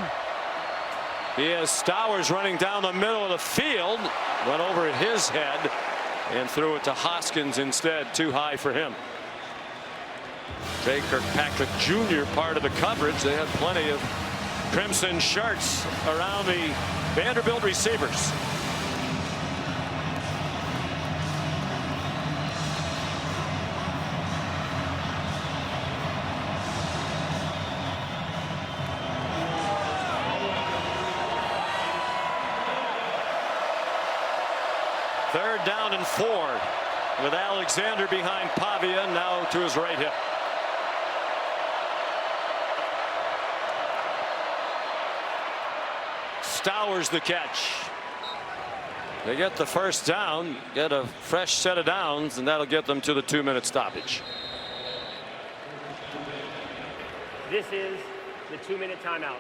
He has Stowers running down the middle of the field. Went over his head and threw it to Hoskins instead. Too high for him. Trey Kirkpatrick Jr. part of the coverage. They had plenty of crimson shirts around the Vanderbilt receivers. Third down and 4 with Alexander behind Pavia, now to his right hip. Stowers the catch. They get the first down, get a fresh set of downs, and that'll get them to the 2-minute stoppage. This is the 2-minute timeout.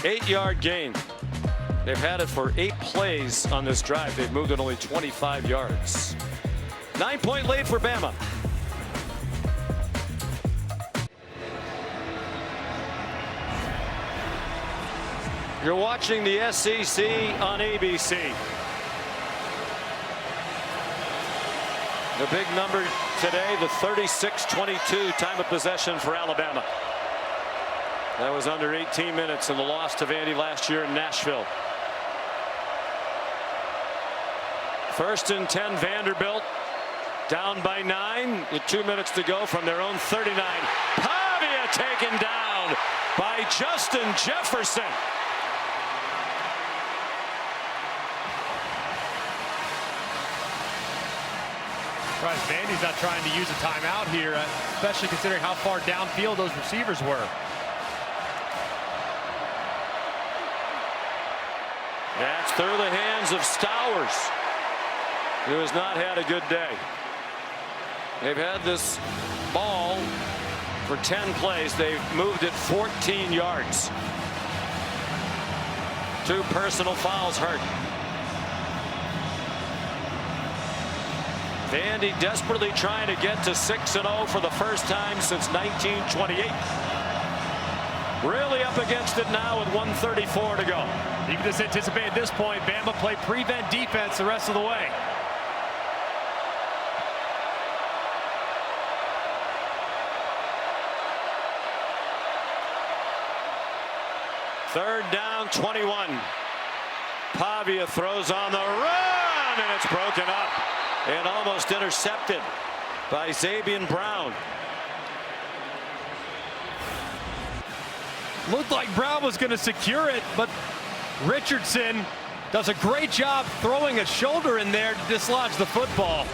8-yard gain. They've had it for 8 plays on this drive. They've moved it only 25 yards. 9-point lead for Bama. You're watching the SEC on ABC. The big number today, the 36-22 time of possession for Alabama. That was under 18 minutes in the loss to Vandy last year in Nashville. 1st and 10, Vanderbilt down by 9 with 2 minutes to go from their own 39. Pavia taken down by Justin Jefferson. Right, Vandy's not trying to use a timeout here, especially considering how far downfield those receivers were. That's through the hands of Stowers, who has not had a good day. They've had this ball for 10 plays. They've moved it 14 yards. 2 personal fouls hurt. Vandy desperately trying to get to 6-0 for the first time since 1928. Really up against it now with 1:34 to go. You can just anticipate at this point, Bama play prevent defense the rest of the way. Third down, 21. Pavia throws on the run, and it's broken up and almost intercepted by Zabian Brown. Looked like Brown was going to secure it, but Richardson does a great job throwing a shoulder in there to dislodge the football.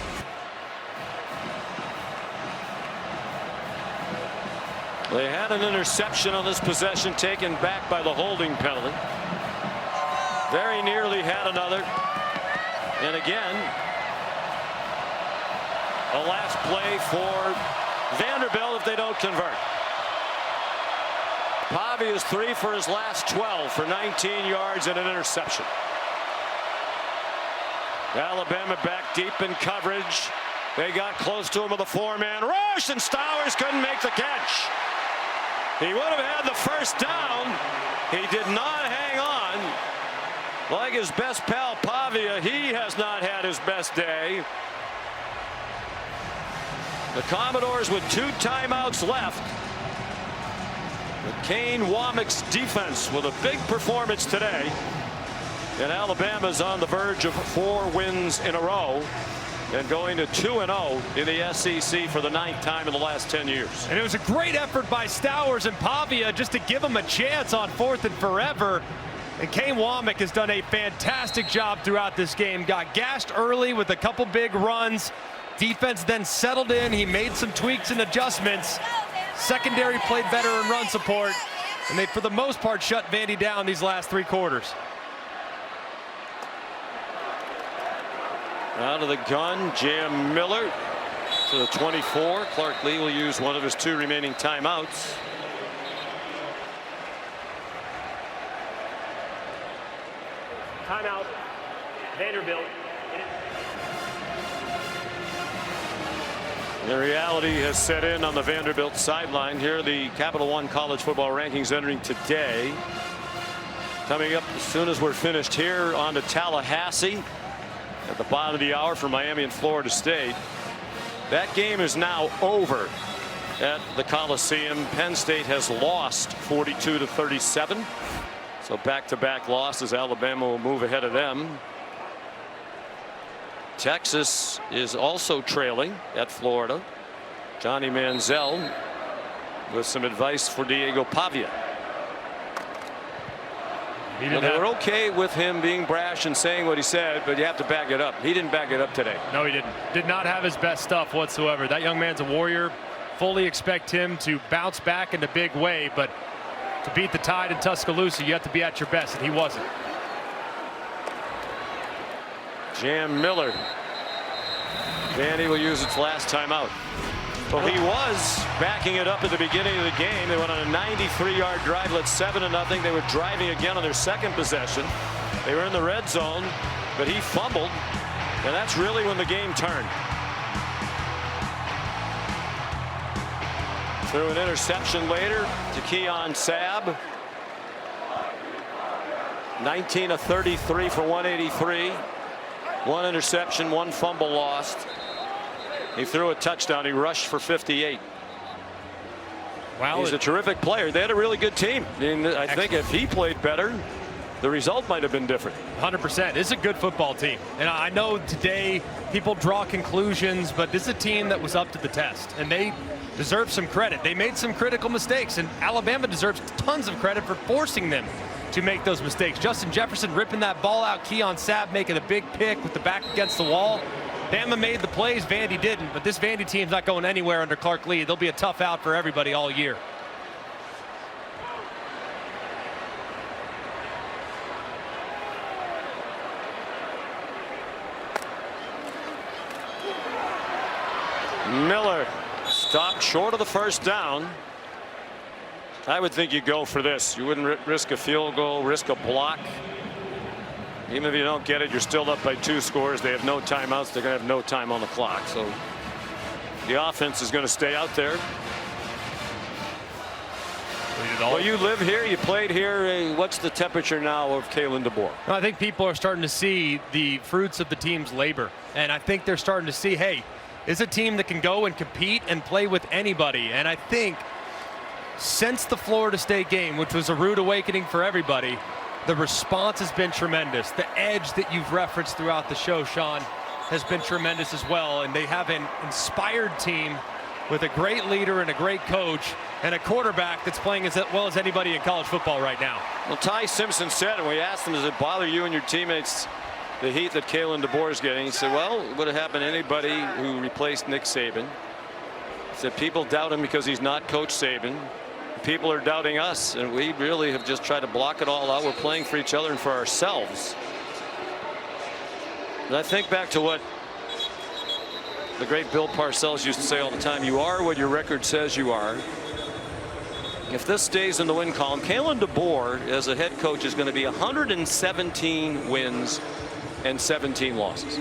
They had an interception on this possession taken back by the holding penalty. Very nearly had another. And again, a last play for Vanderbilt if they don't convert. Pavia is 3 for his last 12 for 19 yards and an interception. Alabama back deep in coverage. They got close to him with a 4-man rush, and Stowers couldn't make the catch. He would have had the first down. He did not hang on. Like his best pal Pavia, he has not had his best day. The Commodores with 2 timeouts left. Kane Womack's defense with a big performance today. And Alabama's on the verge of 4 wins in a row and going to 2-0 in the SEC for the 9th time in the last 10 years. And it was a great effort by Stowers and Pavia just to give him a chance on 4th and forever. And Kane Womack has done a fantastic job throughout this game. Got gashed early with a couple big runs. Defense then settled in. He made some tweaks and adjustments. Secondary played better in run support. And they, for the most part, shut Vandy down these last 3 quarters. Out of the gun, Jam Miller to the 24. Clark Lee will use one of his 2 remaining timeouts. Timeout, Vanderbilt. The reality has set in on the Vanderbilt sideline. Here are the Capital One college football rankings entering today. Coming up as soon as we're finished here, on to Tallahassee at the bottom of the hour for Miami and Florida State. That game is now over at the Coliseum. Penn State has lost 42-37. So back-to-back losses. Alabama will move ahead of them. Texas is also trailing at Florida. Johnny Manziel with some advice for Diego Pavia. They were okay with him being brash and saying what he said, but you have to back it up. He didn't back it up today. No, he didn't. Did not have his best stuff whatsoever. That young man's a warrior. Fully expect him to bounce back in a big way, but to beat the Tide in Tuscaloosa, you have to be at your best, and he wasn't. Jam Miller. Vandy will use its last timeout. Well, he was backing it up at the beginning of the game. They went on a 93-yard drive, led 7-0. They were driving again on their second possession. They were in the red zone, but he fumbled, and that's really when the game turned. Threw an interception later to Keon Sabb. 19 of 33 for 183. 1 interception, 1 fumble lost. He threw a touchdown. He rushed for 58. Wow, he's a terrific player. They had a really good team. And I think if he played better, the result might have been different. 100%. It's a good football team. And I know today people draw conclusions, but this is a team that was up to the test. And they deserve some credit. They made some critical mistakes, and Alabama deserves tons of credit for forcing them to make those mistakes. Justin Jefferson ripping that ball out. Keon Sabb making a big pick with the back against the wall. Bama made the plays, Vandy didn't, but this Vandy team's not going anywhere under Clark Lee. They'll be a tough out for everybody all year. Miller stopped short of the first down. I would think you go for this. You wouldn't risk a field goal, risk a block. Even if you don't get it, you're still up by 2 scores. They have no timeouts. They're going to have no time on the clock. So the offense is going to stay out there. Well, you live here. You played here. What's the temperature now of Kalen DeBoer? I think people are starting to see the fruits of the team's labor. And I think they're starting to see, hey, it's a team that can go and compete and play with anybody. And I think since the Florida State game, which was a rude awakening for everybody, the response has been tremendous. The edge that you've referenced throughout the show, Sean, has been tremendous as well. And they have an inspired team with a great leader and a great coach and a quarterback that's playing as well as anybody in college football right now. Well, Ty Simpson said, and we asked him, does it bother you and your teammates, the heat that Kalen DeBoer is getting? He said, well, it would have happened to anybody who replaced Nick Saban. He said people doubt him because he's not Coach Saban. People are doubting us, and we really have just tried to block it all out. We're playing for each other and for ourselves. And I think back to what the great Bill Parcells used to say all the time: you are what your record says you are. If this stays in the win column, Kalen DeBoer as a head coach is going to be 117 wins and 17 losses.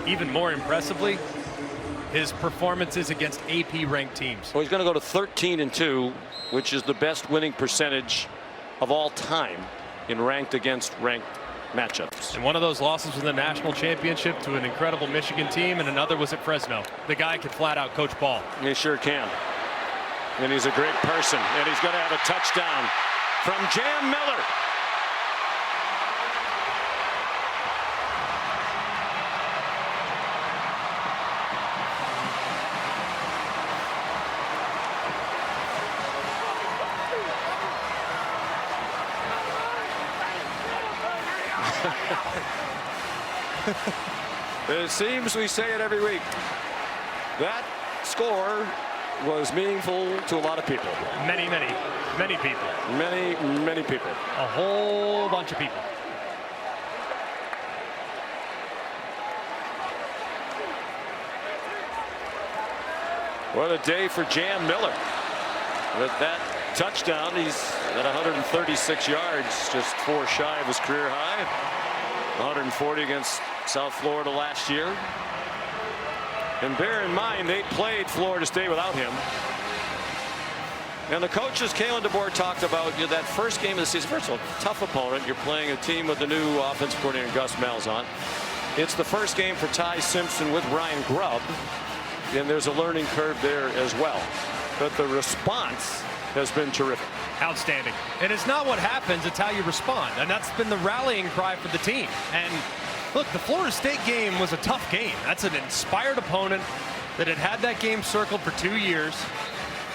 Even more impressively, his performances against AP ranked teams. Well, he's going to go to 13-2, which is the best winning percentage of all time in ranked against ranked matchups. And one of those losses was the national championship to an incredible Michigan team, and another was at Fresno. The guy can flat out coach ball. He sure can. And he's a great person, and he's going to have a touchdown from Jam Miller. It seems we say it every week. That score was meaningful to a lot of people. Many people. Many people. A whole bunch of people. What a day for Jam Miller. With that touchdown, he's at 136 yards, just 4 shy of his career high. 140 against South Florida last year. And bear in mind, they played Florida State without him. And the coaches, Kalen DeBoer, talked about that first game of the season. First of all, tough opponent. You're playing a team with the new offensive coordinator, Gus Malzahn. It's the first game for Ty Simpson with Ryan Grubb. And there's a learning curve there as well. But the response has been terrific. Outstanding. And it's not what happens, it's how you respond. And that's been the rallying cry for the team. And look, the Florida State game was a tough game. That's an inspired opponent that had that game circled for 2 years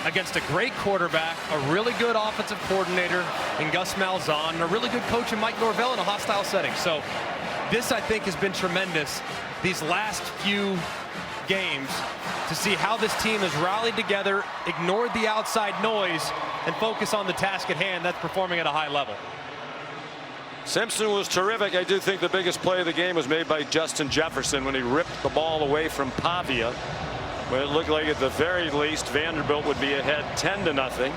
against a great quarterback, a really good offensive coordinator in Gus Malzahn, and a really good coach in Mike Norvell in a hostile setting. So this, I think, has been tremendous these last few games to see how this team has rallied together, ignored the outside noise, and focus on the task at hand. That's performing at a high level. Simpson was terrific. I do think the biggest play of the game was made by Justin Jefferson when he ripped the ball away from Pavia. When it looked like at the very least Vanderbilt would be ahead 10-0,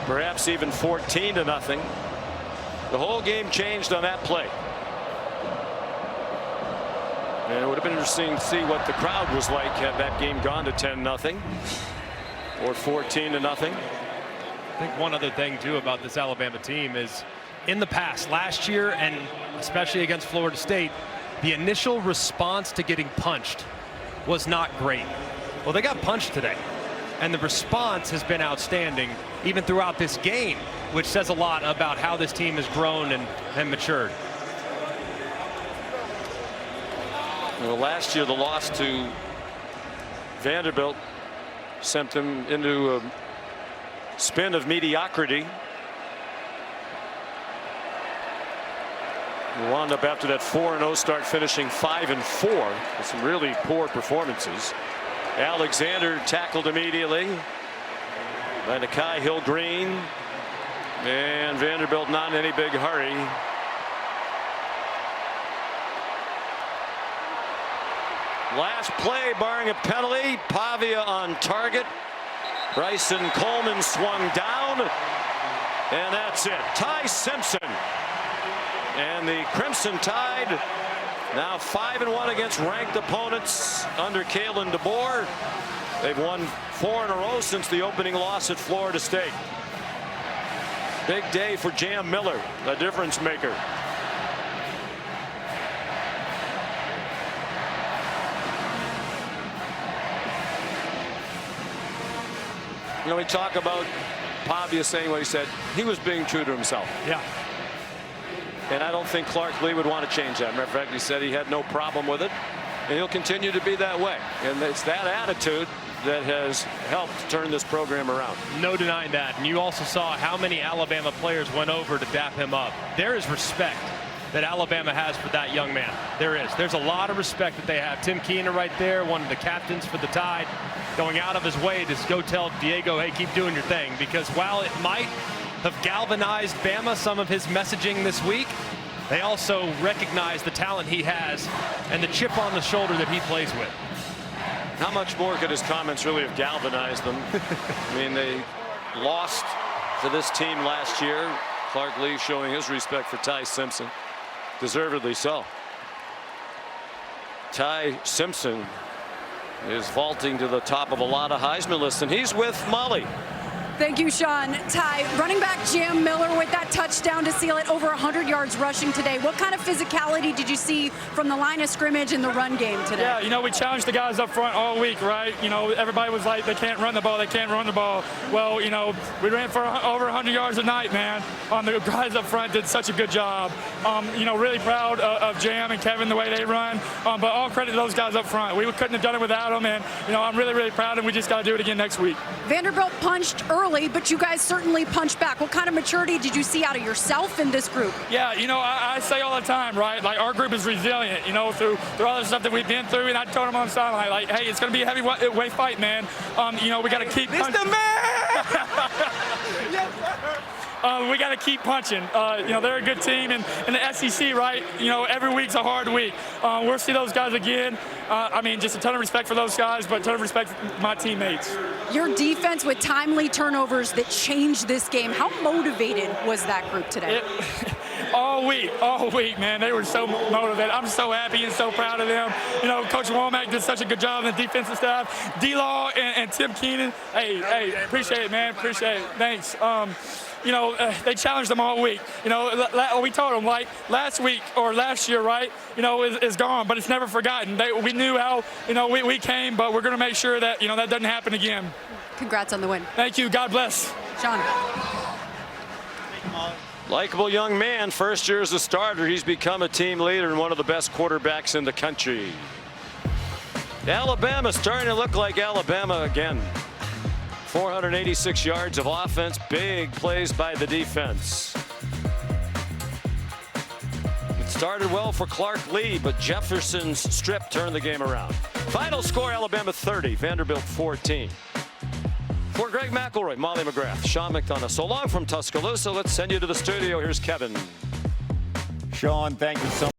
perhaps even 14-0. The whole game changed on that play. And it would have been interesting to see what the crowd was like had that game gone to 10-0 or 14-0. I think one other thing too about this Alabama team is in the past, last year and especially against Florida State, the initial response to getting punched was not great. Well, they got punched today, and the response has been outstanding even throughout this game, which says a lot about how this team has grown and matured. Well, last year the loss to Vanderbilt sent them into a spin of mediocrity. We wound up after that 4-0 start finishing 5-4 with some really poor performances. Alexander tackled immediately by Nakai Hill-Green, and Vanderbilt not in any big hurry. Last play, barring a penalty, Pavia on target. Bryson Coleman swung down, and that's it. Ty Simpson and the Crimson Tide now 5-1 against ranked opponents under Kalen DeBoer. They've won 4 in a row since the opening loss at Florida State. Big day for Jam Miller, the difference maker. You know, we talk about Pavia saying what he said. He was being true to himself. Yeah. And I don't think Clark Lee would want to change that. Matter of fact, he said he had no problem with it, and he'll continue to be that way. And it's that attitude that has helped turn this program around. No denying that. And you also saw how many Alabama players went over to dap him up. There is respect that Alabama has for that young man. There is. There's a lot of respect that they have. Tim Keener right there, one of the captains for the Tide, going out of his way to go tell Diego, hey, keep doing your thing. Because while it might have galvanized Bama, some of his messaging this week, they also recognize the talent he has and the chip on the shoulder that he plays with. How much more could his comments really have galvanized them? I mean, they lost to this team last year. Clark Lee showing his respect for Ty Simpson. Deservedly so. Ty Simpson is vaulting to the top of a lot of Heisman lists, and he's with Molly. Thank you, Sean. Ty, running back Jam Miller with that touchdown to seal it, over 100 yards rushing today. What kind of physicality did you see from the line of scrimmage in the run game today? Yeah, you know, we challenged the guys up front all week, right? You know, everybody was like, they can't run the ball, they can't run the ball. Well, you know, we ran for over 100 yards a night, man. The guys up front did such a good job. You know, really proud of Jam and Kevin, the way they run. But all credit to those guys up front. We couldn't have done it without them, and, you know, I'm really, really proud, and we just got to do it again next week. Vanderbilt punched early early, but you guys certainly punched back. What kind of maturity did you see out of yourself in this group? Yeah, you know, I say all the time, right? Like, our group is resilient, you know, through all the stuff that we've been through. And I told them on the sideline, like, hey, it's going to be a heavyweight fight, man. You know, we got to keep punching. Mr. Man! We got to keep punching. You know, they're a good team, and in the SEC, right? You know, every week's a hard week. We'll see those guys again. I mean, just a ton of respect for those guys, but a ton of respect for my teammates. Your defense with timely turnovers that changed this game. How motivated was that group today? All week, man. They were so motivated. I'm so happy and so proud of them. You know, Coach Womack did such a good job in the defensive staff. D-Law and Tim Keenan, hey, appreciate it, man. Appreciate it. Thanks. You know, they challenged them all week. You know, we told them, like, last week or last year, right, you know, is gone, but it's never forgotten. We knew how, you know, we came, but we're going to make sure that, you know, that doesn't happen again. Congrats on the win. Thank you. God bless. Sean. Likable young man, first year as a starter. He's become a team leader and one of the best quarterbacks in the country. Alabama starting to look like Alabama again. 486 yards of offense, big plays by the defense. It started well for Clark Lee, but Jefferson's strip turned the game around. Final score, Alabama 30, Vanderbilt 14. For Greg McElroy, Molly McGrath, Sean McDonough, so long from Tuscaloosa. Let's send you to the studio. Here's Kevin. Sean, thank you so much.